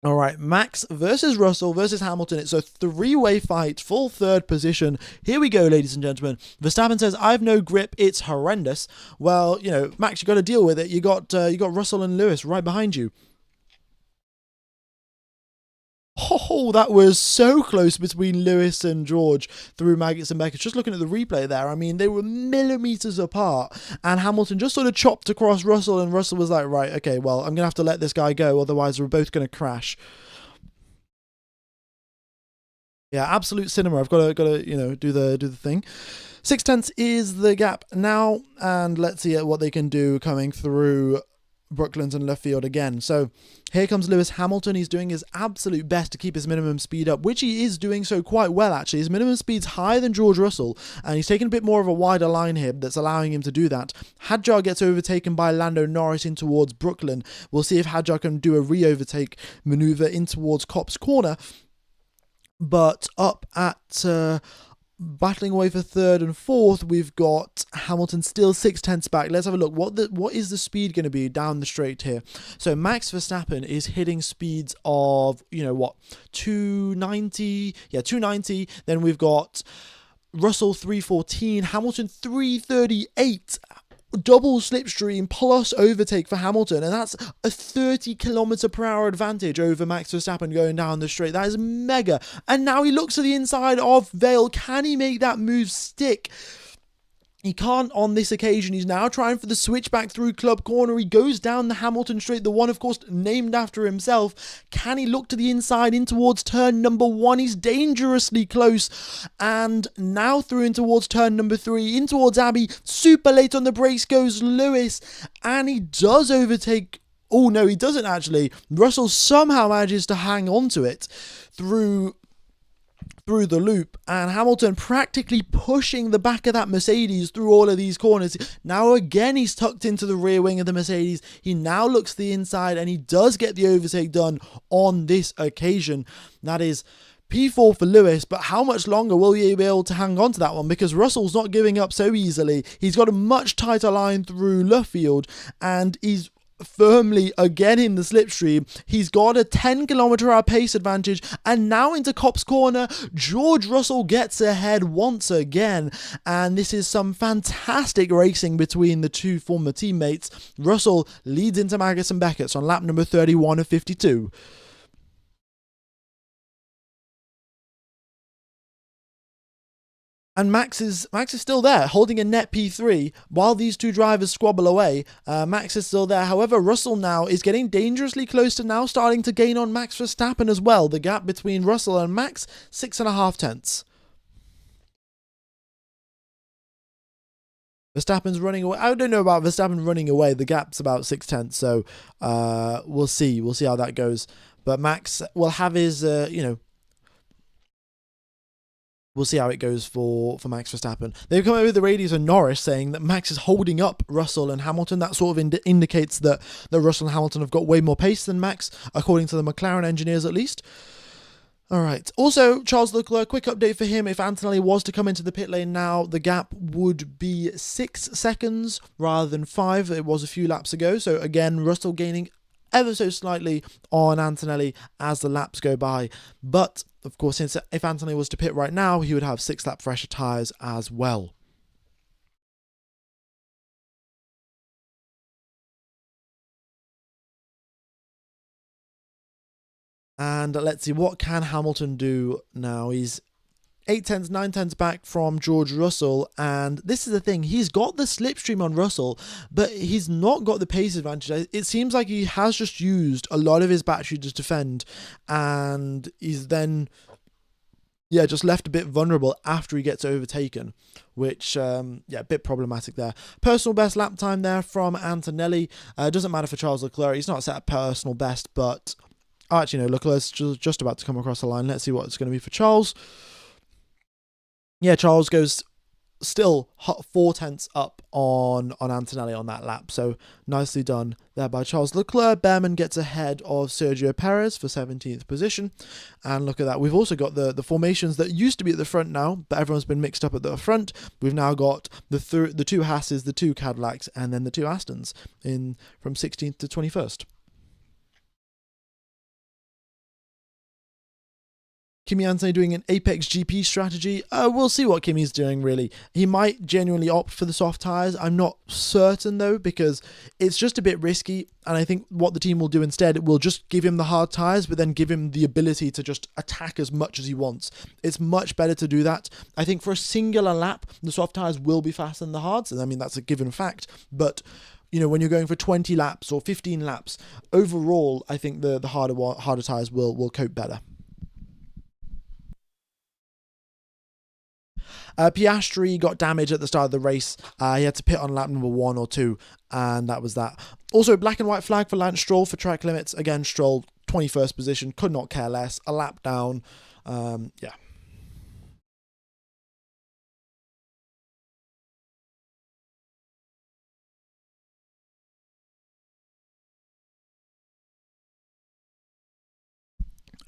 All right, Max versus Russell versus Hamilton. It's a 3-way fight, full 3rd position. Here we go, ladies and gentlemen. Verstappen says, "I've no grip. It's horrendous." Well, you know, Max, you got to deal with it. You got Russell and Lewis right behind you. Oh, that was so close between Lewis and George through Maggots and Beckett. Just looking at the replay there, I mean, they were millimetres apart. And Hamilton just sort of chopped across Russell, and Russell was like, right, okay, well, I'm going to have to let this guy go, otherwise we're both going to crash. Yeah, absolute cinema. I've got to, you know, do the thing. 6/10 is the gap now, and let's see what they can do coming through Brooklands and left field again. So here comes Lewis Hamilton. He's doing his absolute best to keep his minimum speed up, which he is doing so quite well, actually. His minimum speed's higher than George Russell, and he's taking a bit more of a wider line here that's allowing him to do that. Hadjar gets overtaken by Lando Norris in towards Brookland. We'll see if Hadjar can do a re-overtake maneuver in towards Copse corner. But up at battling away for 3rd and 4th, we've got Hamilton still 6/10 back. Let's have a look. What is the speed going to be down the straight here? So Max Verstappen is hitting speeds of, you know what, 290. Yeah, 290. Then we've got Russell 314, Hamilton 338. Double slipstream plus overtake for Hamilton, and that's a 30km/h advantage over Max Verstappen going down the straight. That is mega. And now he looks to the inside of Vale. Can he make that move stick? He can't on this occasion. He's now trying for the switch back through Club Corner. He goes down the Hamilton straight, the one, of course, named after himself. Can he look to the inside in towards turn number 1? He's dangerously close. And now through in towards turn number 3, in towards Abbey. Super late on the brakes goes Lewis. And he does overtake... Oh, no, he doesn't actually. Russell somehow manages to hang on to it through the loop, and Hamilton practically pushing the back of that Mercedes through all of these corners. Now again he's tucked into the rear wing of the Mercedes. He now looks to the inside, and he does get the overtake done on this occasion. That is P4 for Lewis, but how much longer will he be able to hang on to that one? Because Russell's not giving up so easily. He's got a much tighter line through Luffield, and he's firmly again in the slipstream. He's got a 10km/h pace advantage, and now into Copse corner, George Russell gets ahead once again, and this is some fantastic racing between the two former teammates. Russell leads into Maggots and Beckett on lap number 31 of 52. And Max is still there, holding a net P3, while these two drivers squabble away. Max is still there. However, Russell now is getting dangerously close to now starting to gain on Max Verstappen as well. The gap between Russell and Max, 6.5 tenths. Verstappen's running away. I don't know about Verstappen running away. The gap's about 6/10, so we'll see. We'll see how that goes. But Max will have his, we'll see how it goes for Max Verstappen. They've come over the radios of Norris saying that Max is holding up Russell and Hamilton. That sort of indicates that Russell and Hamilton have got way more pace than Max, according to the McLaren engineers at least. All right. Also, Charles Leclerc, quick update for him. If Antonelli was to come into the pit lane now, the gap would be 6 seconds rather than 5. It was a few laps ago. So again, Russell gaining ever so slightly on Antonelli as the laps go by. But, of course, if Antonelli was to pit right now, he would have 6-lap fresher tyres as well. And let's see, what can Hamilton do now? He's 8 tenths, 9 tenths back from George Russell, and this is the thing, he's got the slipstream on Russell, but he's not got the pace advantage. It seems like he has just used a lot of his battery to defend, and he's then just left a bit vulnerable after he gets overtaken, which, a bit problematic there. Personal best lap time there from Antonelli. Doesn't matter for Charles Leclerc, he's not set a personal best, but actually, no, Leclerc's just about to come across the line. Let's see what it's going to be for Charles. Yeah, Charles goes still 4 tenths up on Antonelli on that lap. So nicely done there by Charles Leclerc. Behrman gets ahead of Sergio Perez for 17th position. And look at that. We've also got the formations that used to be at the front now, but everyone's been mixed up at the front. We've now got the 2 Hasses, the 2 Cadillacs, and then the 2 Astons from 16th to 21st. Kimi Antonelli doing an Apex GP strategy. We'll see what Kimi's doing, really. He might genuinely opt for the soft tyres. I'm not certain, though, because it's just a bit risky. And I think what the team will do instead, it will just give him the hard tyres, but then give him the ability to just attack as much as he wants. It's much better to do that. I think for a singular lap, the soft tyres will be faster than the hards. And I mean, that's a given fact. But when you're going for 20 laps or 15 laps, overall, I think the harder tyres will cope better. Piastri got damage at the start of the race. He had to pit on lap number 1 or 2, and that was that. Also, black and white flag for Lance Stroll for track limits. Again, Stroll, 21st position, could not care less. A lap down.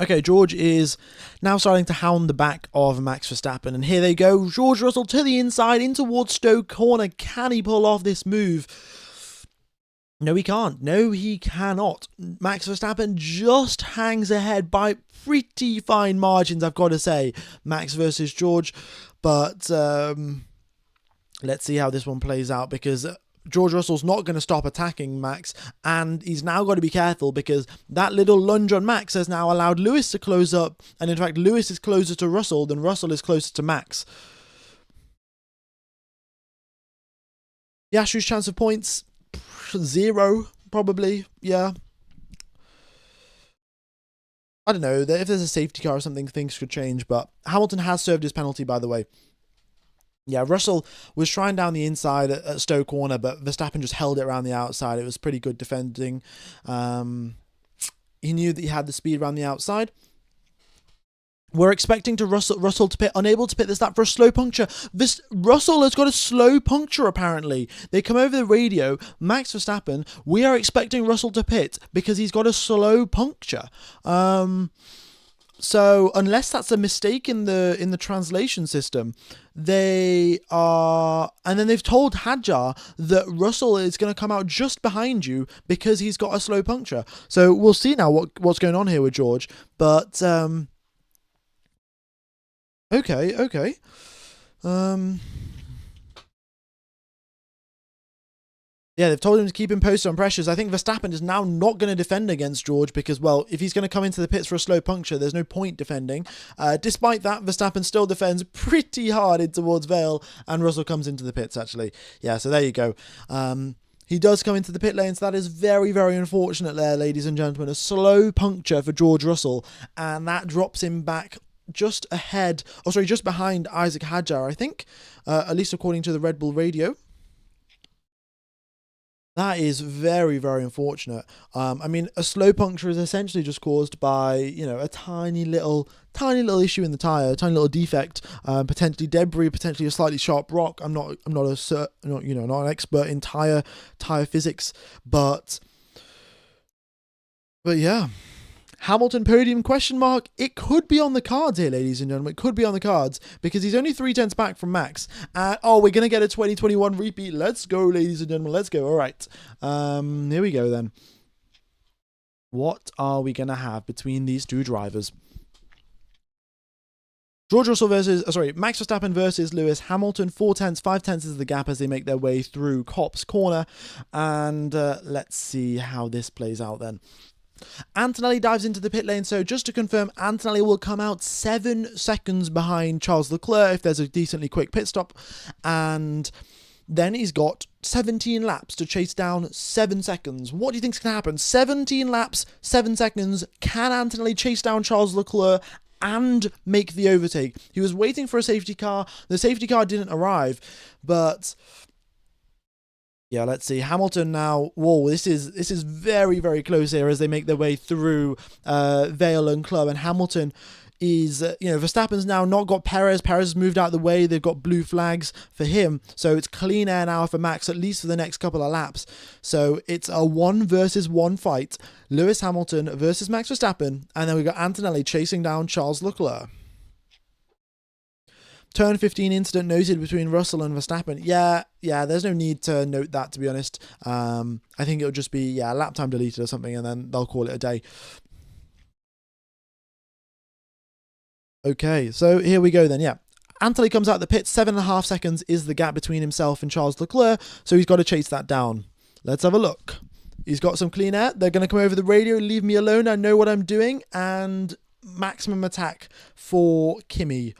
Okay, George is now starting to hound the back of Max Verstappen, and here they go. George Russell to the inside, in towards Stowe corner. Can he pull off this move? No, he can't. No, he cannot. Max Verstappen just hangs ahead by pretty fine margins, I've got to say. Max versus George, but let's see how this one plays out, because George Russell's not going to stop attacking Max, and he's now got to be careful because that little lunge on Max has now allowed Lewis to close up, and in fact Lewis is closer to Russell than Russell is closer to Max. Piastri's chance of points, 0, probably, yeah. I don't know, if there's a safety car or something, things could change, but Hamilton has served his penalty, by the way. Yeah, Russell was trying down the inside at Stowe corner, but Verstappen just held it around the outside. It was pretty good defending. He knew that he had the speed around the outside. We're expecting Russell to pit, unable to pit this lap for a slow puncture. Russell has got a slow puncture, apparently. They come over the radio, Max Verstappen, we are expecting Russell to pit because he's got a slow puncture. So unless that's a mistake in the translation system, they are, and then they've told Hadjar that Russell is going to come out just behind you because he's got a slow puncture. So we'll see now what's going on here with George. But okay. Yeah, they've told him to keep him posted on pressures. I think Verstappen is now not going to defend against George because, well, if he's going to come into the pits for a slow puncture, there's no point defending. Despite that, Verstappen still defends pretty hard in towards Vale, and Russell comes into the pits, actually. Yeah, so there you go. He does come into the pit lane, so that is very, very unfortunate there, ladies and gentlemen. A slow puncture for George Russell, and that drops him back just behind Isaac Hadjar, I think, at least according to the Red Bull radio. That is very, very unfortunate. I mean, a slow puncture is essentially just caused by, you know, a tiny little issue in the tire, a tiny little defect, potentially debris, potentially a slightly sharp rock. I'm not not an expert in tire physics, but yeah. Hamilton podium question mark? It could be on the cards here, ladies and gentlemen. It could be on the cards because he's only 3 tenths back from Max. We're going to get a 2021 repeat. Let's go, ladies and gentlemen. Let's go. All right. Here we go then. What are we going to have between these two drivers? Max Verstappen versus Lewis Hamilton. 4 tenths, 5 tenths is the gap as they make their way through Copse Corner. And let's see how this plays out then. Antonelli dives into the pit lane, so just to confirm, Antonelli will come out 7 seconds behind Charles Leclerc if there's a decently quick pit stop, and then he's got 17 laps to chase down 7 seconds. What do you think's going to happen? 17 laps, 7 seconds. Can Antonelli chase down Charles Leclerc and make the overtake? He was waiting for a safety car. The safety car didn't arrive, but yeah, let's see. Hamilton now. Whoa, this is very, very close here as they make their way through Vale and Club. And Hamilton is, Verstappen's now not got Perez. Perez has moved out of the way. They've got blue flags for him. So it's clean air now for Max, at least for the next couple of laps. So it's a 1 versus 1 fight. Lewis Hamilton versus Max Verstappen. And then we've got Antonelli chasing down Charles Leclerc. Turn 15 incident noted between Russell and Verstappen. Yeah, there's no need to note that, to be honest. I think it'll just be, lap time deleted or something, and then they'll call it a day. Okay, so here we go then, Antonelli comes out the pit. 7.5 seconds is the gap between himself and Charles Leclerc, so he's got to chase that down. Let's have a look. He's got some clean air. They're going to come over the radio, leave me alone, I know what I'm doing, and maximum attack for Kimi.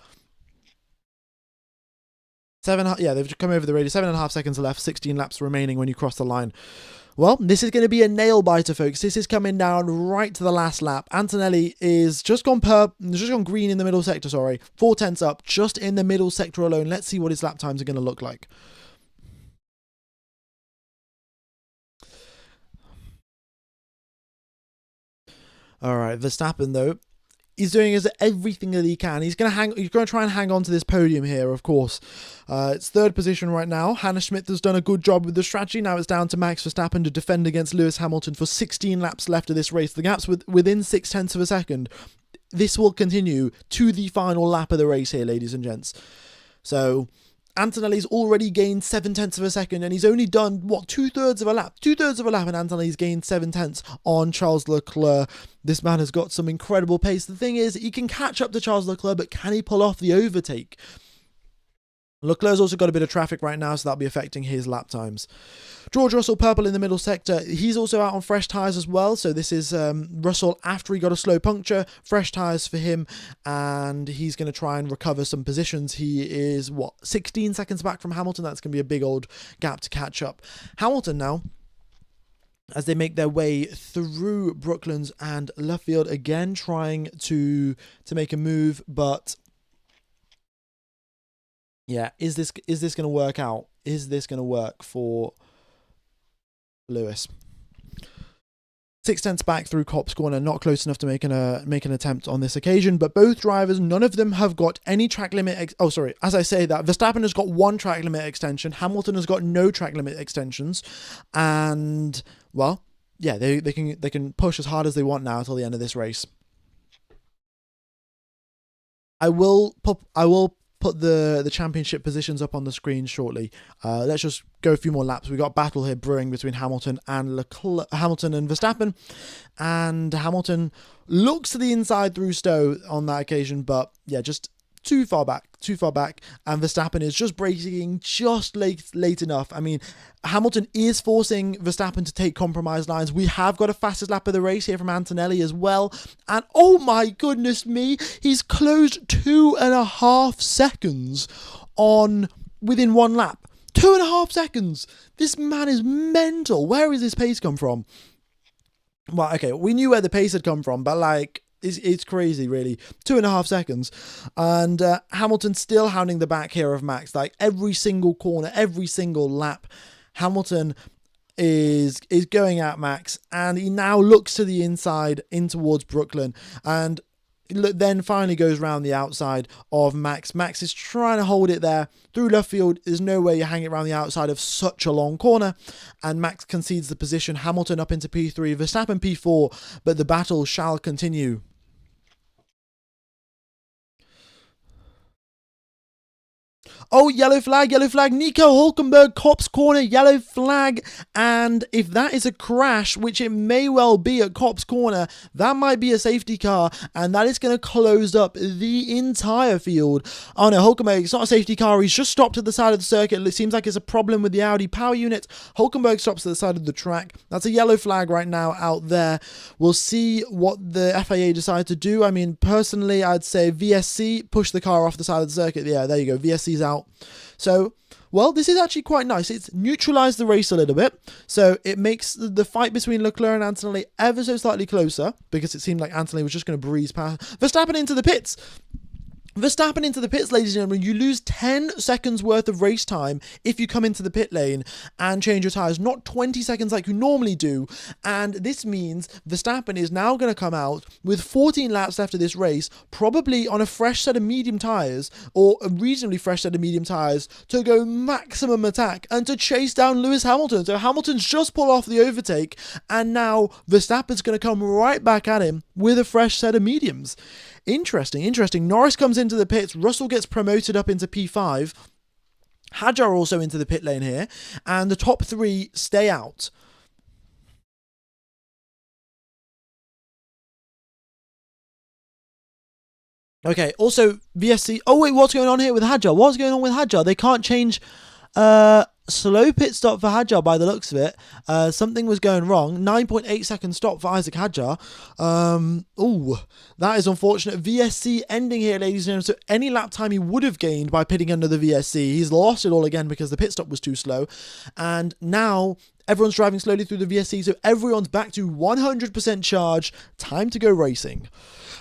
They've come over the radio. 7.5 seconds left, 16 laps remaining when you cross the line. Well, this is going to be a nail biter, folks. This is coming down right to the last lap. Antonelli is just gone green in the middle sector, 4 tenths up, just in the middle sector alone. Let's see what his lap times are going to look like. All right, Verstappen, though, he's doing everything that he can. He's going to try and hang on to this podium here, of course. It's 3rd position right now. Hannah Schmidt has done a good job with the strategy. Now it's down to Max Verstappen to defend against Lewis Hamilton for 16 laps left of this race. The gap's within 6 tenths of a second. This will continue to the final lap of the race here, ladies and gents. So Antonelli's already gained 7 tenths of a second, and he's only done, 2/3 of a lap? 2/3 of a lap, and Antonelli's gained 7 tenths on Charles Leclerc. This man has got some incredible pace. The thing is, he can catch up to Charles Leclerc, but can he pull off the overtake? Leclerc's also got a bit of traffic right now, so that'll be affecting his lap times. George Russell, purple in the middle sector. He's also out on fresh tyres as well. So this is Russell after he got a slow puncture. Fresh tyres for him, and he's going to try and recover some positions. He is, 16 seconds back from Hamilton. That's going to be a big old gap to catch up. Hamilton now, as they make their way through Brooklands and Luffield, again trying to make a move, but is this going to work out? Is this going to work for Lewis? 6 tenths back through Copse Corner, not close enough to make an attempt on this occasion, but both drivers, none of them have got any track limit. As I say that, Verstappen has got 1 track limit extension, Hamilton has got no track limit extensions, and they can push as hard as they want now until the end of this race. I will put the championship positions up on the screen shortly. Let's just go a few more laps. We've got a battle here brewing between Hamilton and Verstappen, and Hamilton looks to the inside through Stowe on that occasion, but just too far back, and Verstappen is just braking just late enough. I mean, Hamilton is forcing Verstappen to take compromise lines. We have got a fastest lap of the race here from Antonelli as well, and oh my goodness me, he's closed 2.5 seconds within 1 lap. 2.5 seconds! This man is mental. Where has this pace come from? Well, okay, we knew where the pace had come from, but it's crazy, really. 2.5 seconds. And Hamilton still hounding the back here of Max. Every single corner, every single lap, Hamilton is going at Max, and he now looks to the inside in towards Brooklyn, and then finally goes round the outside of Max. Max is trying to hold it there through left field. There's no way you hang it around the outside of such a long corner, and Max concedes the position. Hamilton up into P3, Verstappen P4, but the battle shall continue. Oh, yellow flag, yellow flag. Nico Hulkenberg, Copse corner, yellow flag. And if that is a crash, which it may well be at Copse corner, that might be a safety car. And that is going to close up the entire field. Oh no, Hulkenberg, it's not a safety car. He's just stopped at the side of the circuit. It seems like it's a problem with the Audi power unit. Hulkenberg stops at the side of the track. That's a yellow flag right now out there. We'll see what the FIA decide to do. I mean, personally, I'd say VSC, push the car off the side of the circuit. Yeah, there you go. VSC's out. So, well, this is actually quite nice. It's neutralized the race a little bit. So it makes the fight between Leclerc and Antonelli ever so slightly closer, because it seemed like Antonelli was just going to breeze past. Verstappen into the pits. Verstappen into the pits, ladies and gentlemen. You lose 10 seconds worth of race time if you come into the pit lane and change your tyres, not 20 seconds like you normally do. And this means Verstappen is now going to come out with 14 laps left of this race, probably on a fresh set of medium tyres, or a reasonably fresh set of medium tyres, to go maximum attack and to chase down Lewis Hamilton. So Hamilton's just pulled off the overtake, and now Verstappen's going to come right back at him with a fresh set of mediums. Interesting. Norris comes into the pits. Russell gets promoted up into P5. Hadjar also into the pit lane here. And the top three stay out. Okay, also VSC. Oh, wait, what's going on here with Hadjar? What's going on with Hadjar? They can't change... slow pit stop for Hadjar by the looks of it. Something was going wrong. 9.8 second stop for Isaac Hadjar. That is unfortunate. VSC ending here, ladies and gentlemen. So any lap time he would have gained by pitting under the VSC, he's lost it all again because the pit stop was too slow. And now everyone's driving slowly through the VSC, so everyone's back to 100% charge. Time to go racing.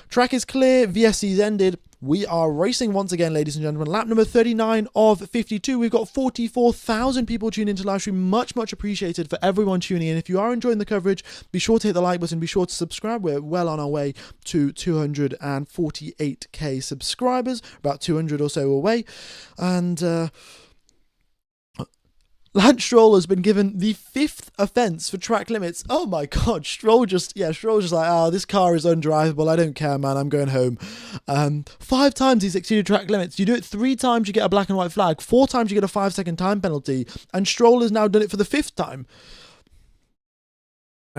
Track is clear. VSC's ended. We are racing once again, ladies and gentlemen. Lap number 39 of 52. We've got 44,000 people tuning into live stream. Much appreciated for everyone tuning in. If you are enjoying the coverage, be sure to hit the like button. Be sure to subscribe. We're well on our way to 248k subscribers. About 200 or so away. And... Lance Stroll has been given the 5th offence for track limits. Oh my god, Stroll's just like, this car is undrivable, I don't care, man, I'm going home. 5 times he's exceeded track limits. You do it 3 times, you get a black and white flag. 4 times, you get a 5-second time penalty. And Stroll has now done it for the 5th time.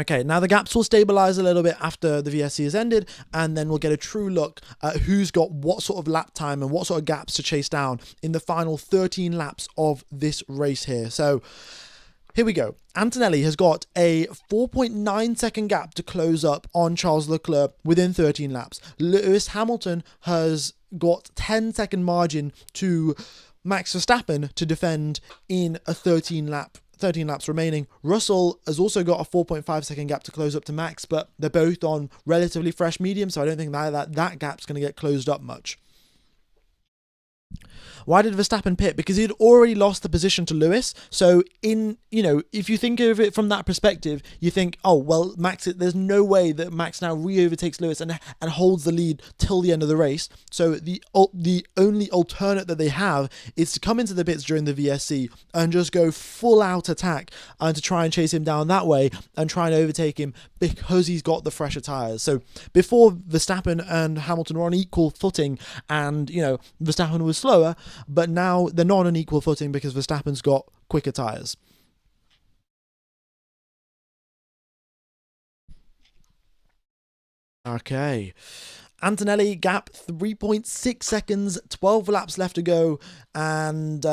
Okay, now the gaps will stabilise a little bit after the VSC has ended, and then we'll get a true look at who's got what sort of lap time and what sort of gaps to chase down in the final 13 laps of this race here. So, here we go. Antonelli has got a 4.9 second gap to close up on Charles Leclerc within 13 laps. Lewis Hamilton has got 10-second margin to Max Verstappen to defend in a 13 laps remaining. Russell has also got a 4.5 second gap to close up to Max, but they're both on relatively fresh medium, so I don't think that gap's going to get closed up much. Why did Verstappen pit? Because he'd already lost the position to Lewis. So if you think of it from that perspective, you think, oh, well, Max, there's no way that Max now re-overtakes Lewis and holds the lead till the end of the race. So the only alternate that they have is to come into the pits during the VSC and just go full out attack and to try and chase him down that way and try and overtake him because he's got the fresher tyres. So before, Verstappen and Hamilton were on equal footing, and Verstappen was slower, but now they're not on equal footing because Verstappen's got quicker tyres. Okay. Antonelli gap 3.6 seconds, 12 laps left to go, and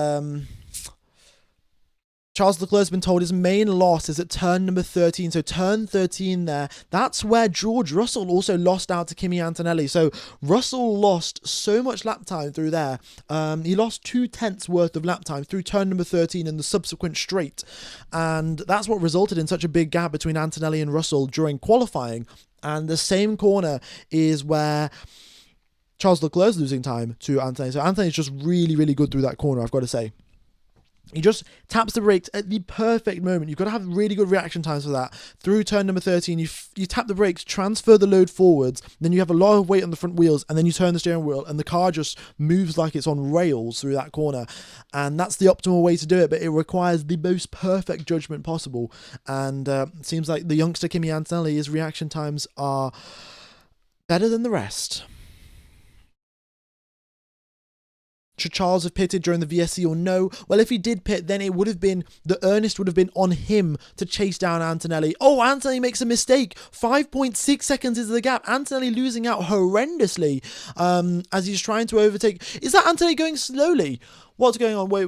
Charles Leclerc has been told his main loss is at turn number 13. So turn 13 there. That's where George Russell also lost out to Kimi Antonelli. So Russell lost so much lap time through there. He lost 2/10 worth of lap time through turn number 13 and the subsequent straight. And that's what resulted in such a big gap between Antonelli and Russell during qualifying. And the same corner is where Charles Leclerc's losing time to Antonelli. So Antonelli's just really good through that corner, I've got to say. He just taps the brakes at the perfect moment. You've got to have really good reaction times for that. Through turn number 13, you tap the brakes, transfer the load forwards, then you have a lot of weight on the front wheels, and then you turn the steering wheel, and the car just moves like it's on rails through that corner. And that's the optimal way to do it, but it requires the most perfect judgment possible. And it seems like the youngster Kimi Antonelli, his reaction times are better than the rest. Should Charles have pitted during the VSC or no? Well, if he did pit, then it would have been, the earnest would have been on him to chase down Antonelli. Oh, Antonelli makes a mistake. 5.6 seconds is the gap. Antonelli losing out horrendously as he's trying to overtake. Is that Antonelli going slowly? What's going on? Wait.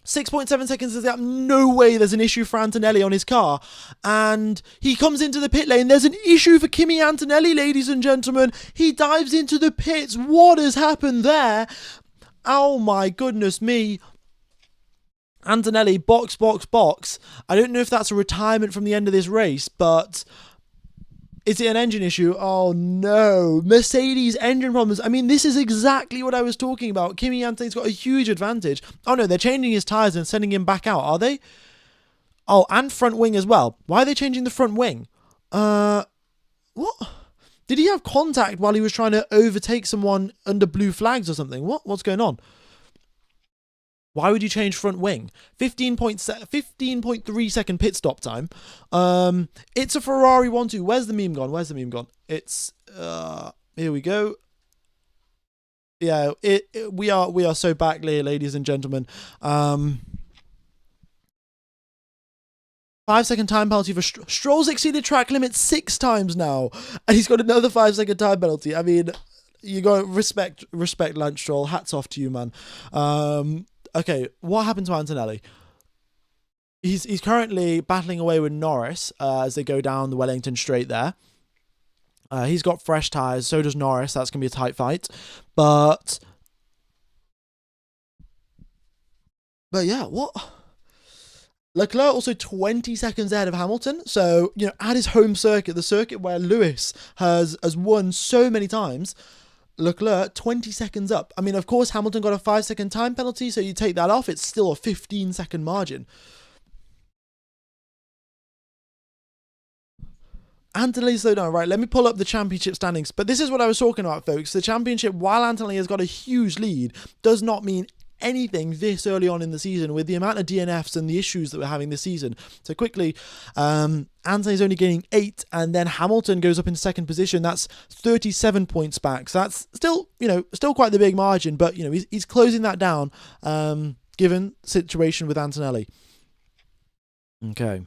6.7 seconds is that. No way there's an issue for Antonelli on his car. And he comes into the pit lane. There's an issue for Kimi Antonelli, ladies and gentlemen. He dives into the pits. What has happened there? Oh my goodness me. Antonelli, box. I don't know if that's a retirement from the end of this race, but... is it an engine issue? Oh no. Mercedes engine problems. I mean, this is exactly what I was talking about. Kimi Antonelli's got a huge advantage. Oh no, they're changing his tyres and sending him back out, are they? Oh, and front wing as well. Why are they changing the front wing? What? Did he have contact while he was trying to overtake someone under blue flags or something? What's going on? Why would you change front wing? 15.3 second pit stop time. It's a Ferrari 1-2. Where's the meme gone? It's here we go. Yeah, we are so back here, ladies and gentlemen. 5-second time penalty for Stroll's exceeded track limit 6 times now, and he's got another 5-second time penalty. I mean, you got to respect Lance Stroll. Hats off to you, man. Okay, what happened to Antonelli? He's currently battling away with Norris as they go down the Wellington Straight there. He's got fresh tyres, so does Norris. That's going to be a tight fight. But yeah, what? Leclerc also 20 seconds ahead of Hamilton. So, you know, at his home circuit, the circuit where Lewis has won so many times, Leclerc 20 seconds up. I mean, of course, Hamilton got a 5-second time penalty, so you take that off, it's still a 15-second margin. Antonelli slowed down. Right, let me pull up the championship standings. But this is what I was talking about, folks. The championship, while Antonelli has got a huge lead, does not mean anything this early on in the season with the amount of DNFs and the issues that we're having this season. So quickly, Antonelli's only gaining 8, and then Hamilton goes up in second position. That's 37 points back. So that's still, you know, still quite the big margin, but, you know, he's closing that down, given situation with Antonelli. Okay.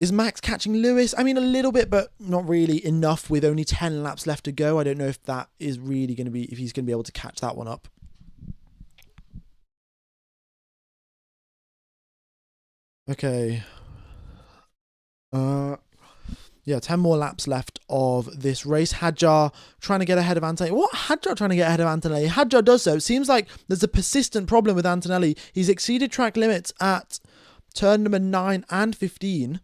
Is Max catching Lewis? I mean, a little bit, but not really enough with only 10 laps left to go. I don't know if that is really going to be, if he's going to be able to catch that one up. Okay. Yeah, 10 more laps left of this race. Hadjar trying to get ahead of Antonelli. What? Hadjar trying to get ahead of Antonelli? Hadjar does so. It seems like there's a persistent problem with Antonelli. He's exceeded track limits at turn number 9 and 15.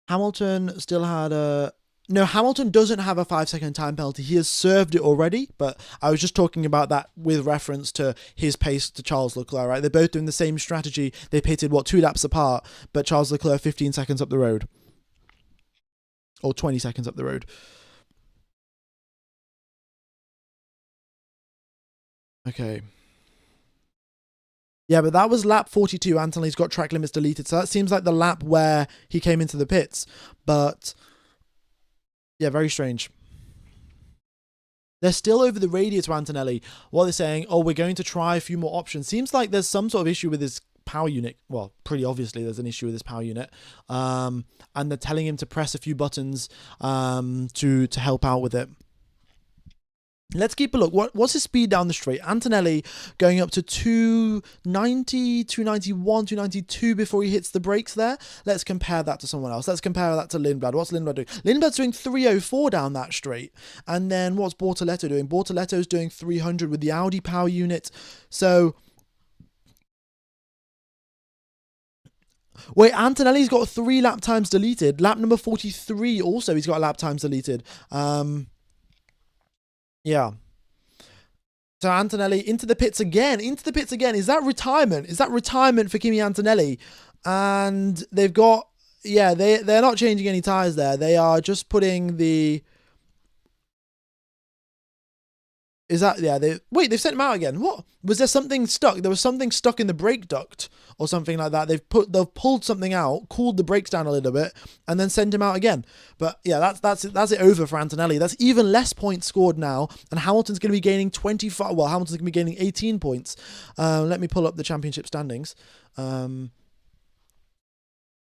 Hamilton still had a... No, Hamilton doesn't have a 5-second time penalty. He has served it already, but I was just talking about that with reference to his pace to Charles Leclerc, right? They're both doing the same strategy. They pitted, 2 laps apart, but Charles Leclerc 15 seconds up the road. Or 20 seconds up the road. Okay. Yeah, but that was lap 42. Antonelli's got track limits deleted, so that seems like the lap where he came into the pits. But, yeah, very strange. They're still over the radio to Antonelli. What they're saying, oh, we're going to try a few more options. Seems like there's some sort of issue with his power unit. Well, pretty obviously there's an issue with his power unit. And they're telling him to press a few buttons to help out with it. Let's keep a look. What's his speed down the straight? Antonelli going up to 290, 291, 292 before he hits the brakes there. Let's compare that to someone else. Let's compare that to Lindblad. What's Lindblad doing? Lindblad's doing 304 down that straight. And then what's Bortoletto doing? Bortoletto's doing 300 with the Audi power unit. So Wait, Antonelli's got 3 lap times deleted. Lap number 43 also, he's got lap times deleted. Yeah. So Antonelli into the pits again. Into the pits again. Is that retirement? Is that retirement for Kimi Antonelli? And they've got... Yeah, they're not changing any tyres there. They are just putting the... Is that... Yeah, they've sent him out again. What? Was there something stuck? There was something stuck in the brake duct or something like that. They've pulled something out, cooled the brakes down a little bit, and then sent him out again. But yeah, that's it over for Antonelli. That's even less points scored now, and Hamilton's going to be gaining 25. Well, Hamilton's going to be gaining 18 points. Let me pull up the championship standings.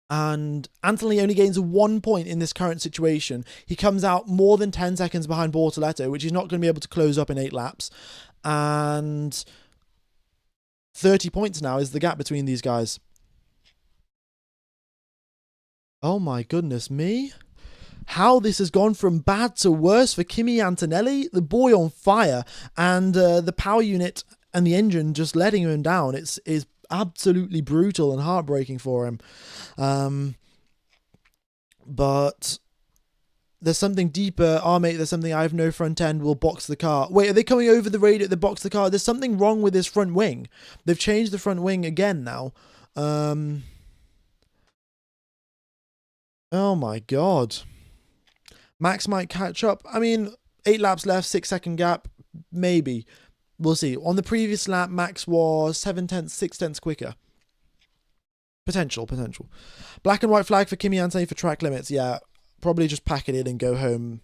And Antonelli only gains 1 point in this current situation. He comes out more than 10 seconds behind Bortoleto, which he's not going to be able to close up in 8 laps. And 30 points now is the gap between these guys. Oh my goodness me. How this has gone from bad to worse for Kimi Antonelli. The boy on fire. And the power unit and the engine just letting him down. It's absolutely brutal and heartbreaking for him. But there's something deeper. Mate, there's something. I have no front end. We'll box the car. Wait, are they coming over the radio to box the car? There's something wrong with this front wing. They've changed the front wing again now. Oh my god. Max might catch up. I mean, 8 laps left, 6-second gap. Maybe. We'll see. On the previous lap, Max was 6 tenths quicker. Potential. Black and white flag for Kimi Antonelli for track limits. Yeah, probably just pack it in and go home.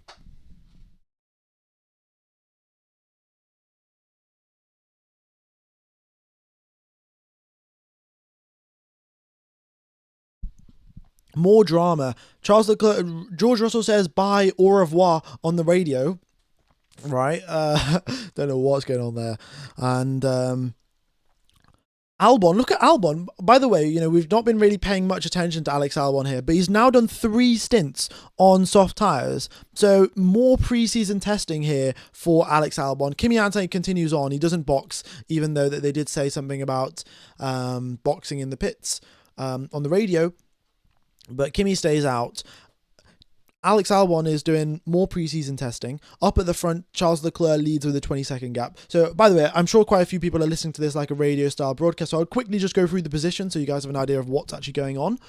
More drama. George Russell says bye, au revoir on the radio. Right? Don't know what's going on there. And Albon, look at Albon. By the way, we've not been really paying much attention to Alex Albon here, but he's now done 3 stints on soft tyres. So more pre-season testing here for Alex Albon. Kimi Antonelli continues on. He doesn't box, even though that they did say something about boxing in the pits on the radio. But Kimi stays out. Alex Albon is doing more preseason testing. Up at the front, Charles Leclerc leads with a 20-second gap. So, by the way, I'm sure quite a few people are listening to this like a radio-style broadcast, so I'll quickly just go through the position so you guys have an idea of what's actually going on.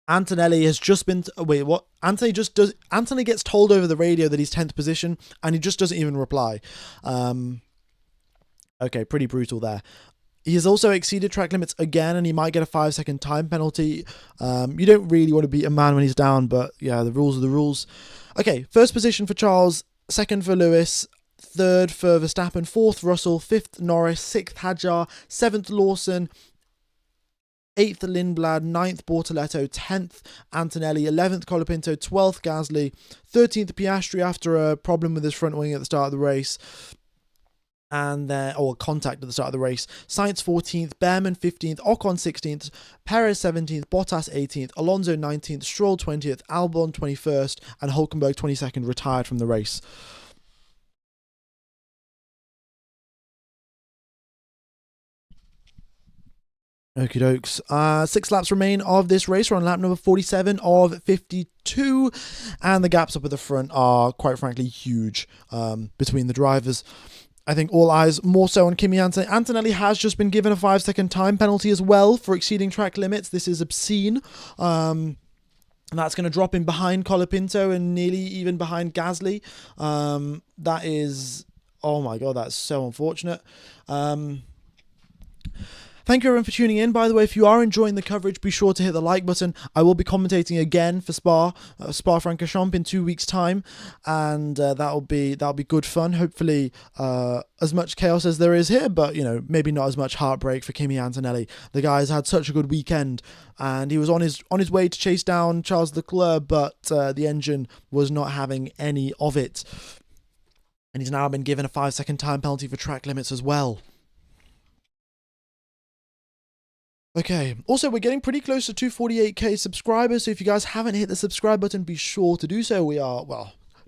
Antonelli has just been... wait, what? Antonelli gets told over the radio that he's 10th position, and he just doesn't even reply. Okay, pretty brutal there. He has also exceeded track limits again, and he might get a 5-second time penalty. You don't really want to beat a man when he's down, but yeah, the rules are the rules. Okay, first position for Charles, second for Lewis, third for Verstappen, fourth Russell, fifth Norris, sixth Hadjar, seventh Lawson, 8th Lindblad, 9th Bortoleto, 10th Antonelli, 11th Colapinto, 12th Gasly, 13th Piastri after a problem with his front wing at the start of the race. And then, contact at the start of the race. Sainz 14th, Behrman 15th, Ocon 16th, Perez 17th, Bottas 18th, Alonso 19th, Stroll 20th, Albon 21st, and Hulkenberg 22nd retired from the race. Okie dokes. 6 laps remain of this race. We're on lap number 47 of 52, and the gaps up at the front are, quite frankly, huge between the drivers. I think all eyes more so on Kimi Antonelli. Antonelli has just been given a 5-second time penalty as well for exceeding track limits. This is obscene. And that's going to drop him behind Colapinto and nearly even behind Gasly. That is... oh my god, that's so unfortunate. Thank you everyone for tuning in. By the way, if you are enjoying the coverage, be sure to hit the like button. I will be commentating again for Spa-Francorchamps in 2 weeks' time, and that'll be good fun. Hopefully, as much chaos as there is here, but maybe not as much heartbreak for Kimi Antonelli. The guy's had such a good weekend, and he was on his way to chase down Charles Leclerc, but the engine was not having any of it, and he's now been given a 5-second time penalty for track limits as well. Okay, also we're getting pretty close to 248k subscribers, so if you guys haven't hit the subscribe button, be sure to do so. We are,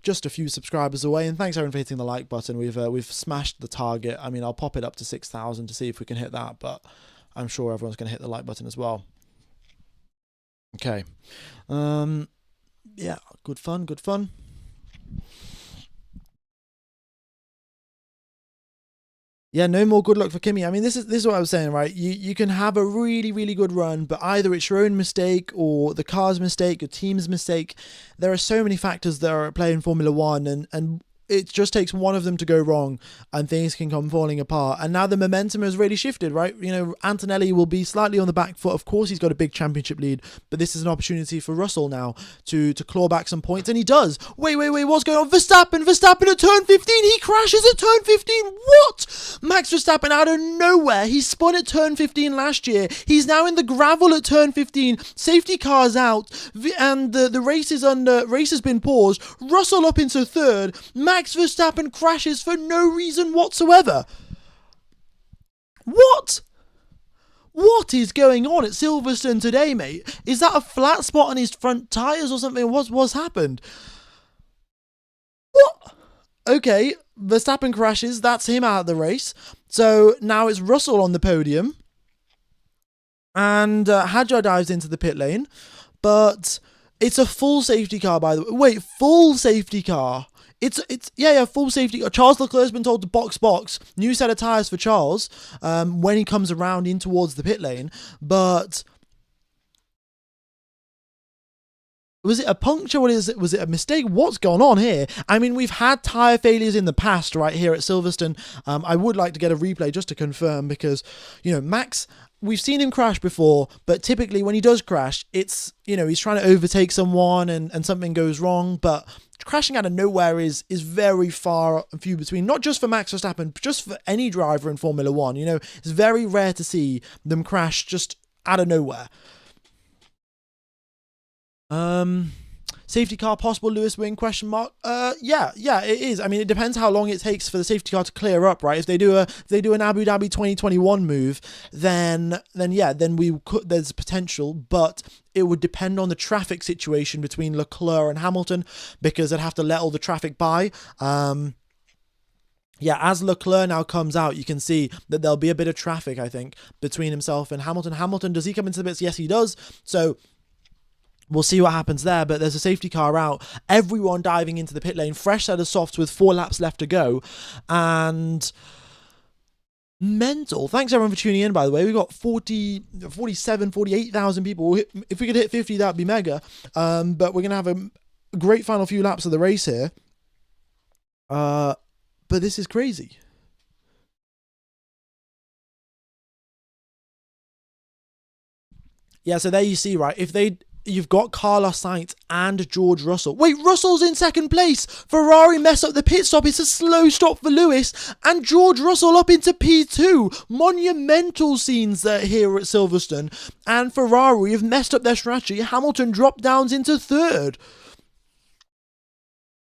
just a few subscribers away. And thanks everyone for hitting the like button. We've smashed the target. I mean, I'll pop it up to 6,000 to see if we can hit that, but I'm sure everyone's going to hit the like button as well. Okay. Yeah, good fun, good fun. Yeah, no more good luck for Kimi. I mean, this is what I was saying, right? You can have a really, really good run, but either it's your own mistake or the car's mistake, your team's mistake. There are so many factors that are at play in Formula One, and it just takes one of them to go wrong and things can come falling apart. And now the momentum has really shifted, right? You know, Antonelli will be slightly on the back foot. Of course, he's got a big championship lead, but this is an opportunity for Russell now to claw back some points, and he does. Wait, what's going on? Verstappen at turn 15. He crashes at turn 15. What? Max Verstappen out of nowhere. He spun at turn 15 last year. He's now in the gravel at turn 15. Safety car's out, and the race has been paused. Russell up into third. Max Verstappen crashes for no reason whatsoever. What is going on at Silverstone today, mate? Is that a flat spot on his front tyres or something? What's happened? What? Okay, Verstappen crashes. That's him out of the race. So now it's Russell on the podium. And Hadjar dives into the pit lane. But it's a full safety car, by the way. Wait, full safety car? It's full safety. Charles Leclerc's been told to box. New set of tyres for Charles when he comes around in towards the pit lane. But was it a puncture? Was it a mistake? What's gone on here? I mean, we've had tyre failures in the past right here at Silverstone. I would like to get a replay just to confirm because, you know, Max, we've seen him crash before, but typically when he does crash, it's, you know, he's trying to overtake someone and something goes wrong, but crashing out of nowhere is very far and few between, not just for Max Verstappen, but just for any driver in Formula One. You know, it's very rare to see them crash just out of nowhere. Safety car possible, Lewis win, question mark? Yeah, it is. I mean, it depends how long it takes for the safety car to clear up, right? If they do an Abu Dhabi 2021 move, then we could, there's potential, but it would depend on the traffic situation between Leclerc and Hamilton, because they'd have to let all the traffic by. Yeah, as Leclerc now comes out, you can see that there'll be a bit of traffic, I think, between himself and Hamilton. Hamilton, does he come into the bits? Yes, he does. So we'll see what happens there, but there's a safety car out. Everyone diving into the pit lane, fresh set of softs with 4 laps left to go. And mental. Thanks everyone for tuning in, by the way. We've got 48,000 people. If we could hit 50, that'd be mega. But we're going to have a great final few laps of the race here. But this is crazy. Yeah, so there you see, right? You've got Carlos Sainz and George Russell. Wait, Russell's in second place. Ferrari mess up the pit stop. It's a slow stop for Lewis. And George Russell up into P2. Monumental scenes there here at Silverstone. And Ferrari have messed up their strategy. Hamilton drop downs into third.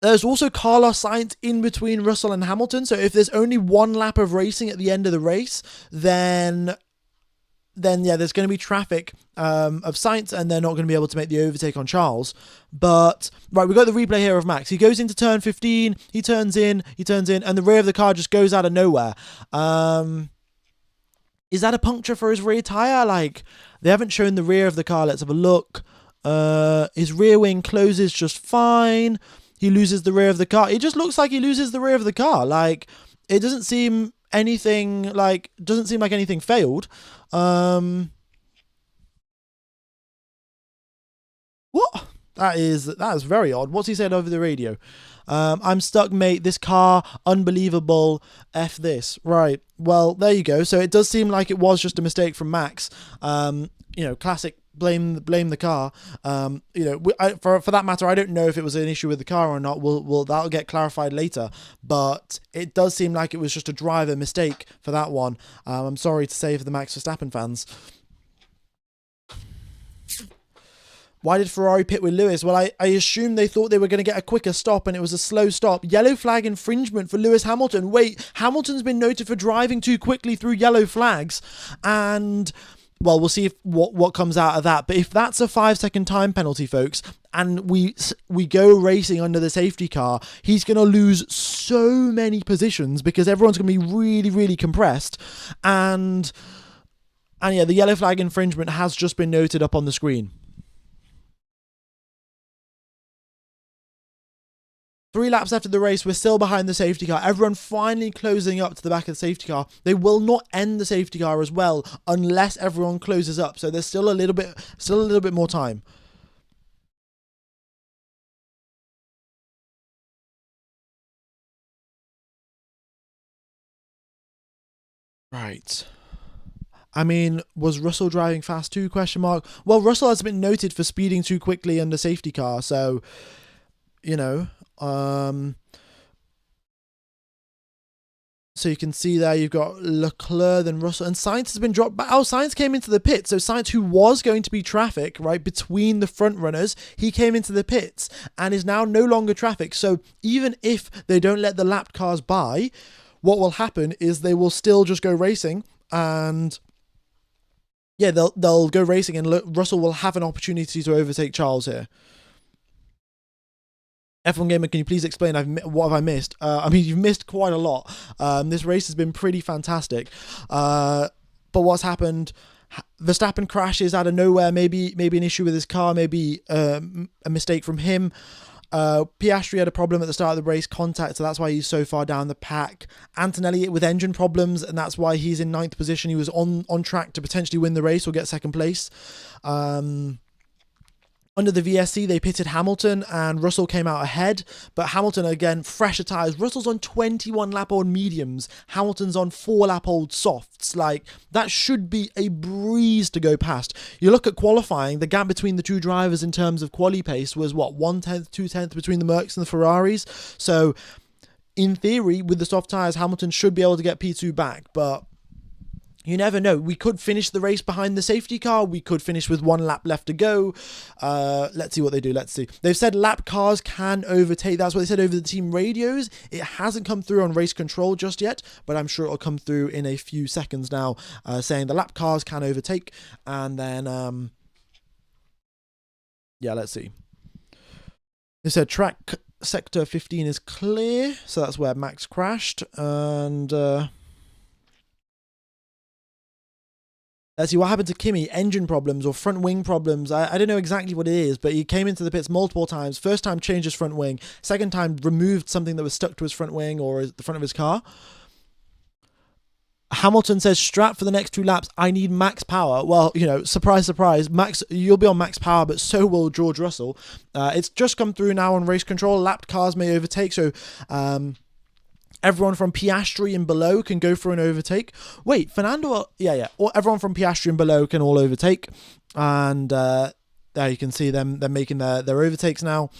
There's also Carlos Sainz in between Russell and Hamilton. So if there's only one lap of racing at the end of the race, then yeah, there's going to be traffic of Sainz, and they're not going to be able to make the overtake on Charles. But, right, we've got the replay here of Max. He goes into turn 15, he turns in, and the rear of the car just goes out of nowhere. Is that a puncture for his rear tyre? Like, they haven't shown the rear of the car. Let's have a look. His rear wing closes just fine. He loses the rear of the car. It just looks like he loses the rear of the car. Like, it doesn't seem like anything failed. What? That is very odd. What's he said over the radio? I'm stuck, mate. This car, unbelievable. F this. Right. Well, there you go. So it does seem like it was just a mistake from Max. Classic blame the car. For that matter, I don't know if it was an issue with the car or not. That'll get clarified later. But it does seem like it was just a driver mistake for that one. I'm sorry to say for the Max Verstappen fans. Why did Ferrari pit with Lewis? Well, I assume they thought they were going to get a quicker stop, and it was a slow stop. Yellow flag infringement for Lewis Hamilton. Wait, Hamilton's been noted for driving too quickly through yellow flags, and well, we'll see what comes out of that. But if that's a 5-second time penalty, folks, and we go racing under the safety car, he's going to lose so many positions because everyone's going to be really, really compressed. And yeah, the yellow flag infringement has just been noted up on the screen. 3 laps after the race, we're still behind the safety car. Everyone finally closing up to the back of the safety car. They will not end the safety car as well unless everyone closes up. So there's still a little bit more time. Right. I mean, was Russell driving fast too? Question mark. Well, Russell has been noted for speeding too quickly under safety car, so you know. So you can see there you've got Leclerc, then Russell, and Sainz has been dropped back. Oh, Sainz came into the pits. So Sainz, who was going to be traffic, right, between the front runners, he came into the pits and is now no longer traffic. So even if they don't let the lapped cars by, what will happen is they will still just go racing, and yeah, they'll go racing, and Russell will have an opportunity to overtake Charles here. F1 Gamer, can you please explain what have I missed? I mean, you've missed quite a lot. This race has been pretty fantastic. But what's happened? Verstappen crashes out of nowhere. Maybe an issue with his car. Maybe a mistake from him. Piastri had a problem at the start of the race, contact, so that's why he's so far down the pack. Antonelli with engine problems, and that's why he's in 9th position. He was on track to potentially win the race or get 2nd place. Under the VSC, they pitted Hamilton, and Russell came out ahead. But Hamilton, again, fresher tyres. Russell's on 21-lap-old mediums. Hamilton's on 4-lap-old softs. Like, that should be a breeze to go past. You look at qualifying, the gap between the two drivers in terms of quali pace was, 1/10, 2/10 between the Mercs and the Ferraris. So, in theory, with the soft tyres, Hamilton should be able to get P2 back. But you never know. We could finish the race behind the safety car. We could finish with 1 lap left to go. Let's see what they do. Let's see. They've said lap cars can overtake. That's what they said over the team radios. It hasn't come through on race control just yet, but I'm sure it'll come through in a few seconds now, saying the lap cars can overtake. And then, yeah, let's see. They said track sector 15 is clear. So that's where Max crashed. And let's see what happened to Kimi. Engine problems or front wing problems. I don't know exactly what it is, but he came into the pits multiple times. First time changed his front wing. Second time removed something that was stuck to his front wing or the front of his car. Hamilton says, strap for the next 2 laps. I need max power. Well, surprise, surprise. Max, you'll be on max power, but so will George Russell. It's just come through now on race control. Lapped cars may overtake. So, everyone from Piastri and below can go for an overtake. Wait, Fernando... Yeah. Everyone from Piastri and below can all overtake. And there you can see them. They're making their overtakes now.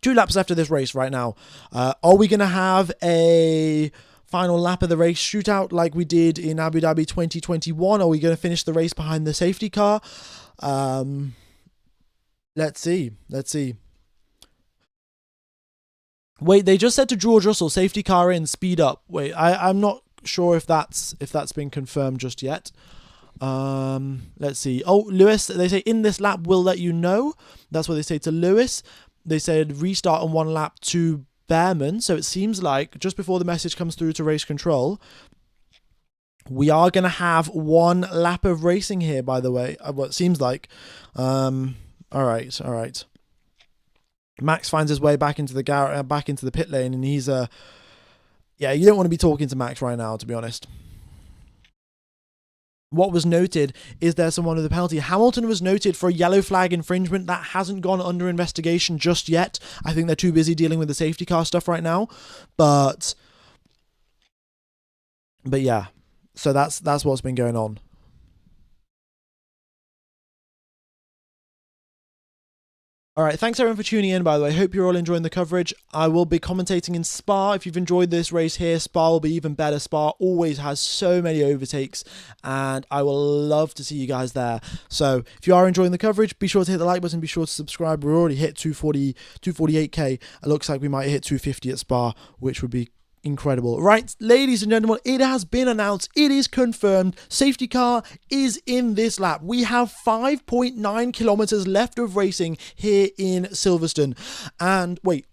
2 laps after this race right now. Are we going to have a final lap of the race shootout like we did in Abu Dhabi 2021? Are we going to finish the race behind the safety car? Let's see. Wait, they just said to George Russell, safety car in, speed up. Wait, I'm not sure if that's been confirmed just yet. Let's see. Oh, Lewis, they say in this lap we'll let you know. That's what they say to Lewis. They said restart on 1 lap to Behrman. So it seems like just before the message comes through to race control, we are going to have 1 lap of racing here, by the way. What it seems like. All right. Max finds his way back into the pit lane, and he's you don't want to be talking to Max right now, to be honest. What was noted is there someone with a penalty. Hamilton was noted for a yellow flag infringement. That hasn't gone under investigation just yet. I think they're too busy dealing with the safety car stuff right now. But yeah, so that's what's been going on. All right, thanks everyone for tuning in, by the way. Hope you're all enjoying the coverage. I will be commentating in Spa. If you've enjoyed this race here, Spa will be even better. Spa always has so many overtakes, and I will love to see you guys there. So if you are enjoying the coverage, be sure to hit the like button, be sure to subscribe. We're already hit 248k. It looks like we might hit 250 at Spa, which would be Incredible. Right, ladies and gentlemen, it has been announced, it is confirmed, safety car is in this lap. We have 5.9 kilometers left of racing here in Silverstone. And wait,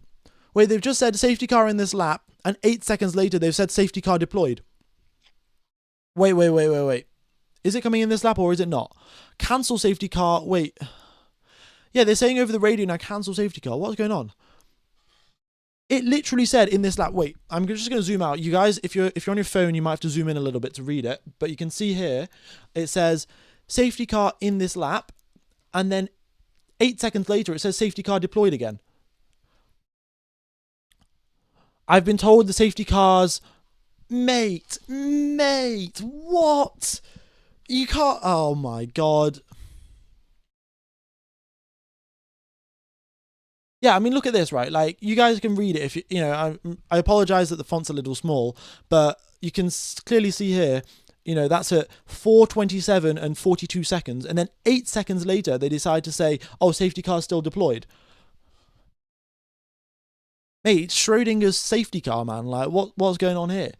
they've just said safety car in this lap, and 8 seconds later they've said safety car deployed. Wait. Is it coming in this lap or is it not? Cancel safety car, wait. Yeah, they're saying over the radio now, cancel safety car. What's going on? It literally said in this lap, wait, I'm just going to zoom out. You guys, if you're on your phone, you might have to zoom in a little bit to read it. But you can see here, it says safety car in this lap. And then 8 seconds later, it says safety car deployed again. I've been told the safety cars... Mate, what? You can't... Oh my God. Yeah, I mean, look at this, right? Like, you guys can read it if you know. I apologize that the font's a little small, but you can clearly see here, you know, that's at 4:27 and 42 seconds, and then 8 seconds later they decide to say, "Oh, safety car's still deployed." Mate, it's Schrodinger's safety car, man. Like, what's going on here?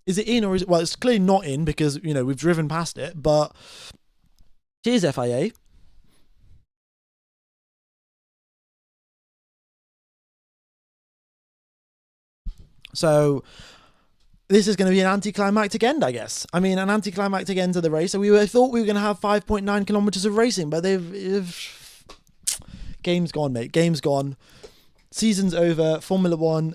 Is it in or is it? Well, it's clearly not in because you know we've driven past it. But cheers, FIA. So this is going to be an anticlimactic end, I guess. I mean, an anticlimactic end to the race. So thought we were going to have 5.9 kilometers of racing, but they've game's gone, mate. Game's gone. Season's over. Formula One.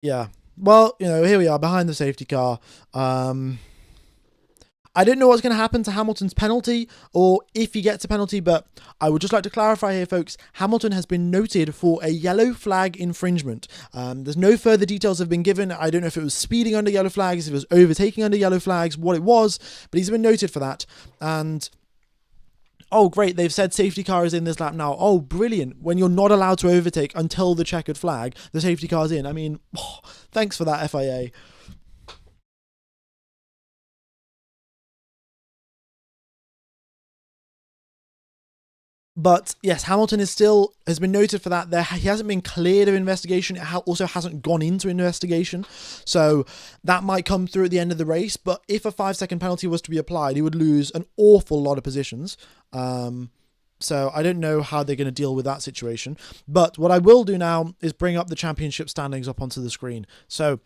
Yeah. Well, you know, here we are behind the safety car. I don't know what's going to happen to Hamilton's penalty or if he gets a penalty, but I would just like to clarify here, folks. Hamilton has been noted for a yellow flag infringement. There's no further details have been given. I don't know if it was speeding under yellow flags, if it was overtaking under yellow flags, what it was, but he's been noted for that. And oh, great, they've said safety car is in this lap now. Oh, brilliant. When you're not allowed to overtake until the checkered flag, the safety car's in. I mean, thanks for that, FIA. But yes, Hamilton has been noted for that. He hasn't been cleared of investigation. It also hasn't gone into investigation. So that might come through at the end of the race. But if a 5-second penalty was to be applied, he would lose an awful lot of positions. So I don't know how they're going to deal with that situation. But what I will do now is bring up the championship standings up onto the screen. So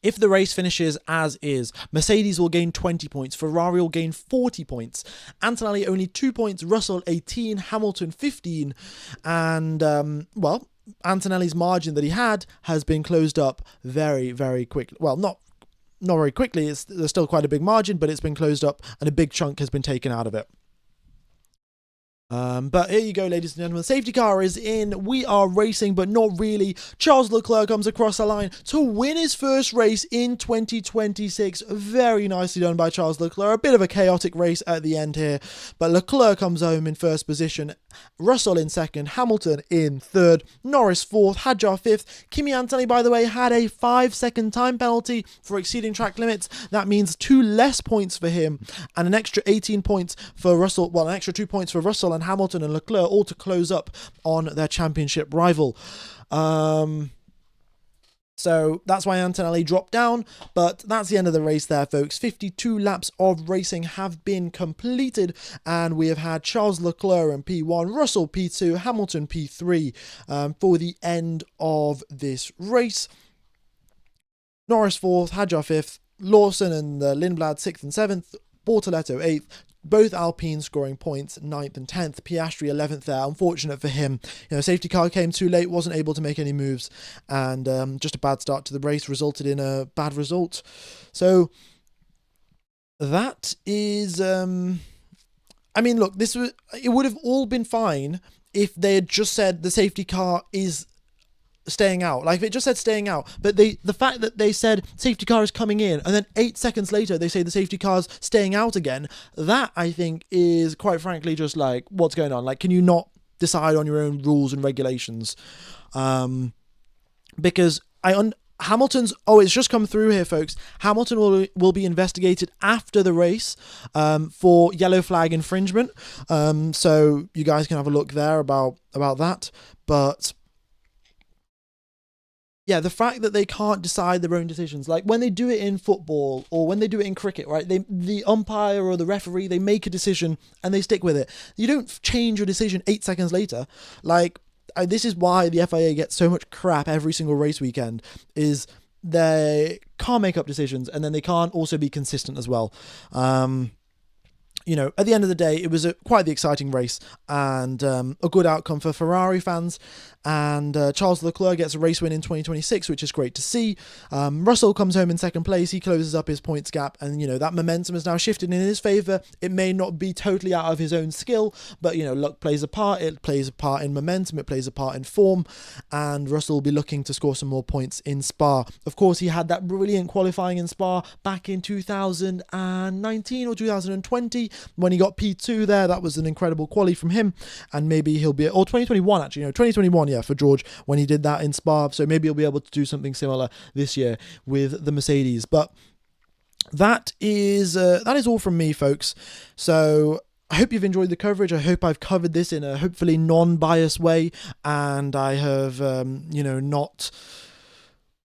if the race finishes as is, Mercedes will gain 20 points, Ferrari will gain 40 points, Antonelli only 2 points, Russell 18, Hamilton 15, and, well, Antonelli's margin that he had has been closed up very, very quickly. Well, not very quickly, there's still quite a big margin, but it's been closed up and a big chunk has been taken out of it. But here you go, ladies and gentlemen. Safety car is in. We are racing, but not really. Charles Leclerc comes across the line to win his first race in 2026. Very nicely done by Charles Leclerc. A bit of a chaotic race at the end here, but Leclerc comes home in first position. Russell in second, Hamilton in third, Norris fourth, Hadjar fifth. Kimi Antonelli, by the way, had a 5-second time penalty for exceeding track limits. That means 2 less points for him and an extra 18 points for Russell. Well, an extra 2 points for Russell and Hamilton and Leclerc, all to close up on their championship rival. So that's why Antonelli dropped down, but that's the end of the race there, folks. 52 laps of racing have been completed, and we have had Charles Leclerc in P1, Russell P2, Hamilton P3 for the end of this race. Norris 4th, Hadjar 5th, Lawson and Lindblad 6th and 7th, Bortoletto 8th, both Alpine scoring points, 9th and 10th. Piastri 11th there. Unfortunate for him. You know, safety car came too late, wasn't able to make any moves, and just a bad start to the race resulted in a bad result. So that is, I mean, look, it would have all been fine if they had just said the safety car is staying out. Like, if it just said staying out, but the fact that they said safety car is coming in and then 8 seconds later they say the safety car's staying out again, that I think is quite frankly just like, what's going on? Like, can you not decide on your own rules and regulations? Because Hamilton's, oh, it's just come through here, folks. Hamilton will be investigated after the race for yellow flag infringement. So you guys can have a look there about that. But yeah, the fact that they can't decide their own decisions, like when they do it in football or when they do it in cricket, right? The umpire or the referee, they make a decision and they stick with it. You don't change your decision 8 seconds later. Like, this is why the FIA gets so much crap every single race weekend, is they can't make up decisions and then they can't also be consistent as well. At the end of the day, it was quite the exciting race and a good outcome for Ferrari fans. And Charles Leclerc gets a race win in 2026, which is great to see. Russell comes home in second place. He closes up his points gap, and that momentum has now shifted in his favour. It may not be totally out of his own skill, but luck plays a part. It plays a part in momentum. It plays a part in form, and Russell will be looking to score some more points in Spa. Of course, he had that brilliant qualifying in Spa back in 2019 or 2020 when he got P2 there. That was an incredible quali from him, and maybe he'll be, or 2021 actually, 2021, yeah, for George, when he did that in Spa. So maybe he'll be able to do something similar this year with the Mercedes. But that is all from me, folks. So I hope you've enjoyed the coverage. I hope I've covered this in a hopefully non-biased way, and I have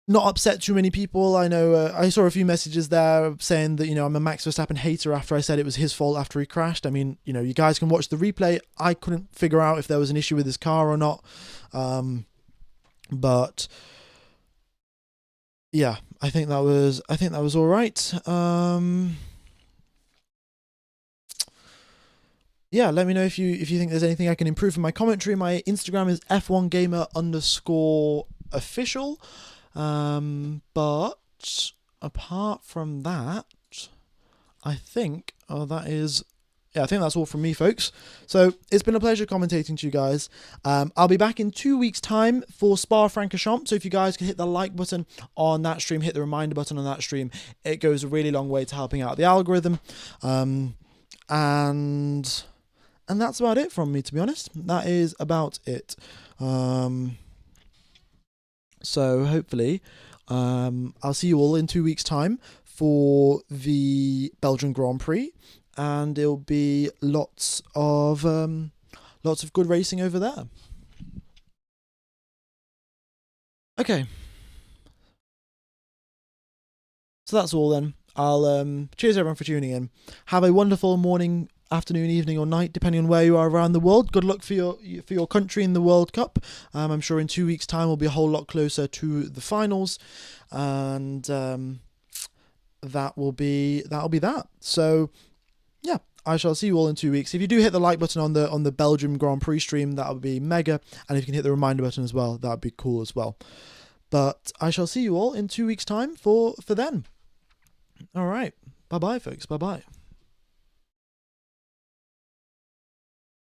not upset too many people. I know I saw a few messages there saying that I'm a Max Verstappen hater after I said it was his fault after he crashed. I mean, you guys can watch the replay. I couldn't figure out if there was an issue with his car or not. But yeah, I think that was all right. Yeah, let me know if you think there's anything I can improve in my commentary. My Instagram is F1gamer_official. But apart from that, I think that's all from me, folks. So it's been a pleasure commentating to you guys. I'll be back in 2 weeks' time for Spa-Francorchamps. So if you guys can hit the like button on that stream, hit the reminder button on that stream, it goes a really long way to helping out the algorithm. And that's about it from me, to be honest. That is about it. So hopefully, I'll see you all in 2 weeks' time for the Belgian Grand Prix, and it'll be lots of good racing over there. Okay, so that's all then. I'll cheers everyone for tuning in. Have a wonderful morning, afternoon, evening, or night, depending on where you are around the world. Good luck for your country in the World Cup. I'm sure in 2 weeks' time we'll be a whole lot closer to the finals, and that will be that. So yeah, I shall see you all in 2 weeks. If you do hit the like button on the Belgium Grand Prix stream, that would be mega, and if you can hit the reminder button as well, that would be cool as well. But I shall see you all in 2 weeks' time for then. All right, bye bye, folks. Bye bye.